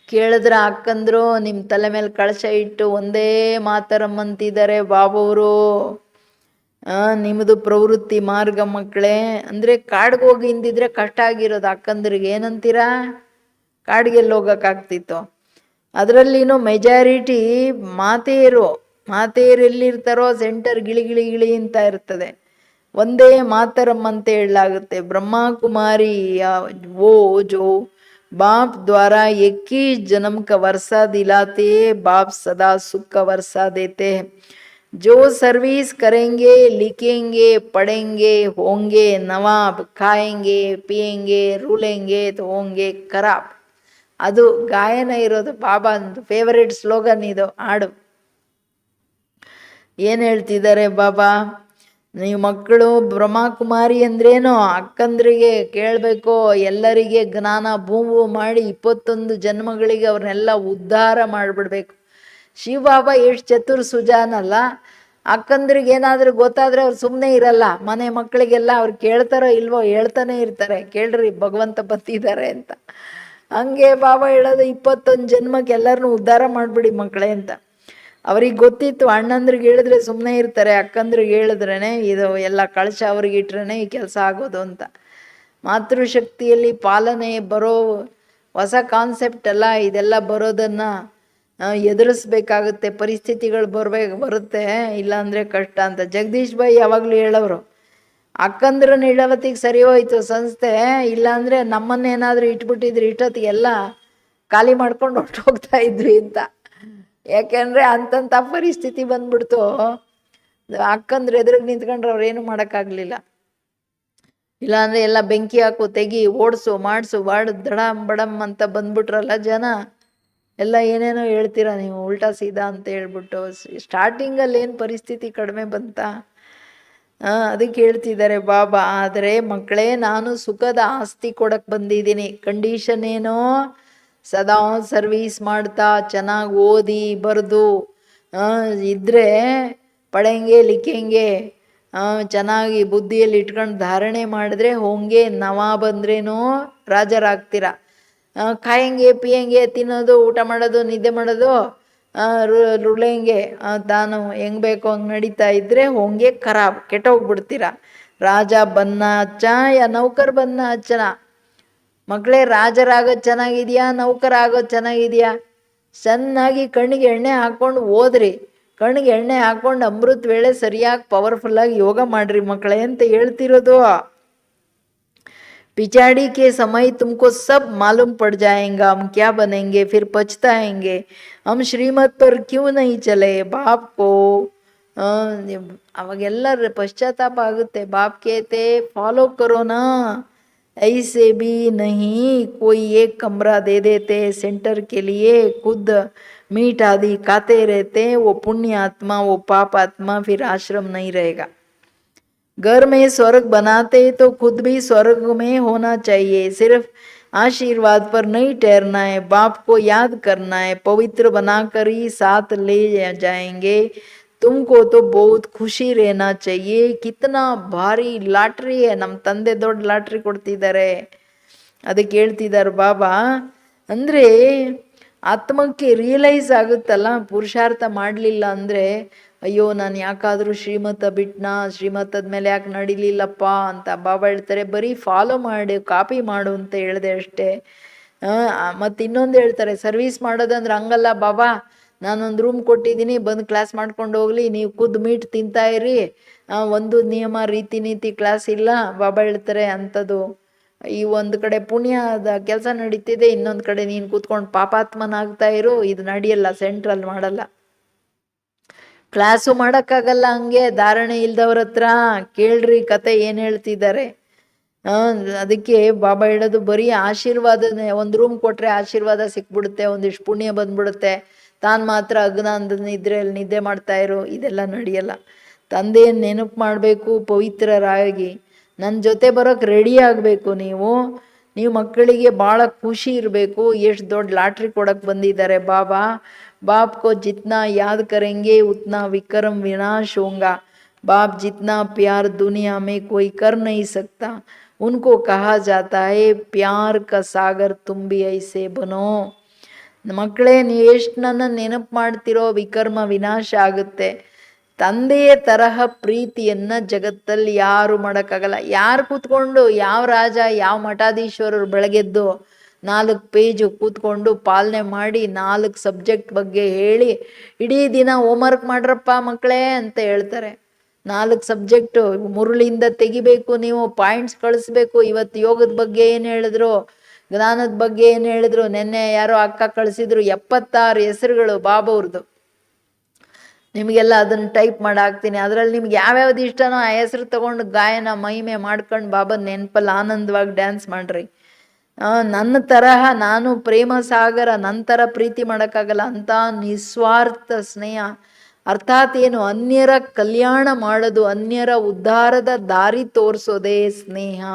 ಕೇಳಿದ್ರ ಅಕ್ಕಂದ್ರು ನಿಮ್ಮ ತಲೆ ಮೇಲೆ ಕಳಶ ಇಟ್ಟು ಒಂದೇ ಮಾತರಂ ಅಂತಿದ್ದಾರೆ ಬಾಬವರು. ನಿಮ್ಮದು ಪ್ರವೃತ್ತಿ ಮಾರ್ಗ ಮಕ್ಕಳೇ. ಅಂದರೆ ಕಾಡ್ಗೆ ಹೋಗಿ ಹಿಂದಿದ್ರೆ ಕಷ್ಟ ಆಗಿರೋದು ಅಕ್ಕಂದ್ರಿಗೆ. ಏನಂತೀರಾ? ಕಾಡ್ಗೆಲ್ಲಿ ಹೋಗೋಕ್ಕಾಗ್ತಿತ್ತು? ಅದರಲ್ಲಿನೂ ಮೆಜಾರಿಟಿ ಮಾತೆಯರು. ಮಾತೆಯರು ಎಲ್ಲಿರ್ತಾರೋ ಸೆಂಟರ್ ಗಿಳಿ ಗಿಳಿ ಗಿಳಿ ಅಂತ ಇರ್ತದೆ. ಒಂದೇ ಮಾತರಂ ಅಂತ ಹೇಳಲಾಗುತ್ತೆ. ಬ್ರಹ್ಮ ಕುಮಾರಿ वो जो बाप द्वारा 21 जन्म का वर्षा दिलाते, बाप सदा सुख का वर्षा देते हैं. जो सर्विस करेंगे, लिखेंगे, पढ़ेंगे, होंगे नवाब, खाएंगे पिएंगे रूलेंगे तो होंगे खराब. ಅದು ಗಾಯನ ಇರೋದು ಬಾಬಾಂದು ಫೇವರೇಟ್ ಸ್ಲೋಗನ್ ಇದು ಹಾಡು. ಏನು ಹೇಳ್ತಿದ್ದಾರೆ ಬಾಬಾ, ನೀವು ಮಕ್ಕಳು ಬ್ರಹ್ಮಕುಮಾರಿ ಅಂದ್ರೇನು, ಅಕ್ಕಂದ್ರಿಗೆ ಕೇಳಬೇಕು, ಎಲ್ಲರಿಗೆ ಜ್ಞಾನ ಭೂಮು ಮಾಡಿ 21 ಜನ್ಮಗಳಿಗೆ ಅವ್ರನ್ನೆಲ್ಲ ಉದ್ಧಾರ ಮಾಡಿಬಿಡ್ಬೇಕು. ಶಿವಬಾಬಾ ಎಷ್ಟು ಚತುರ್ ಸುಜಾನಲ್ಲ, ಅಕ್ಕಂದ್ರಿಗೆ ಏನಾದರೂ ಗೊತ್ತಾದರೆ ಅವ್ರು ಸುಮ್ಮನೆ ಇರಲ್ಲ. ಮನೆ ಮಕ್ಕಳಿಗೆಲ್ಲ ಅವ್ರು ಕೇಳ್ತಾರೋ ಇಲ್ವೋ ಹೇಳ್ತಾನೆ ಇರ್ತಾರೆ, ಕೇಳ್ರಿ ಭಗವಂತ ಬಂದಿದ್ದಾರೆ ಅಂತ. ಹಂಗೆ ಬಾಬಾ ಹೇಳೋದು 21 ಜನ್ಮಕ್ಕೆ ಎಲ್ಲರನ್ನೂ ಉದ್ಧಾರ ಮಾಡಿಬಿಡಿ ಮಕ್ಕಳೇ ಅಂತ. ಅವ್ರಿಗೆ ಗೊತ್ತಿತ್ತು, ಅಣ್ಣಂದ್ರಿಗೆ ಹೇಳಿದ್ರೆ ಸುಮ್ಮನೆ ಇರ್ತಾರೆ, ಅಕ್ಕಂದ್ರಿಗೆ ಹೇಳಿದ್ರೇ ಇದು ಎಲ್ಲ ಕಳಶ ಅವ್ರಿಗೆ ಇಟ್ರೇ ಈ ಕೆಲಸ ಆಗೋದು ಅಂತ. ಮಾತೃಶಕ್ತಿಯಲ್ಲಿ ಪಾಲನೆ ಬರೋ ಹೊಸ ಕಾನ್ಸೆಪ್ಟ್ ಅಲ್ಲ ಇದೆಲ್ಲ. ಬರೋದನ್ನು ಎದುರಿಸ್ಬೇಕಾಗುತ್ತೆ, ಪರಿಸ್ಥಿತಿಗಳು ಬರುತ್ತೆ, ಇಲ್ಲಾಂದರೆ ಕಷ್ಟ ಅಂತ. ಜಗದೀಶ್ ಭಾಯ್ ಯಾವಾಗಲೂ ಹೇಳೋರು, ಅಕ್ಕಂದ್ರನ್ನ ಇಡವತ್ತಿಗೆ ಸರಿ ಹೋಯ್ತು ಸಂಸ್ಥೆ, ಇಲ್ಲಾಂದರೆ ನಮ್ಮನ್ನೇನಾದರೂ ಇಟ್ಬಿಟ್ಟಿದ್ರು ಇಷ್ಟೊತ್ತಿಗೆಲ್ಲ ಖಾಲಿ ಮಾಡ್ಕೊಂಡು ಹೊರಟೋಗ್ತಾ ಇದ್ವಿ ಅಂತ. ಯಾಕೆಂದರೆ ಅಂತಂಥ ಪರಿಸ್ಥಿತಿ ಬಂದ್ಬಿಡ್ತು. ಅಕ್ಕಂದ್ರೆ ಎದುರಿಗೆ ನಿಂತ್ಕೊಂಡ್ರೆ ಅವ್ರೇನು ಮಾಡೋಕ್ಕಾಗಲಿಲ್ಲ. ಇಲ್ಲಾಂದರೆ ಎಲ್ಲ ಬೆಂಕಿ ಹಾಕು, ತೆಗಿ, ಓಡಿಸು, ಮಾಡಿಸು, ದಡಮ್ ಬಡಮ್ ಅಂತ ಬಂದ್ಬಿಟ್ರಲ್ಲ ಜನ. ಎಲ್ಲ ಏನೇನೋ ಹೇಳ್ತೀರಾ ನೀವು ಉಲ್ಟಾ ಸೀದಾ ಅಂತ ಹೇಳ್ಬಿಟ್ಟು. ಸ್ಟಾರ್ಟಿಂಗಲ್ಲಿ ಏನು ಪರಿಸ್ಥಿತಿ ಕಡಿಮೆ ಬಂತ, ಅದಕ್ಕೆ ಹೇಳ್ತಿದ್ದಾರೆ ಬಾಬಾ. ಆದರೆ ಮಕ್ಕಳೇ, ನಾನು ಸುಖದ ಆಸ್ತಿ ಕೊಡಕ್ಕೆ ಬಂದಿದ್ದೀನಿ. ಕಂಡೀಷನ್ ಏನೋ, ಸದಾ ಸರ್ವೀಸ್ ಮಾಡ್ತಾ ಚೆನ್ನಾಗಿ ಓದಿ ಬರೆದು ಇದ್ದರೆ ಪಡೆಂಗೆ ಲಿಖೆಂಗೆ, ಚೆನ್ನಾಗಿ ಬುದ್ಧಿಯಲ್ಲಿ ಇಟ್ಕೊಂಡು ಧಾರಣೆ ಮಾಡಿದ್ರೆ ಹೋಂಗೆ ನವಾಬ್ ಅಂದ್ರೇನೋ ರಾಜರಾಗ್ತೀರ. ಕಾಯಂಗೆ ಪಿಯಂಗೆ, ತಿನ್ನೋದು, ಊಟ ಮಾಡೋದು, ನಿದ್ದೆ ಮಾಡೋದು, ರುಳೆಂಗೆ, ತಾನು ಹೆಂಗೆ ಬೇಕೋ ಹಂಗೆ ನಡೀತಾ ಇದ್ದರೆ ಹೋಂಗೆ ಖರಾಬ್, ಕೆಟ್ಟೋಗ್ಬಿಡ್ತೀರ. ರಾಜ ಬನ್ನ ಅಚ್ಚ ಯಾ ನೌಕರ್ ಬನ್ನ ಅಚ್ಚನ. ಮಕ್ಕಳೇ, ರಾಜರಾಗೋದು ಚೆನ್ನಾಗಿದೆಯಾ, ನೌಕರ ಆಗೋದು ಚೆನ್ನಾಗಿದೆಯಾ? ಚೆನ್ನಾಗಿ ಕಣ್ಣಿಗೆ ಎಣ್ಣೆ ಹಾಕ್ಕೊಂಡು ಓದ್ರಿ, ಕಣ್ಣಿಗೆ ಎಣ್ಣೆ ಹಾಕ್ಕೊಂಡು ಅಮೃತ ವೇಳೆ ಸರಿಯಾಗಿ ಪವರ್ಫುಲ್ಲಾಗಿ ಯೋಗ ಮಾಡಿರಿ ಮಕ್ಕಳೇ ಅಂತ ಹೇಳ್ತಿರೋದು. पिछाड़ी के समय तुमको सब मालूम पड़ जाएगा, हम क्या बनेंगे, फिर पछताएंगे, हम श्रीमत पर क्यों नहीं चले. ಬಾಪ್ ಕೋ ಅವಾಗೆಲ್ಲ ಪಶ್ಚಾತ್ತಾಪ ಆಗುತ್ತೆ. ಬಾಪ್ ಕೇತೆ ಫಾಲೋ ಕರೋನಾ, ऐसे भी नहीं कोई एक कमरा दे देते सेंटर के लिए, खुद मीट आदि खाते रहते, वो पुण्य आत्मा, वो पाप आत्मा, फिर आश्रम नहीं रहेगा. घर में स्वर्ग बनाते तो खुद भी स्वर्ग में होना चाहिए. सिर्फ आशीर्वाद पर नहीं ठहरना है, बाप को याद करना है, पवित्र बनाकर ही साथ ले जाएंगे. तुमको तो बहुत ಖುಷಿ रहना चाहिए. ಕಿತನಾ ಭಾರಿ ಲಾಟ್ರಿ ನಮ್ಮ ತಂದೆ ದೊಡ್ಡ ಲಾಟ್ರಿ ಕೊಡ್ತಿದ್ದಾರೆ. ಅದಕ್ಕೆ ಹೇಳ್ತಿದ್ದಾರೆ ಬಾಬಾ, ಅಂದರೆ ಆತ್ಮಕ್ಕೆ ರಿಯಲೈಸ್ ಆಗುತ್ತಲ್ಲ, ಪುರುಷಾರ್ಥ ಮಾಡಲಿಲ್ಲ ಅಂದರೆ ಅಯ್ಯೋ ನಾನು ಯಾಕಾದರೂ ಶ್ರೀಮತ ಬಿಟ್ನಾ, ಶ್ರೀಮತದ ಮೇಲೆ ಯಾಕೆ ನಡಿಲಿಲ್ಲಪ್ಪ ಅಂತ ಬಾಬಾ ಹೇಳ್ತಾರೆ. ಬರೀ ಫಾಲೋ ಮಾಡಿ ಕಾಪಿ ಮಾಡು ಅಂತ ಹೇಳಿದೆ ಅಷ್ಟೇ. ಮತ್ತು ಇನ್ನೊಂದು ಹೇಳ್ತಾರೆ, ಸರ್ವೀಸ್ ಮಾಡೋದಂದ್ರೆ ಹಂಗಲ್ಲ ಬಾಬಾ, ನಾನೊಂದು ರೂಮ್ ಕೊಟ್ಟಿದ್ದೀನಿ, ಬಂದು ಕ್ಲಾಸ್ ಮಾಡ್ಕೊಂಡು ಹೋಗಲಿ, ನೀವು ಖುದ್ದು ಮೀಟ್ ತಿಂತಾ ಇರಿ, ಒಂದು ನಿಯಮ ರೀತಿ ನೀತಿ ಕ್ಲಾಸ್ ಇಲ್ಲ. ಬಾಬಾ ಹೇಳ್ತಾರೆ ಅಂಥದ್ದು ಈ ಒಂದು ಕಡೆ ಪುಣ್ಯದ ಕೆಲಸ ನಡೀತಿದೆ, ಇನ್ನೊಂದು ಕಡೆ ನೀನು ಕೂತ್ಕೊಂಡು ಪಾಪಾತ್ಮನಾಗ್ತಾ ಇರು, ಇದು ನಡೆಯಲ್ಲ, ಸೆಂಟ್ರಲ್ ಮಾಡಲ್ಲ. ಕ್ಲಾಸು ಮಾಡೋಕ್ಕಾಗಲ್ಲ ಹಂಗೆ ಧಾರಣೆ ಇಲ್ದವ್ರ ಹತ್ರ. ಕೇಳ್ರಿ ಕತೆ ಏನು ಹೇಳ್ತಿದ್ದಾರೆ. ಅದಕ್ಕೆ ಬಾಬಾ ಹೇಳೋದು ಬರೀ ಆಶೀರ್ವಾದನೇ. ಒಂದು ರೂಮ್ ಕೊಟ್ಟರೆ ಆಶೀರ್ವಾದ ಸಿಕ್ಬಿಡುತ್ತೆ, ಒಂದಿಷ್ಟು ಪುಣ್ಯ ಬಂದ್ಬಿಡುತ್ತೆ, ತಾನು ಮಾತ್ರ ಅಜ್ಞಾನದ ನಿದ್ರೆಯಲ್ಲಿ ನಿದ್ದೆ ಮಾಡ್ತಾ ಇರು, ಇದೆಲ್ಲ ನಡೆಯಲ್ಲ. ತಂದೆಯನ್ನು ನೆನಪು ಮಾಡಬೇಕು, ಪವಿತ್ರರಾಗಿ ನನ್ನ ಜೊತೆ ಬರೋಕ್ಕೆ ರೆಡಿ ಆಗಬೇಕು. ನೀವು ಮಕ್ಕಳಿಗೆ ಭಾಳ ಖುಷಿ ಇರಬೇಕು. ಎಷ್ಟು ದೊಡ್ಡ ಲಾಟ್ರಿ ಕೊಡೋಕ್ಕೆ ಬಂದಿದ್ದಾರೆ ಬಾಬಾ. बाप को जितना याद करेंगे उतना विक्रम विनाश होगा. बाप जितना प्यार दुनिया में कोई कर नहीं सकता. उनको कहा जाता है प्यार का सागर, तुम भी ऐसे बनो. ಮಕ್ಕಳೇ, ನೀವು ಎಷ್ಟು ನನ್ನ ನೆನಪು ಮಾಡ್ತಿರೋ ವಿಕರ್ಮ ವಿನಾಶ ಆಗುತ್ತೆ. ತಂದೆಯ ತರಹ ಪ್ರೀತಿಯನ್ನು ಜಗತ್ತಲ್ಲಿ ಯಾರು ಮಾಡೋಕ್ಕಾಗಲ್ಲ. ಯಾರು ಕೂತ್ಕೊಂಡು ಯಾವ ರಾಜ ಯಾವ ಮಠಾಧೀಶ್ವರರು ಬೆಳಗ್ಗೆದ್ದು 4 ಪೇಜು ಕೂತ್ಕೊಂಡು ಪಾಲನೆ ಮಾಡಿ 4 ಸಬ್ಜೆಕ್ಟ್ ಬಗ್ಗೆ ಹೇಳಿ ಇಡೀ ದಿನ ಹೋಮ್ವರ್ಕ್ ಮಾಡ್ರಪ್ಪ ಮಕ್ಕಳೇ ಅಂತ ಹೇಳ್ತಾರೆ. 4 ಸಬ್ಜೆಕ್ಟು ಮುರುಳಿಂದ ತೆಗಿಬೇಕು, ನೀವು ಪಾಯಿಂಟ್ಸ್ ಕಳಿಸ್ಬೇಕು. ಇವತ್ತು ಯೋಗದ ಬಗ್ಗೆ ಏನು ಹೇಳಿದ್ರು, ಜ್ಞಾನದ ಬಗ್ಗೆ ಏನು ಹೇಳಿದ್ರು. ನೆನ್ನೆ ಯಾರೋ ಅಕ್ಕ ಕಳಿಸಿದ್ರು 76 ಹೆಸರುಗಳು ಬಾಬವ್ರದ್ದು. ನಿಮಗೆಲ್ಲ ಅದನ್ನು ಟೈಪ್ ಮಾಡಿ ಹಾಕ್ತೀನಿ. ಅದರಲ್ಲಿ ನಿಮ್ಗೆ ಯಾವ್ಯಾವ್ದು ಇಷ್ಟನೋ ಆ ಹೆಸರು ತೊಗೊಂಡು ಗಾಯನ ಮಹಿಮೆ ಮಾಡ್ಕೊಂಡು ಬಾಬಾ ನೆನಪಲ್ಲಿ ಆನಂದವಾಗಿ ಡ್ಯಾನ್ಸ್ ಮಾಡ್ರಿ. ನನ್ನ ತರಹ ನಾನು ಪ್ರೇಮ ಸಾಗರ, ನನ್ನ ಥರ ಪ್ರೀತಿ ಮಾಡೋಕ್ಕಾಗಲ್ಲ ಅಂತ ನಿಸ್ವಾರ್ಥ ಸ್ನೇಹ. ಅರ್ಥಾತ್ ಏನು, ಅನ್ಯರ ಕಲ್ಯಾಣ ಮಾಡೋದು, ಅನ್ಯರ ಉದ್ಧಾರದ ದಾರಿ ತೋರಿಸೋದೇ ಸ್ನೇಹ,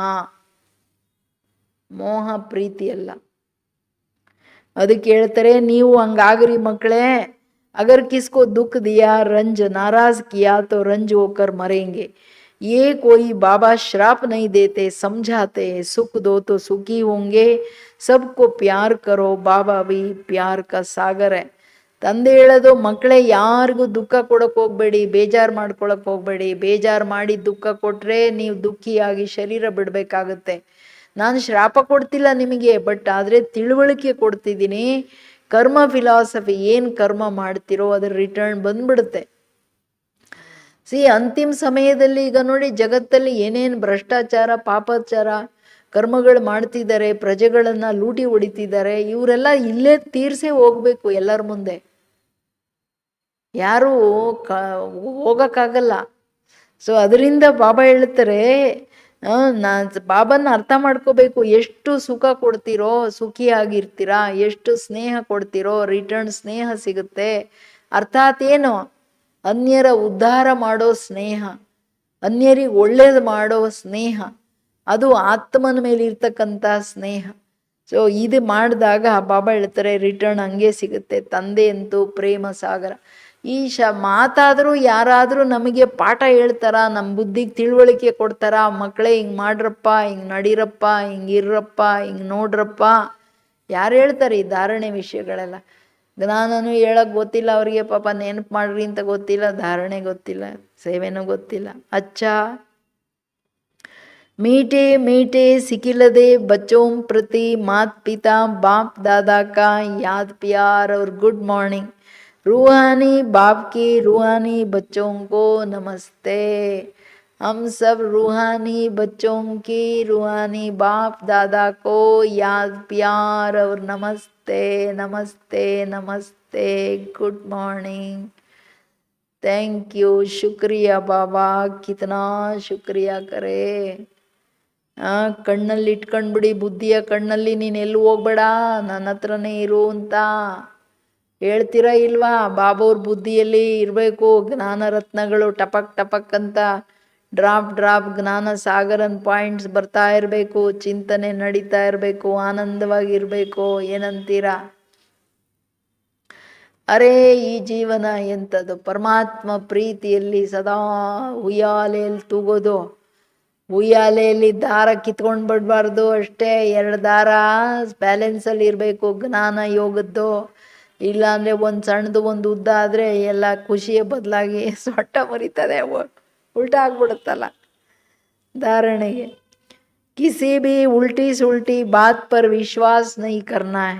ಮೋಹ ಪ್ರೀತಿ ಅಲ್ಲ. ಅದಕ್ಕೆ ಹೇಳ್ತಾರೆ, ನೀವು ಹಂಗಾಗ್ರಿ ಮಕ್ಕಳೇ. अगर किसको दुख दिया रंज नाराज किया तो रंज होकर मरेंगे. ये कोई बाबा श्राप नहीं देते, समझाते हैं. सुख दो तो सुखी होंगे, सबको प्यार करो, बाबा भी प्यार का सागर है. ತಂದೆ ಹೇಳೋದು, ಮಕ್ಕಳೇ ಯಾರಿಗೂ ದುಃಖ ಕೊಡೋಕೆ ಹೋಗ್ಬೇಡಿ, ಬೇಜಾರು ಮಾಡ್ಕೊಳಕ್ಕೆ ಹೋಗ್ಬೇಡಿ. ಬೇಜಾರು ಮಾಡಿ ದುಃಖ ಕೊಟ್ಟರೆ ನೀವು ದುಃಖಿಯಾಗಿ ಶರೀರ ಬಿಡಬೇಕಾಗುತ್ತೆ. ನಾನು ಶ್ರಾಪ ಕೊಡ್ತಿಲ್ಲ ನಿಮಗೆ, ಬಟ್ ಆದರೆ ತಿಳುವಳಿಕೆ ಕೊಡ್ತಿದ್ದೀನಿ. ಕರ್ಮ ಫಿಲಾಸಫಿ, ಏನು ಕರ್ಮ ಮಾಡ್ತಿರೋ ಅದರ ರಿಟರ್ನ್ ಬಂದ್ಬಿಡುತ್ತೆ. ಅಂತಿಮ ಸಮಯದಲ್ಲಿ ಈಗ ನೋಡಿ, ಜಗತ್ತಲ್ಲಿ ಏನೇನು ಭ್ರಷ್ಟಾಚಾರ ಪಾಪಾಚಾರ ಕರ್ಮಗಳು ಮಾಡ್ತಿದ್ದಾರೆ, ಪ್ರಜೆಗಳನ್ನು ಲೂಟಿ ಹೊಡಿತಿದ್ದಾರೆ. ಇವರೆಲ್ಲ ಇಲ್ಲೇ ತೀರ್ಸೇ ಹೋಗ್ಬೇಕು ಎಲ್ಲರ ಮುಂದೆ, ಯಾರೂ ಹೋಗೋಕ್ಕಾಗಲ್ಲ. ಅದರಿಂದ ಬಾಬಾ ಹೇಳ್ತಾರೆ, ಬಾಬನ್ನ ಅರ್ಥ ಮಾಡ್ಕೋಬೇಕು. ಎಷ್ಟು ಸುಖ ಕೊಡ್ತೀರೋ ಸುಖಿಯಾಗಿರ್ತೀರಾ, ಎಷ್ಟು ಸ್ನೇಹ ಕೊಡ್ತೀರೋ ರಿಟರ್ನ್ ಸ್ನೇಹ ಸಿಗುತ್ತೆ. ಅರ್ಥಾತ್ ಏನು, ಅನ್ಯರ ಉದ್ಧಾರ ಮಾಡೋ ಸ್ನೇಹ, ಅನ್ಯರಿಗೆ ಒಳ್ಳೇದು ಮಾಡೋ ಸ್ನೇಹ, ಅದು ಆತ್ಮನ ಮೇಲೆ ಇರ್ತಕ್ಕಂಥ ಸ್ನೇಹ. ಇದು ಮಾಡಿದಾಗ ಬಾಬಾ ಹೇಳ್ತಾರೆ ರಿಟರ್ನ್ ಹಂಗೆ ಸಿಗುತ್ತೆ. ತಂದೆ ಅಂತೂ ಪ್ರೇಮ ಸಾಗರ. ಈ ಮಾತಾದರೂ ಯಾರಾದರೂ ನಮಗೆ ಪಾಠ ಹೇಳ್ತಾರ, ನಮ್ಮ ಬುದ್ಧಿಗೆ ತಿಳುವಳಿಕೆ ಕೊಡ್ತಾರ, ಮಕ್ಕಳೇ ಹಿಂಗೆ ಮಾಡ್ರಪ್ಪ, ಹಿಂಗೆ ನಡೀರಪ್ಪ, ಹಿಂಗೆ ಇರ್ರಪ್ಪ, ಹಿಂಗೆ ನೋಡ್ರಪ್ಪ, ಯಾರು ಹೇಳ್ತಾರೆ ಈ ಧಾರಣೆ ವಿಷಯಗಳೆಲ್ಲ? ಜ್ಞಾನನೂ ಹೇಳೋಕ್ಕೆ ಗೊತ್ತಿಲ್ಲ ಅವರಿಗೆ, ಪಾಪ ನೆನಪು ಮಾಡ್ರಿ ಅಂತ ಗೊತ್ತಿಲ್ಲ, ಧಾರಣೆ ಗೊತ್ತಿಲ್ಲ, ಸೇವೆನೂ ಗೊತ್ತಿಲ್ಲ. ಅಚ್ಚಾ मीठे मीठे सिखिलदे बच्चों प्रति मात पिता बाप दादा का याद प्यार और गुड मॉर्निंग. रूहानी बाप की रूहानी बच्चों को नमस्ते. हम सब रूहानी बच्चों की रूहानी बाप दादा को याद प्यार और नमस्ते नमस्ते नमस्ते, गुड मॉर्निंग, थैंक यू, शुक्रिया बाबा. कितना शुक्रिया करे. ಕಣ್ಣಲ್ಲಿ ಇಟ್ಕೊಂಡ್ಬಿಡಿ, ಬುದ್ಧಿಯ ಕಣ್ಣಲ್ಲಿ, ನೀನು ಎಲ್ಲೂ ಹೋಗ್ಬೇಡ, ನನ್ನ ಹತ್ರನೇ ಇರು ಅಂತ ಹೇಳ್ತೀರಾ ಇಲ್ವಾ? ಬಾಬವ್ರ ಬುದ್ಧಿಯಲ್ಲಿ ಇರಬೇಕು ಜ್ಞಾನ ರತ್ನಗಳು, ಟಪಕ್ ಟಪಕ್ ಅಂತ ಡ್ರಾಪ್ ಡ್ರಾಪ್ ಜ್ಞಾನ ಸಾಗರನ್ ಪಾಯಿಂಟ್ಸ್ ಬರ್ತಾ ಇರಬೇಕು, ಚಿಂತನೆ ನಡೀತಾ ಇರಬೇಕು, ಆನಂದವಾಗಿರ್ಬೇಕು. ಏನಂತೀರಾ? ಅರೇ ಈ ಜೀವನ ಎಂಥದ್ದು, ಪರಮಾತ್ಮ ಪ್ರೀತಿಯಲ್ಲಿ ಸದಾ ಉಯ್ಯಾಲೆಯಲ್ಲಿ ತೂಗೋದು. ಉಯ್ಯಾಲೆಯಲ್ಲಿ ದಾರ ಕಿತ್ಕೊಂಡು ಬಿಡಬಾರ್ದು ಅಷ್ಟೇ, 2 ದಾರ ಬ್ಯಾಲೆನ್ಸಲ್ಲಿ ಇರಬೇಕು ಜ್ಞಾನ ಯೋಗದ್ದು. ಇಲ್ಲಾಂದರೆ ಒಂದು ಸಣ್ಣದು ಒಂದು ಉದ್ದ ಆದರೆ ಎಲ್ಲ ಖುಷಿಯ ಬದಲಾಗಿ ಸೊಟ್ಟ ಮುರಿತದೆ, ಉಲ್ಟಾ ಆಗ್ಬಿಡುತ್ತಲ್ಲ ಧಾರಣೆಗೆ. ಕಿಸಿ ಭಿ ಉಲ್ಟಿ ಸುಲ್ಟಿ ಬಾತ್ ಪರ್ ವಿಶ್ವಾಸ ನಹೀ ಕರ್ನಾ ಹೈ.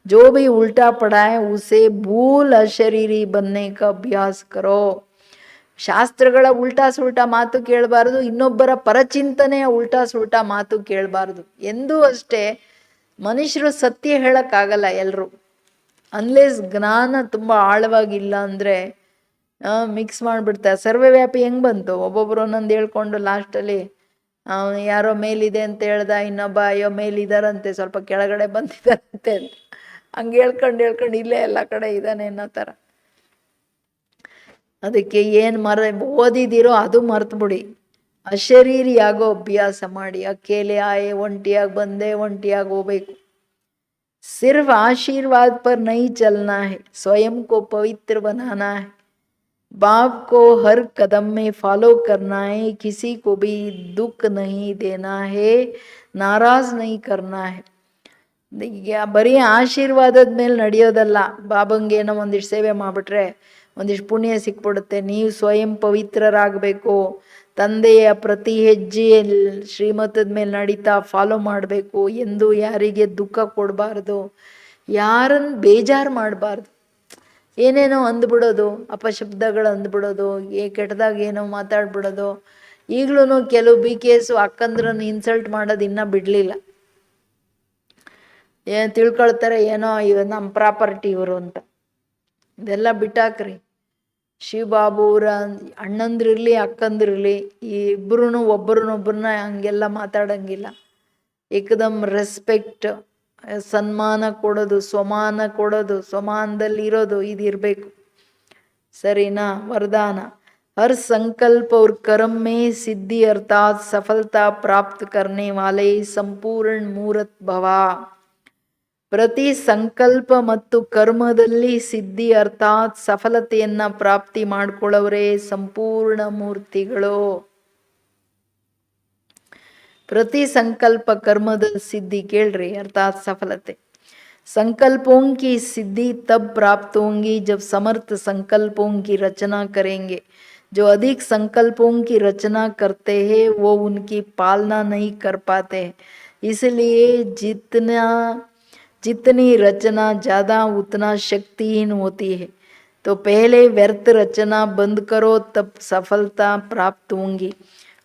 जो भी उल्टा पड़ा है उसे भूल अशरीरी बनने का अभ्यास करो. ಶಾಸ್ತ್ರಗಳ ಉಲ್ಟಾ ಸುಲ್ಟಾ ಮಾತು ಕೇಳಬಾರ್ದು, ಇನ್ನೊಬ್ಬರ ಪರಚಿಂತನೆಯ ಉಲ್ಟಾ ಸುಲ್ಟಾ ಮಾತು ಕೇಳಬಾರ್ದು. ಎಂದೂ ಅಷ್ಟೇ ಮನುಷ್ಯರು ಸತ್ಯ ಹೇಳೋಕ್ಕಾಗಲ್ಲ ಎಲ್ಲರೂ, ಅನ್ಲೆಸ್ ಜ್ಞಾನ ತುಂಬ ಆಳವಾಗಿಲ್ಲ ಅಂದರೆ ಮಿಕ್ಸ್ ಮಾಡಿಬಿಡ್ತಾರೆ. ಸರ್ವವ್ಯಾಪಿ ಹೆಂಗೆ ಬಂತು? ಒಬ್ಬೊಬ್ಬರು ಒಂದೊಂದು ಹೇಳ್ಕೊಂಡು ಲಾಸ್ಟಲ್ಲಿ ಯಾರೋ ಮೇಲಿದೆ ಅಂತ ಹೇಳ್ದ, ಇನ್ನೊಬ್ಬ ಅಯ್ಯೋ ಮೇಲಿದ್ದಾರಂತೆ ಸ್ವಲ್ಪ ಕೆಳಗಡೆ ಬಂದಿದ್ದಾರಂತೆ ಅಂತ ಹಂಗೆ ಹೇಳ್ಕೊಂಡು ಇಲ್ಲೇ ಎಲ್ಲ ಕಡೆ ಇದ್ದಾನೆ ಅನ್ನೋ ಥರ. ಅದಕ್ಕೆ ಏನು ಓದಿದಿರೋ ಅದು ಮರ್ತುಬಿಡಿ, ಅಶರೀರಿಯಾಗೋ ಅಭ್ಯಾಸ ಮಾಡಿ. ಅಕೇಲೆ ಆಯೆ, ಒಂಟಿಯಾಗಿ ಬಂದೆ, ಒಂಟಿಯಾಗಿ ಹೋಗ್ಬೇಕು. सिर्फ आशीर्वाद पर नहीं चलना है, स्वयं को पवित्र बनाना है. बाप को हर कदम में फॉलो करना है, किसी को भी दुख नहीं देना है, नाराज नहीं करना है. ಬರೀ ಆಶೀರ್ವಾದದ ಮೇಲೆ ನಡೆಯೋದಲ್ಲ. ಬಾಬಂಗೆ ಏನೋ ಒಂದಿಷ್ಟು ಸೇವೆ ಮಾಡಿಬಿಟ್ರೆ ಒಂದಿಷ್ಟು ಪುಣ್ಯ ಸಿಕ್ಬಿಡುತ್ತೆ. ನೀವು ಸ್ವಯಂ ಪವಿತ್ರರಾಗಬೇಕು, ತಂದೆಯ ಪ್ರತಿ ಹೆಜ್ಜೆಯಲ್ಲಿ ಶ್ರೀಮತದ ಮೇಲೆ ನಡೀತಾ ಫಾಲೋ ಮಾಡಬೇಕು, ಎಂದು ಯಾರಿಗೆ ದುಃಖ ಕೊಡಬಾರ್ದು, ಯಾರನ್ನು ಬೇಜಾರು ಮಾಡಬಾರ್ದು. ಏನೇನೋ ಅಂದ್ಬಿಡೋದು, ಅಪಶಬ್ದಗಳು ಅಂದ್ಬಿಡೋದು, ಕೆಟ್ಟದಾಗ ಏನೋ ಮಾತಾಡ್ಬಿಡೋದು. ಈಗಲೂ ಕೆಲವು BKS ಅಕ್ಕಂದ್ರನ್ನು ಇನ್ಸಲ್ಟ್ ಮಾಡೋದು ಇನ್ನೂ ಬಿಡಲಿಲ್ಲ. ತಿಳ್ಕೊಳ್ತಾರೆ ಏನೋ ನಮ್ಮ ಪ್ರಾಪರ್ಟಿ ಇವರು ಅಂತ. ಇದೆಲ್ಲ ಬಿಟ್ಟಾಕ್ರಿ. ಶಿವಬಾಬುರ ಅಣ್ಣಂದ್ರಿರಲಿ ಅಕ್ಕಂದ್ರಿರಲಿ ಇಬ್ಬರೂ ಒಬ್ಬರನ್ನೊಬ್ಬರನ್ನ ಹಂಗೆಲ್ಲ ಮಾತಾಡಂಗಿಲ್ಲ. ಏಕದಮ್ ರೆಸ್ಪೆಕ್ಟ್, ಸನ್ಮಾನ ಕೊಡೋದು, ಸ್ವಮಾನ ಕೊಡೋದು, ಸ್ವಮಾನದಲ್ಲಿ ಇರೋದು, ಇದಿರಬೇಕು. ಸರಿನಾ? ವರದಾನ. ಹರ್ ಸಂಕಲ್ಪ और कर्म में सिद्धि अर्थात सफलता प्राप्त करने वाले संपूर्ण मूर्त भव. ಪ್ರತಿ ಸಂಕಲ್ಪ ಮತ್ತು ಕರ್ಮದಲ್ಲಿ ಸಿದ್ಧಿ ಅರ್ಥಾತ್ ಸಫಲತೆಯನ್ನ ಪ್ರಾಪ್ತಿ ಮಾಡಿಕೊಳ್ಳೋರೇ ಸಂಪೂರ್ಣ ಮೂರ್ತಿಗಳು. ಪ್ರತಿ ಸಂಕಲ್ಪ ಕರ್ಮದ ಸಿದ್ಧಿ ಕೇಳ್ರಿ, अर्थात सफलते. संकल्पों की सिद्धि तब प्राप्त होंगी जब समर्थ संकल्पों की रचना करेंगे. जो अधिक संकल्पों की रचना करते हैं वो उनकी पालना नहीं कर पाते. इसलिए जितनी रचना ज़्यादा उतना शक्तिहीन होती है. तो पहले व्यर्थ रचना बंद करो, तब सफलता प्राप्त होंगी.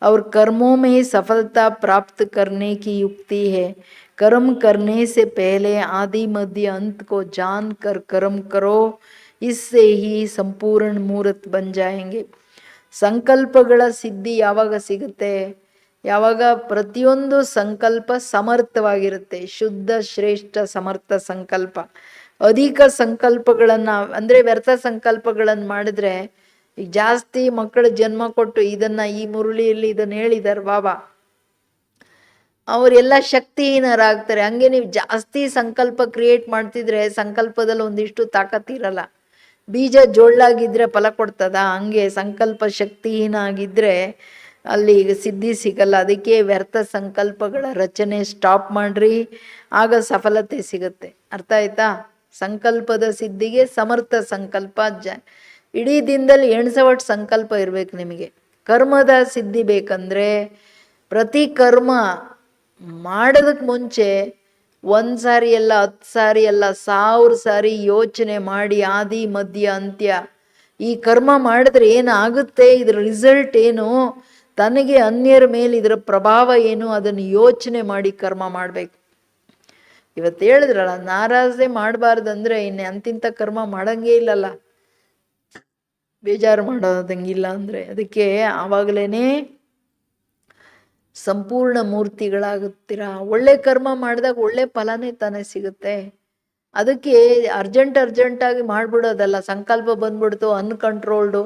और कर्मों में सफलता प्राप्त करने की युक्ति है. कर्म करने से पहले आदि मध्य अंत को जान कर कर्म करो, इससे ही संपूर्ण मूर्त बन जाएंगे. ಸಂಕಲ್ಪಗಳ ಸಿದ್ಧಿ ಯಾವಾಗ ಸಿಗುತ್ತೆ? ಯಾವಾಗ ಪ್ರತಿಯೊಂದು ಸಂಕಲ್ಪ ಸಮರ್ಥವಾಗಿರುತ್ತೆ, ಶುದ್ಧ ಶ್ರೇಷ್ಠ ಸಮರ್ಥ ಸಂಕಲ್ಪ. ಅಧಿಕ ಸಂಕಲ್ಪಗಳನ್ನು ಅಂದರೆ ವ್ಯರ್ಥ ಸಂಕಲ್ಪಗಳನ್ನು ಮಾಡಿದ್ರೆ, ಈಗ ಜಾಸ್ತಿ ಮಕ್ಕಳು ಜನ್ಮ ಕೊಟ್ಟು ಇದನ್ನು ಈ ಮುರುಳಿಯಲ್ಲಿ ಇದನ್ನು ಹೇಳಿದ್ದಾರೆ ಬಾಬಾ, ಅವರೆಲ್ಲ ಶಕ್ತಿಹೀನರಾಗ್ತಾರೆ. ಹಂಗೆ ನೀವು ಜಾಸ್ತಿ ಸಂಕಲ್ಪ ಕ್ರಿಯೇಟ್ ಮಾಡ್ತಿದ್ರೆ ಸಂಕಲ್ಪದಲ್ಲಿ ಒಂದಿಷ್ಟು ತಾಕತ್ತಿರಲ್ಲ. ಬೀಜ ಜೋಳ್ಳಾಗಿದ್ದರೆ ಫಲ ಕೊಡ್ತದ? ಹಂಗೆ ಸಂಕಲ್ಪ ಶಕ್ತಿಹೀನ ಆಗಿದ್ದರೆ ಅಲ್ಲಿ ಸಿದ್ಧಿ ಸಿಗಲ್ಲ. ಅದಕ್ಕೆ ವ್ಯರ್ಥ ಸಂಕಲ್ಪಗಳ ರಚನೆ ಸ್ಟಾಪ್ ಮಾಡ್ರಿ, ಆಗ ಸಫಲತೆ ಸಿಗುತ್ತೆ. ಅರ್ಥ ಆಯ್ತಾ? ಸಂಕಲ್ಪದ ಸಿದ್ಧಿಗೆ ಸಮರ್ಥ ಸಂಕಲ್ಪ ಇಡೀ ದಿನದಲ್ಲಿ ಎಣ್ಸವಟ್ಟು ಸಂಕಲ್ಪ ಇರಬೇಕು ನಿಮಗೆ. ಕರ್ಮದ ಸಿದ್ಧಿ ಬೇಕಂದರೆ ಪ್ರತಿ ಕರ್ಮ ಮಾಡೋದಕ್ಕೆ ಮುಂಚೆ 1 ಸಾರಿ ಅಲ್ಲ, 10 ಸಾರಿ ಅಲ್ಲ, 1000 ಸಾರಿ ಯೋಚನೆ ಮಾಡಿ ಆದಿ ಮಧ್ಯ ಅಂತ್ಯ ಈ ಕರ್ಮ ಮಾಡಿದ್ರೆ ಏನಾಗುತ್ತೆ, ಇದರ ರಿಸಲ್ಟ್ ಏನು, ತನಗೆ ಅನ್ಯರ ಮೇಲೆ ಇದರ ಪ್ರಭಾವ ಏನು, ಅದನ್ನು ಯೋಚನೆ ಮಾಡಿ ಕರ್ಮ ಮಾಡಬೇಕು. ಇವತ್ತು ಹೇಳಿದ್ರಲ್ಲ, ನಾರಾಜೆ ಮಾಡಬಾರ್ದಂದ್ರೆ ಇನ್ನು ಅಂತಿಂಥ ಕರ್ಮ ಮಾಡಂಗೇ ಇಲ್ಲಲ್ಲ, ಬೇಜಾರು ಮಾಡೋದಂಗಿಲ್ಲ ಅಂದರೆ. ಅದಕ್ಕೆ ಆವಾಗಲೇ ಸಂಪೂರ್ಣ ಮೂರ್ತಿಗಳಾಗುತ್ತೀರಾ. ಒಳ್ಳೆ ಕರ್ಮ ಮಾಡಿದಾಗ ಒಳ್ಳೆ ಫಲನೇ ತಾನೇ ಸಿಗುತ್ತೆ. ಅದಕ್ಕೆ ಅರ್ಜೆಂಟಾಗಿ ಮಾಡಿಬಿಡೋದಲ್ಲ. ಸಂಕಲ್ಪ ಬಂದ್ಬಿಡ್ತು ಅನ್ಕಂಟ್ರೋಲ್ಡು,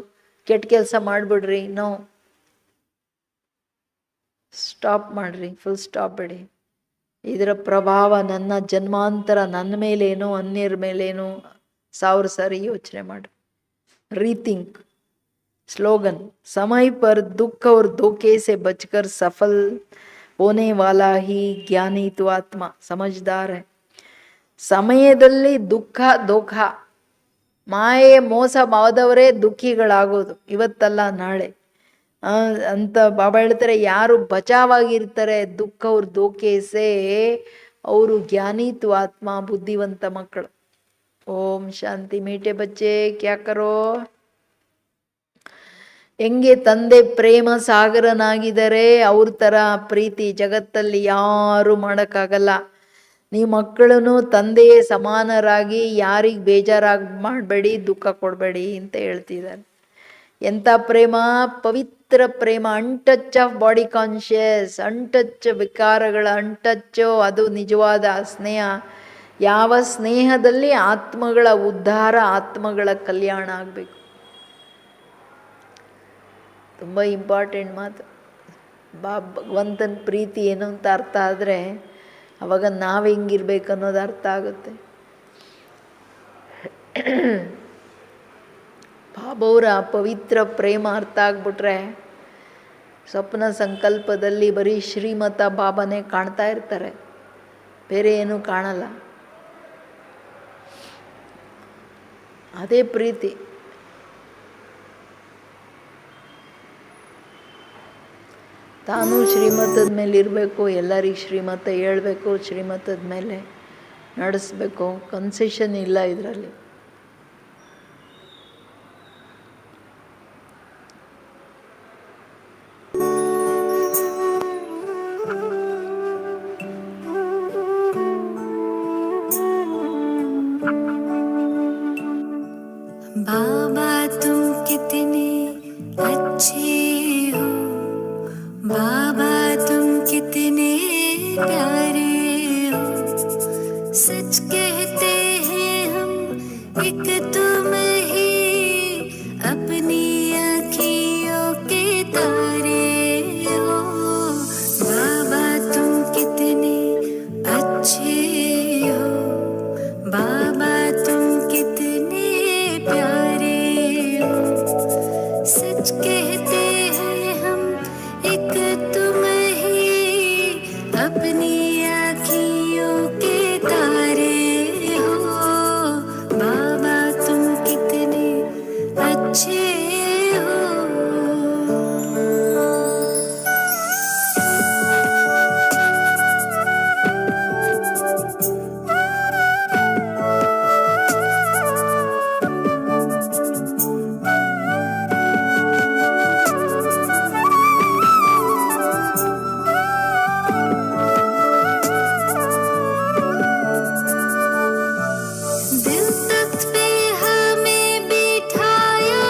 ಕೆಟ್ಟ ಕೆಲಸ ಮಾಡಿಬಿಡ್ರಿ, ನೋ, ಸ್ಟಾಪ್ ಮಾಡ್ರಿ, ಫುಲ್ ಸ್ಟಾಪ್ ಬಿಡಿ. ಇದರ ಪ್ರಭಾವ ನನ್ನ ಜನ್ಮಾಂತರ ನನ್ನ ಮೇಲೇನು ಅನ್ಯರ ಮೇಲೇನು 1000 ಸಾರಿ ಯೋಚನೆ ಮಾಡಿ. रीथिंक. स्लोगन. समय पर दुख और धोखे से बचकर सफल होने वाला ही ज्ञानी तो आत्मा समझदार है. ಸಮಯದಲ್ಲಿ ದುಃಖ ಧೋಖ ಮಾಯೆ ಮೋಸ ಮಾದವರೇ ದುಃಖಿಗಳಾಗೋದು, ಇವತ್ತಲ್ಲ ನಾಳೆ ಅಂತ ಬಾಬಾ ಹೇಳ್ತಾರೆ. ಯಾರು ಬಚಾವಾಗಿರ್ತಾರೆ ದುಃಖ ಅವ್ರ ಧೋಖೆಸೆ, ಅವರು ಜ್ಞಾನಿತು ಆತ್ಮ, ಬುದ್ಧಿವಂತ ಮಕ್ಕಳು. ಓಂ ಶಾಂತಿ. ಮೀಟೆ ಬಚ್ಚೆ ಕ್ಯಾ ಕರೋ. ಹೆಂಗೆ ತಂದೆ ಪ್ರೇಮ ಸಾಗರನಾಗಿದ್ದಾರೆ ಅವ್ರ ಥರ ಪ್ರೀತಿ ಜಗತ್ತಲ್ಲಿ ಯಾರು ಮಾಡೋಕ್ಕಾಗಲ್ಲ. ನೀವು ಮಕ್ಕಳನ್ನು ತಂದೆಯೇ ಸಮಾನರಾಗಿ ಯಾರಿಗೆ ಬೇಜಾರಾಗಿ ಮಾಡಬೇಡಿ, ದುಃಖ ಕೊಡಬೇಡಿ ಅಂತ ಹೇಳ್ತಿದ್ದಾರೆ. ಎಂಥ ಪ್ರೇಮ, ಪವಿತ್ರ ಪ್ರೇಮ, untouch of body conscious, untouch ವಿಕಾರಗಳ ಅನ್ಟಚ್ಚು, ಅದು ನಿಜವಾದ ಸ್ನೇಹ. ಯಾವ ಸ್ನೇಹದಲ್ಲಿ ಆತ್ಮಗಳ ಉದ್ಧಾರ, ಆತ್ಮಗಳ ಕಲ್ಯಾಣ ಆಗಬೇಕು. ತುಂಬ ಇಂಪಾರ್ಟೆಂಟ್ ಮಾತು. ಭಗವಂತನ ಪ್ರೀತಿ ಏನು ಅಂತ ಅರ್ಥ ಆದರೆ ಅವಾಗ ನಾವು ಹೆಂಗಿರ್ಬೇಕು ಅನ್ನೋದು ಅರ್ಥ ಆಗುತ್ತೆ. ಬಾಬವ್ರ ಪವಿತ್ರ ಪ್ರೇಮ ಅರ್ಥ ಆಗ್ಬಿಟ್ರೆ ಸ್ವಪ್ನ ಸಂಕಲ್ಪದಲ್ಲಿ ಬರೀ ಶ್ರೀಮತ ಬಾಬಾನೇ ಕಾಣ್ತಾ ಇರ್ತಾರೆ, ಬೇರೆ ಏನೂ ಕಾಣಲ್ಲ. ಅದೇ ಪ್ರೀತಿ. ತಾನೂ ಶ್ರೀಮತದ ಮೇಲೆ ಇರಬೇಕು, ಎಲ್ಲರಿಗೆ ಶ್ರೀಮತ ಹೇಳ್ಬೇಕು, ಶ್ರೀಮತದ ಮೇಲೆ ನಡೆಸ್ಬೇಕು. ಕನ್ಸೆಷನ್ ಇಲ್ಲ ಇದರಲ್ಲಿ. बाबा तुम कितने अच्छे हो, बाबा तुम कितने प्यारे हो, सच कहते हैं हम एक तुम ही अपनी आँखियों के तारे हो। बाबा तुम कितने अच्छे हो, बाबा तुम कितने प्यारे हो, सच कहते हैं हम एक तुम ही अपनी आँखियों के तारे हो। बाबा तुम कितने अच्छे हो। दिल तख्त पे हमें बिठाया,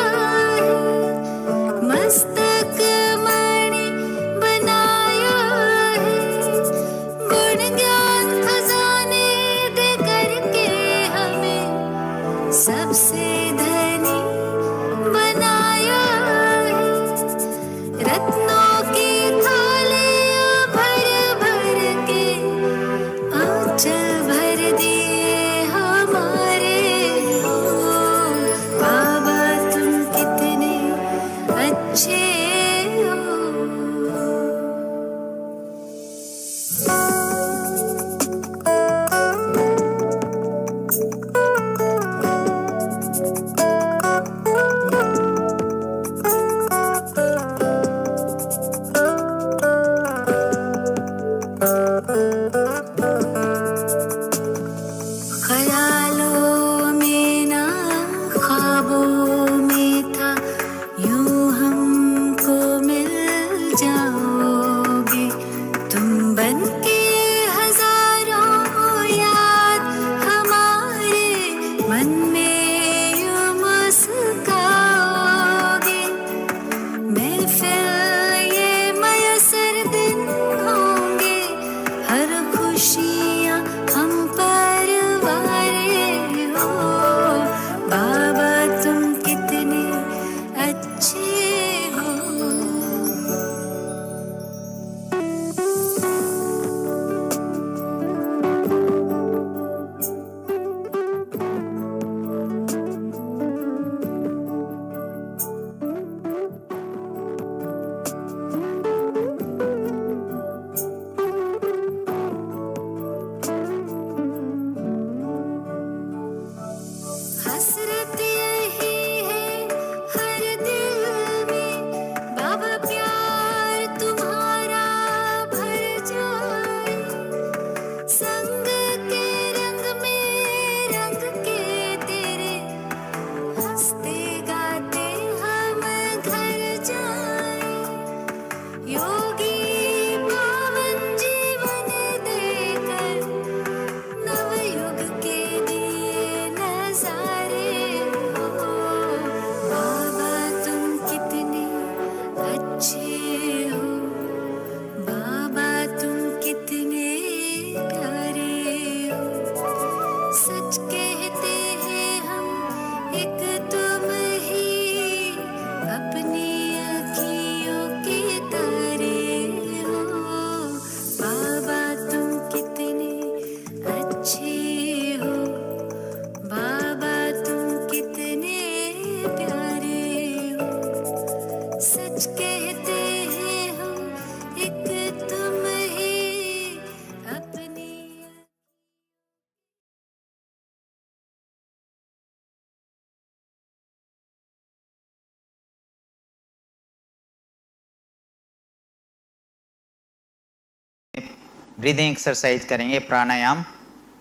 ब्रीदिंग एक्सरसाइज करेंगे, प्राणायाम।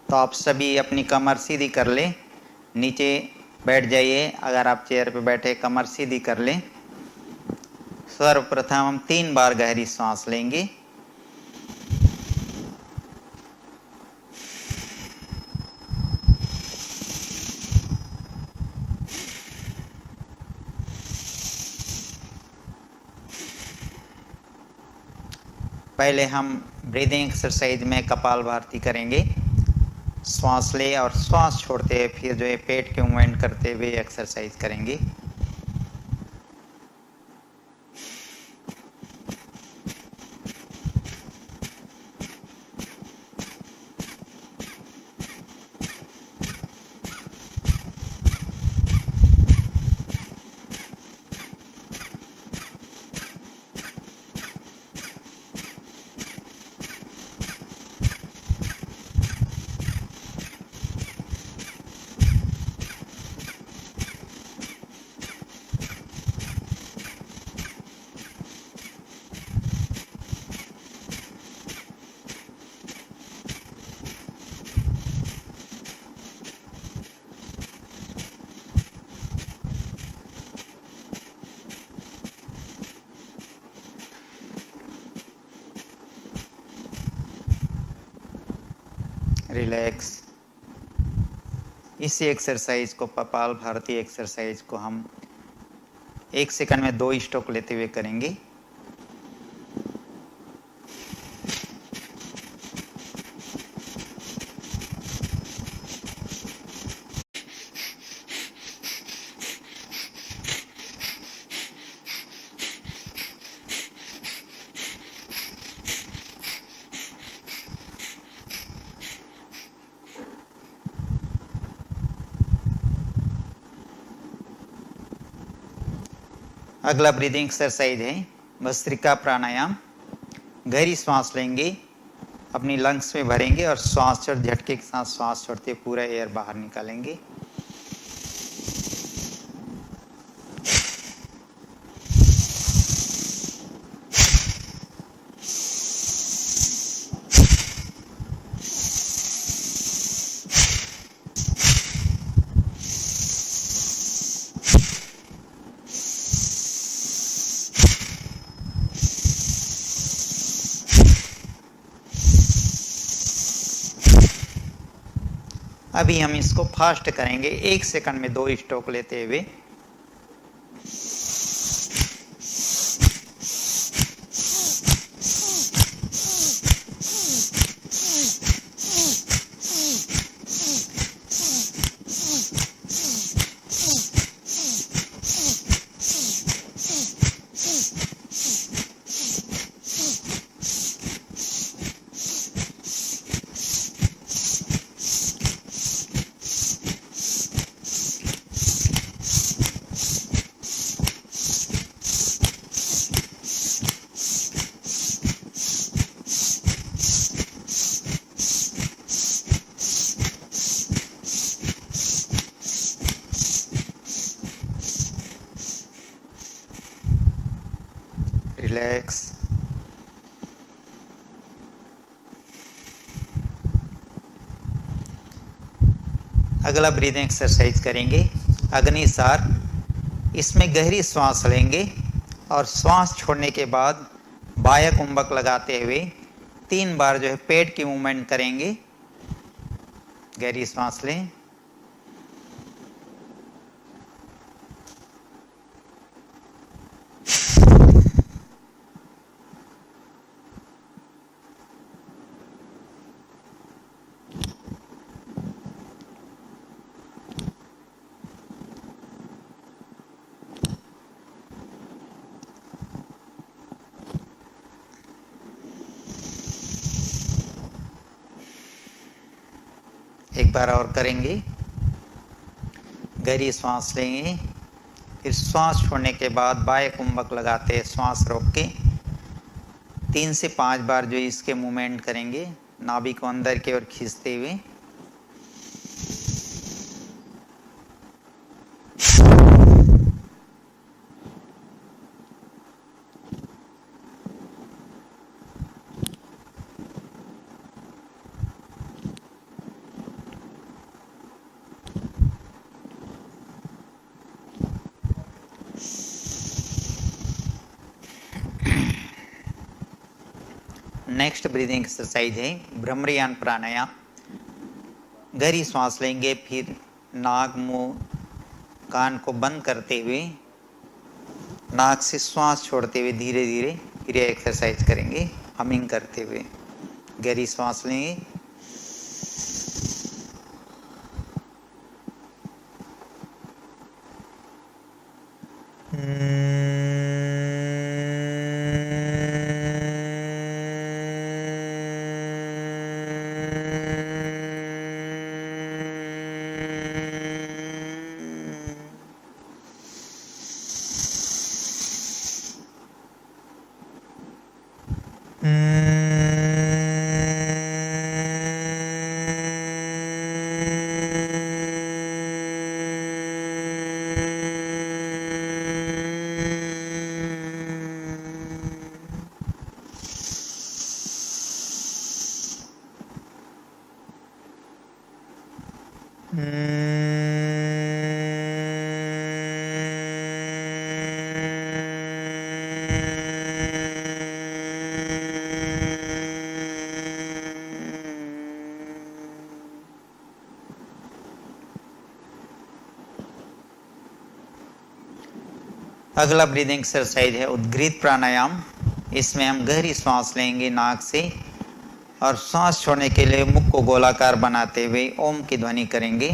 तो आप सभी अपनी कमर सीधी कर लें, नीचे बैठ जाइए। अगर आप चेयर पे बैठे कमर सीधी कर लें। सर्वप्रथम हम 3 बार गहरी सांस लेंगे। पहले हम ब्रीदिंग एक्सरसाइज में कपालभाति करेंगे। श्वास ले और श्वास छोड़ते हुए फिर जो है पेट के मूवमेंट करते हुए एक्सरसाइज करेंगे। रिलैक्स। इसी एक्सरसाइज को कपालभाति एक्सरसाइज को हम 1 सेकंड में 2 स्ट्रोक लेते हुए करेंगे। अगला ब्रीदिंग एक्सरसाइज है भस्त्रिका प्राणायाम। गहरी सांस लेंगे, अपनी लंग्स में भरेंगे और श्वास छोड़ झटके के साथ श्वास छोड़ते पूरा एयर बाहर निकालेंगे। अभी हम इसको फास्ट करेंगे, 1 सेकंड में 2 स्ट्रोक लेते हुए। रिलैक्स। अगला ब्रीदिंग एक्सरसाइज करेंगे अग्निसार। इसमें गहरी सांस लेंगे और श्वास छोड़ने के बाद बाह्य कुंभक लगाते हुए 3 बार जो है पेट की मूवमेंट करेंगे। गहरी सांस लें, एक बार और करेंगे। गहरी सांस लेंगे, फिर श्वास छोड़ने के बाद बाह्य कुंभक लगाते श्वास रोक के 3 से 5 बार जो इसके मूवमेंट करेंगे, नाभि को अंदर की ओर खींचते हुए। नेक्स्ट ब्रीदिंग एक्सरसाइज है भ्रमरियान प्राणायाम। गहरी सांस लेंगे, फिर नाक मुंह कान को बंद करते हुए नाक से श्वास छोड़ते हुए धीरे धीरे फिर यह एक्सरसाइज करेंगे, हमिंग करते हुए। गहरी सांस लेंगे, अगला ब्रीदिंग एक्सरसाइज है उद्गीत प्राणायाम। इसमें हम गहरी सांस लेंगे नाक से और सांस छोड़ने के लिए मुख को गोलाकार बनाते हुए ओम की ध्वनि करेंगे।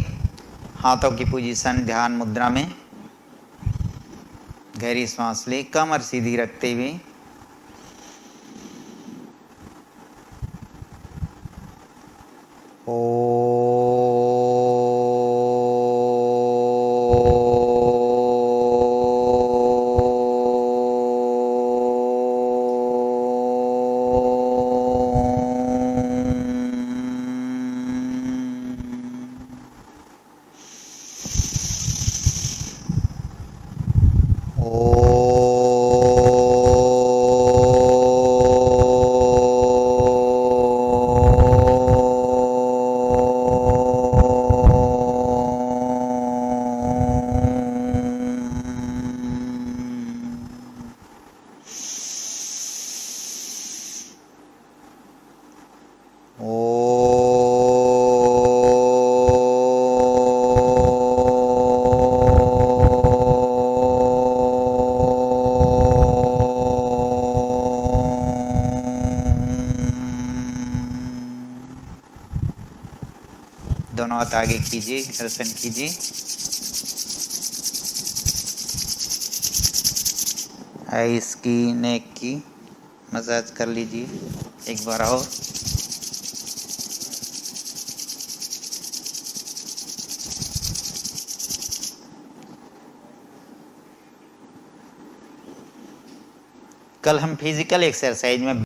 हाथों की पोजीशन ध्यान मुद्रा में। गहरी सांस ले, कमर सीधी रखते हुए। दोनों हाथ आगे कीजिए, घर्षण कीजिए। आइस की, नेक की मसाज कर लीजिए एक बार और। कल हम फिजिकल एक्सरसाइज में